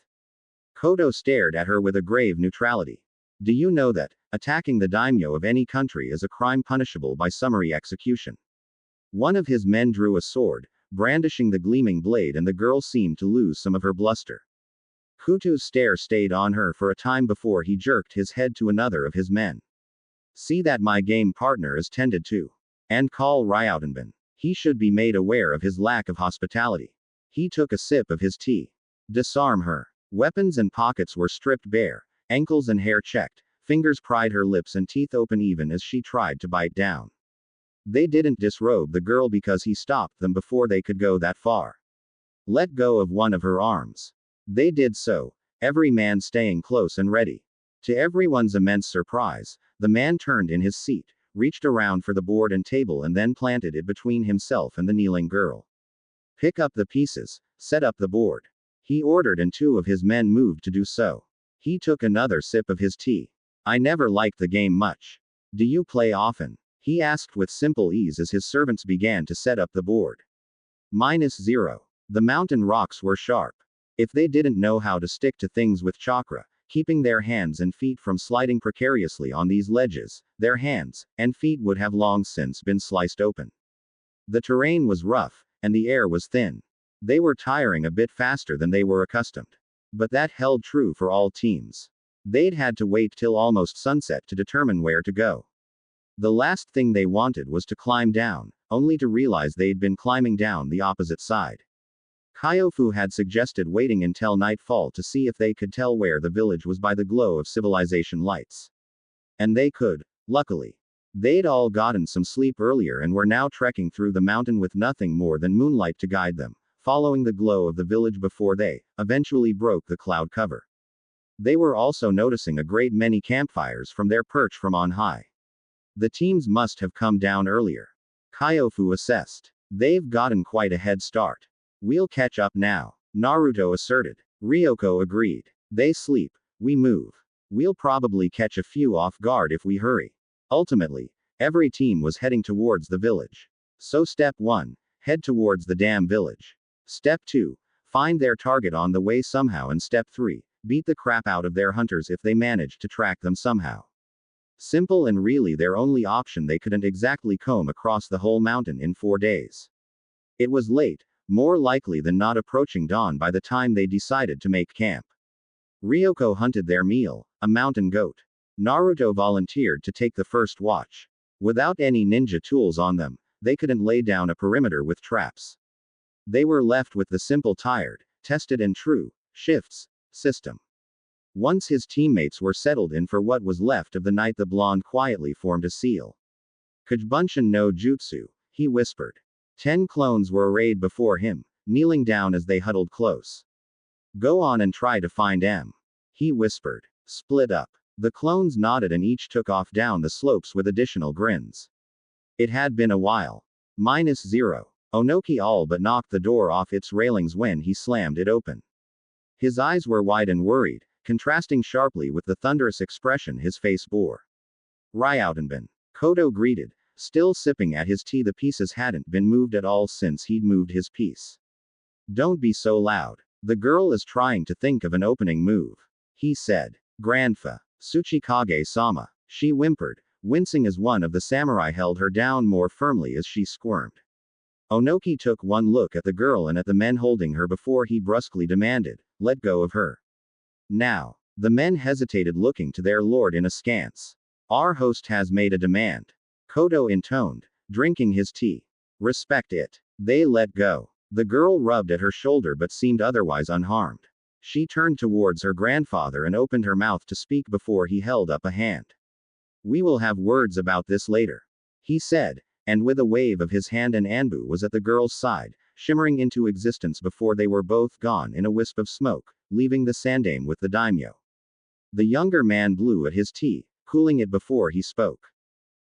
Kodo stared at her with a grave neutrality. "Do you know that attacking the daimyo of any country is a crime punishable by summary execution?" One of his men drew a sword, brandishing the gleaming blade, and the girl seemed to lose some of her bluster. Kutu's stare stayed on her for a time before he jerked his head to another of his men. "See that my game partner is tended to. And call Ryoutenbin. He should be made aware of his lack of hospitality." He took a sip of his tea. "Disarm her." Weapons and pockets were stripped bare, ankles and hair checked, fingers pried her lips and teeth open even as she tried to bite down. They didn't disrobe the girl because he stopped them before they could go that far. Let go of one of her arms. They did so, every man staying close and ready. To everyone's immense surprise, the man turned in his seat, reached around for the board and table and then planted it between himself and the kneeling girl. "Pick up the pieces, set up the board," he ordered, and two of his men moved to do so. He took another sip of his tea. "I never liked the game much. Do you play often?" he asked with simple ease as his servants began to set up the board. -0. The mountain rocks were sharp. If they didn't know how to stick to things with chakra, keeping their hands and feet from sliding precariously on these ledges, their hands and feet would have long since been sliced open. The terrain was rough, and the air was thin. They were tiring a bit faster than they were accustomed. But that held true for all teams. They'd had to wait till almost sunset to determine where to go. The last thing they wanted was to climb down, only to realize they'd been climbing down the opposite side. Kyofu had suggested waiting until nightfall to see if they could tell where the village was by the glow of civilization lights. And they could, luckily. They'd all gotten some sleep earlier and were now trekking through the mountain with nothing more than moonlight to guide them, following the glow of the village before they eventually broke the cloud cover. They were also noticing a great many campfires from their perch from on high. The teams must have come down earlier. Kyofu assessed. They've gotten quite a head start. "We'll catch up now," Naruto asserted. Ryoko agreed. "They sleep, we move. We'll probably catch a few off guard if we hurry." Ultimately, every team was heading towards the village. So step 1, head towards the damn village. Step 2, find their target on the way somehow, and step 3, beat the crap out of their hunters if they manage to track them somehow. Simple and really their only option. They couldn't exactly comb across the whole mountain in 4 days. It was late, more likely than not approaching dawn by the time they decided to make camp. Ryoko hunted their meal, a mountain goat. Naruto volunteered to take the first watch. Without any ninja tools on them, they couldn't lay down a perimeter with traps. They were left with the simple tired, tested and true, shifts system. Once his teammates were settled in for what was left of the night, the blonde quietly formed a seal. "Kujbunshin no jutsu," he whispered. 10 clones were arrayed before him, kneeling down as they huddled close. "Go on and try to find M," he whispered. "Split up." The clones nodded and each took off down the slopes with additional grins. It had been a while. -0. Onoki all but knocked the door off its railings when he slammed it open. His eyes were wide and worried, contrasting sharply with the thunderous expression his face bore. Ryautenbin. Kodo greeted, still sipping at his tea. The pieces hadn't been moved at all since he'd moved his piece. Don't be so loud. The girl is trying to think of an opening move. He said. Grandfa. Tsuchikage-sama. She whimpered, wincing as one of the samurai held her down more firmly as she squirmed. Onoki took one look at the girl and at the men holding her before he brusquely demanded, let go of her. Now. The men hesitated, looking to their lord in askance. Our host has made a demand. Kodo intoned, drinking his tea. Respect it. They let go. The girl rubbed at her shoulder but seemed otherwise unharmed. She turned towards her grandfather and opened her mouth to speak before he held up a hand. We will have words about this later. He said, and with a wave of his hand an Anbu was at the girl's side, shimmering into existence before they were both gone in a wisp of smoke, leaving the sandame with the daimyo. The younger man blew at his tea, cooling it before he spoke.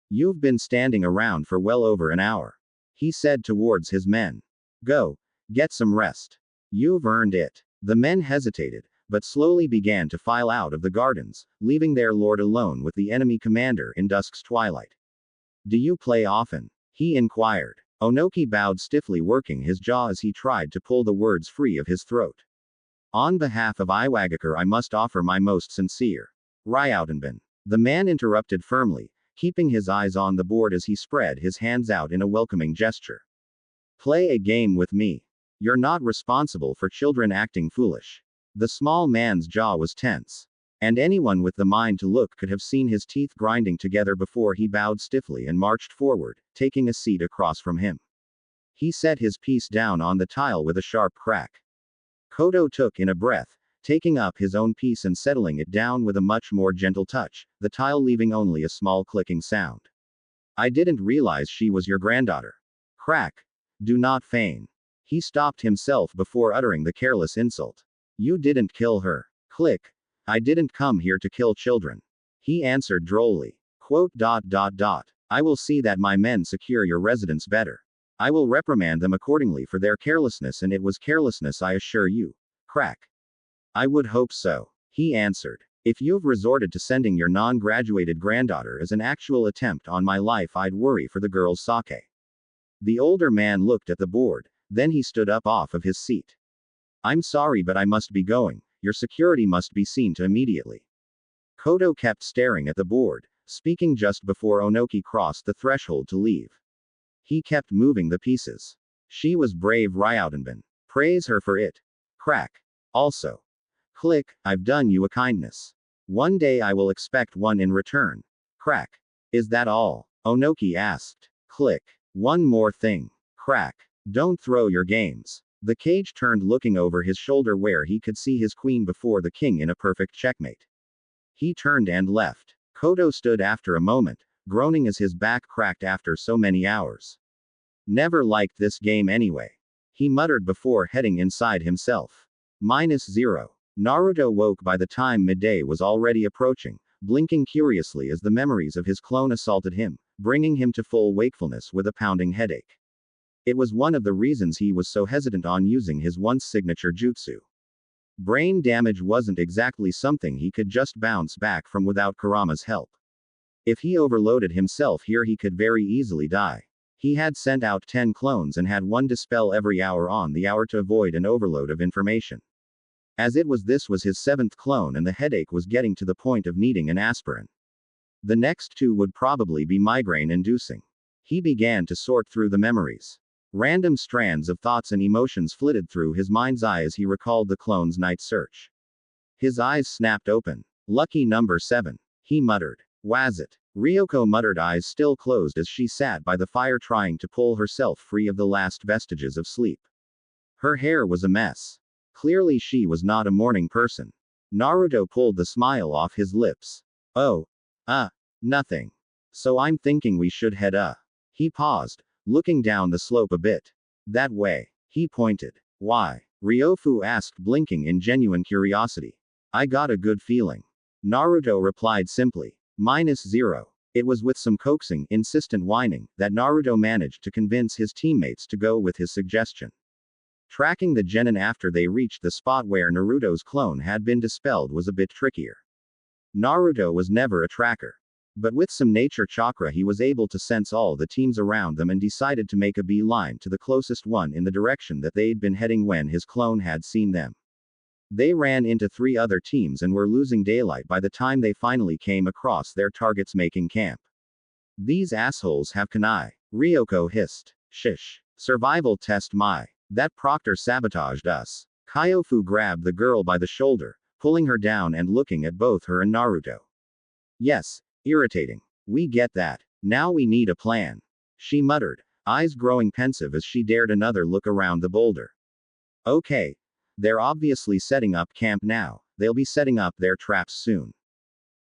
You've been standing around for well over an hour. He said towards his men. Go. Get some rest. You've earned it. The men hesitated, but slowly began to file out of the gardens, leaving their lord alone with the enemy commander in dusk's twilight. Do you play often? He inquired. Onoki bowed stiffly, working his jaw as he tried to pull the words free of his throat. On behalf of Iwagakure, I must offer my most sincere. Ryautenbin. The man interrupted firmly, keeping his eyes on the board as he spread his hands out in a welcoming gesture. Play a game with me. You're not responsible for children acting foolish. The small man's jaw was tense. And anyone with the mind to look could have seen his teeth grinding together before he bowed stiffly and marched forward, taking a seat across from him. He set his piece down on the tile with a sharp crack. Kodo took in a breath, taking up his own piece and settling it down with a much more gentle touch, the tile leaving only a small clicking sound. I didn't realize she was your granddaughter. Crack. Do not feign. He stopped himself before uttering the careless insult. You didn't kill her. Click. I didn't come here to kill children. He answered drolly. Quote. I will see that my men secure your residence better. I will reprimand them accordingly for their carelessness, and it was carelessness, I assure you. Crack. I would hope so. He answered. If you've resorted to sending your non-graduated granddaughter as an actual attempt on my life, I'd worry for the girl's sake. The older man looked at the board, then he stood up off of his seat. I'm sorry, but I must be going. Your security must be seen to immediately. Kodo kept staring at the board, speaking just before Onoki crossed the threshold to leave. He kept moving the pieces. She was brave, Ryautenbin. Praise her for it. Crack. Also. Click. I've done you a kindness. One day I will expect one in return. Crack. Is that all? Onoki asked. Click. One more thing. Crack. Don't throw your games. The cage turned, looking over his shoulder where he could see his queen before the king in a perfect checkmate. He turned and left. Kodo stood after a moment, groaning as his back cracked after so many hours. Never liked this game anyway. He muttered before heading inside himself. -0. Naruto woke by the time midday was already approaching, blinking curiously as the memories of his clone assaulted him, bringing him to full wakefulness with a pounding headache. It was one of the reasons he was so hesitant on using his once signature jutsu. Brain damage wasn't exactly something he could just bounce back from without Kurama's help. If he overloaded himself here, he could very easily die. He had sent out 10 clones and had one dispel every hour on the hour to avoid an overload of information. As it was, this was his 7th clone, and the headache was getting to the point of needing an aspirin. The next 2 would probably be migraine-inducing. He began to sort through the memories. Random strands of thoughts and emotions flitted through his mind's eye as he recalled the clone's night search. His eyes snapped open. Lucky number 7. He muttered. Was it? Ryoko muttered, eyes still closed as she sat by the fire trying to pull herself free of the last vestiges of sleep. Her hair was a mess. Clearly she was not a morning person. Naruto pulled the smile off his lips. Oh. Nothing. So I'm thinking we should head He paused, looking down the slope a bit. That way. He pointed. Why? Ryofu asked, blinking in genuine curiosity. I got a good feeling. Naruto replied simply. -0. It was with some coaxing, insistent whining, that Naruto managed to convince his teammates to go with his suggestion. Tracking the genin after they reached the spot where Naruto's clone had been dispelled was a bit trickier. Naruto was never a tracker. But with some nature chakra he was able to sense all the teams around them and decided to make a beeline to the closest one in the direction that they'd been heading when his clone had seen them. They ran into 3 other teams and were losing daylight by the time they finally came across their targets making camp. These assholes have kunai. Ryoko hissed. Shish. Survival test my. That Proctor sabotaged us. Kyofu grabbed the girl by the shoulder, pulling her down and looking at both her and Naruto. Yes, irritating. We get that. Now we need a plan. She muttered, eyes growing pensive as she dared another look around the boulder. Okay. They're obviously setting up camp now. They'll be setting up their traps soon.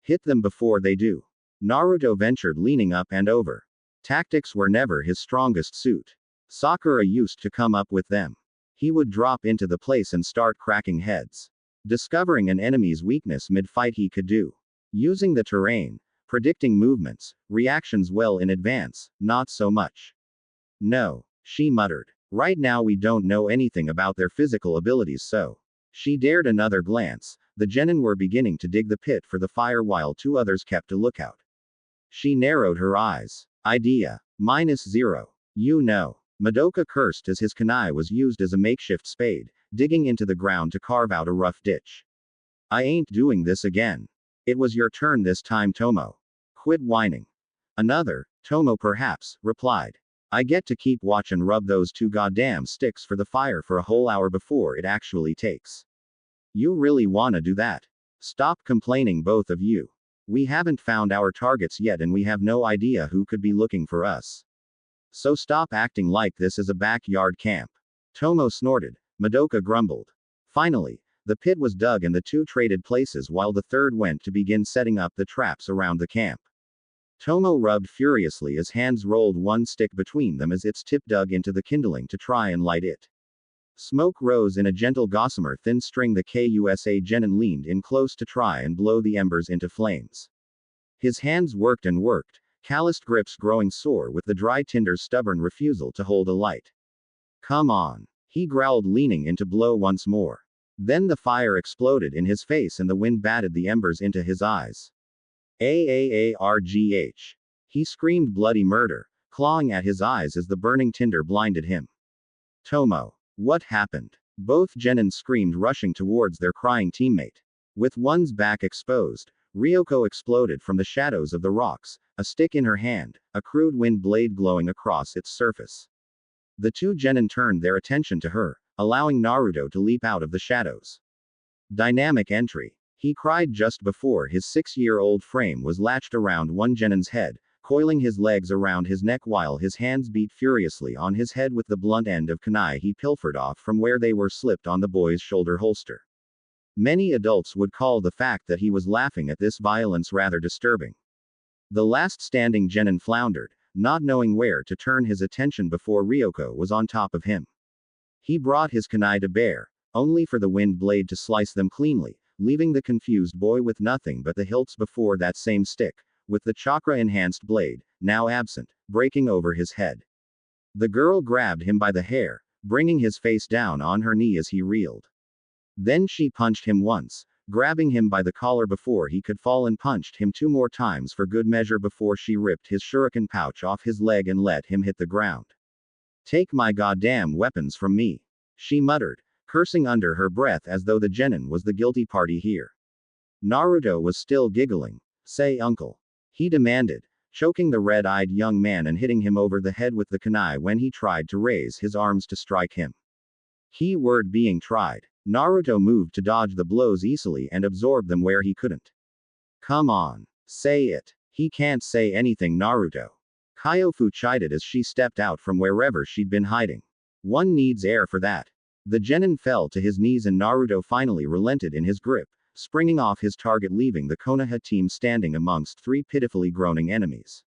Hit them before they do. Naruto ventured, leaning up and over. Tactics were never his strongest suit. Sakura used to come up with them. He would drop into the place and start cracking heads. Discovering an enemy's weakness mid-fight he could do. Using the terrain, predicting movements, reactions well in advance, not so much. No, she muttered. Right now we don't know anything about their physical abilities, so. She dared another glance. The genin were beginning to dig the pit for the fire while 2 others kept a lookout. She narrowed her eyes. Idea. -0. You know. Madoka cursed as his kunai was used as a makeshift spade, digging into the ground to carve out a rough ditch. I ain't doing this again. It was your turn this time, Tomo. Quit whining. Another, Tomo perhaps, replied. I get to keep watch and rub those 2 goddamn sticks for the fire for a whole hour before it actually takes. You really wanna do that? Stop complaining, both of you. We haven't found our targets yet and we have no idea who could be looking for us. So stop acting like this is a backyard camp. Tomo snorted. Madoka grumbled. Finally, the pit was dug and the 2 traded places while the third went to begin setting up the traps around the camp. Tomo rubbed furiously as hands rolled one stick between them as its tip dug into the kindling to try and light it. Smoke rose in a gentle gossamer thin string. The Kusa genin leaned in close to try and blow the embers into flames. His hands worked and worked, calloused grips growing sore with the dry tinder's stubborn refusal to hold a light. Come on, he growled, leaning in to blow once more. Then the fire exploded in his face and the wind batted the embers into his eyes. Aargh. He screamed bloody murder, clawing at his eyes as the burning tinder blinded him. Tomo. What happened? Both genin screamed, rushing towards their crying teammate. With one's back exposed, Ryoko exploded from the shadows of the rocks, a stick in her hand, a crude wind blade glowing across its surface. The 2 genin turned their attention to her, allowing Naruto to leap out of the shadows. Dynamic entry. He cried just before his 6-year-old frame was latched around one genin's head, coiling his legs around his neck while his hands beat furiously on his head with the blunt end of kunai he pilfered off from where they were slipped on the boy's shoulder holster. Many adults would call the fact that he was laughing at this violence rather disturbing. The last standing genin floundered, not knowing where to turn his attention before Ryoko was on top of him. He brought his kunai to bear, only for the wind blade to slice them cleanly, leaving the confused boy with nothing but the hilts before that same stick, with the chakra-enhanced blade, now absent, breaking over his head. The girl grabbed him by the hair, bringing his face down on her knee as he reeled. Then she punched him once, grabbing him by the collar before he could fall, and punched him 2 more times for good measure before she ripped his shuriken pouch off his leg and let him hit the ground. Take my goddamn weapons from me, she muttered, cursing under her breath as though the genin was the guilty party here. Naruto was still giggling. Say uncle, he demanded, choking the red-eyed young man and hitting him over the head with the kunai when he tried to raise his arms to strike him. Keyword being tried. Naruto moved to dodge the blows easily and absorb them where he couldn't. Come on, say it. He can't say anything, Naruto. Kyofu chided as she stepped out from wherever she'd been hiding. One needs air for that. The genin fell to his knees and Naruto finally relented in his grip, springing off his target, leaving the Konoha team standing amongst 3 pitifully groaning enemies.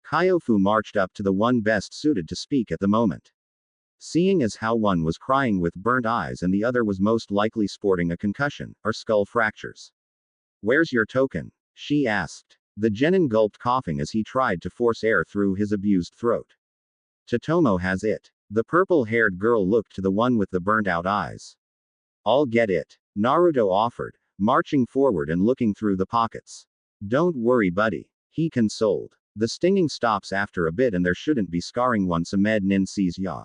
Kyofu marched up to the one best suited to speak at the moment. Seeing as how one was crying with burnt eyes and the other was most likely sporting a concussion, or skull fractures. Where's your token? She asked. The genin gulped, coughing as he tried to force air through his abused throat. Totomo has it. The purple-haired girl looked to the one with the burnt-out eyes. I'll get it, Naruto offered, marching forward and looking through the pockets. Don't worry, buddy, he consoled. The stinging stops after a bit and there shouldn't be scarring once a med nin sees ya.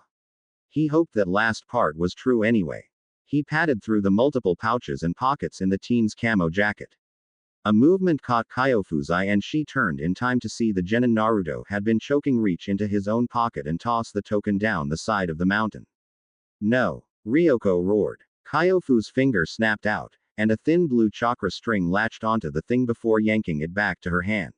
He hoped that last part was true anyway. He patted through the multiple pouches and pockets in the teen's camo jacket. A movement caught Kyofu's eye and she turned in time to see the genin Naruto had been choking reach into his own pocket and toss the token down the side of the mountain. No! Ryoko roared. Kyofu's finger snapped out, and a thin blue chakra string latched onto the thing before yanking it back to her hand.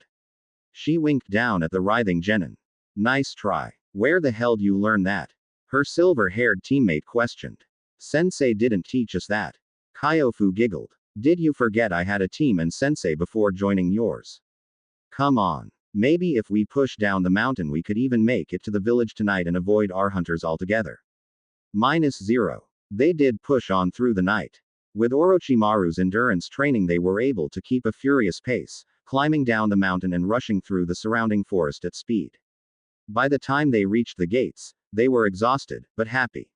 She winked down at the writhing genin. Nice try. Where the hell do you learn that? Her silver-haired teammate questioned. Sensei didn't teach us that. Kyofu giggled. Did you forget I had a team and sensei before joining yours? Come on. Maybe if we push down the mountain we could even make it to the village tonight and avoid our hunters altogether. -0. They did push on through the night. With Orochimaru's endurance training they were able to keep a furious pace, climbing down the mountain and rushing through the surrounding forest at speed. By the time they reached the gates, they were exhausted, but happy.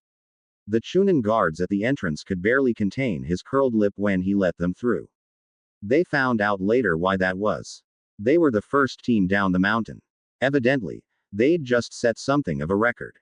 The Chunin guards at the entrance could barely contain his curled lip when he let them through. They found out later why that was. They were the first team down the mountain. Evidently, they'd just set something of a record.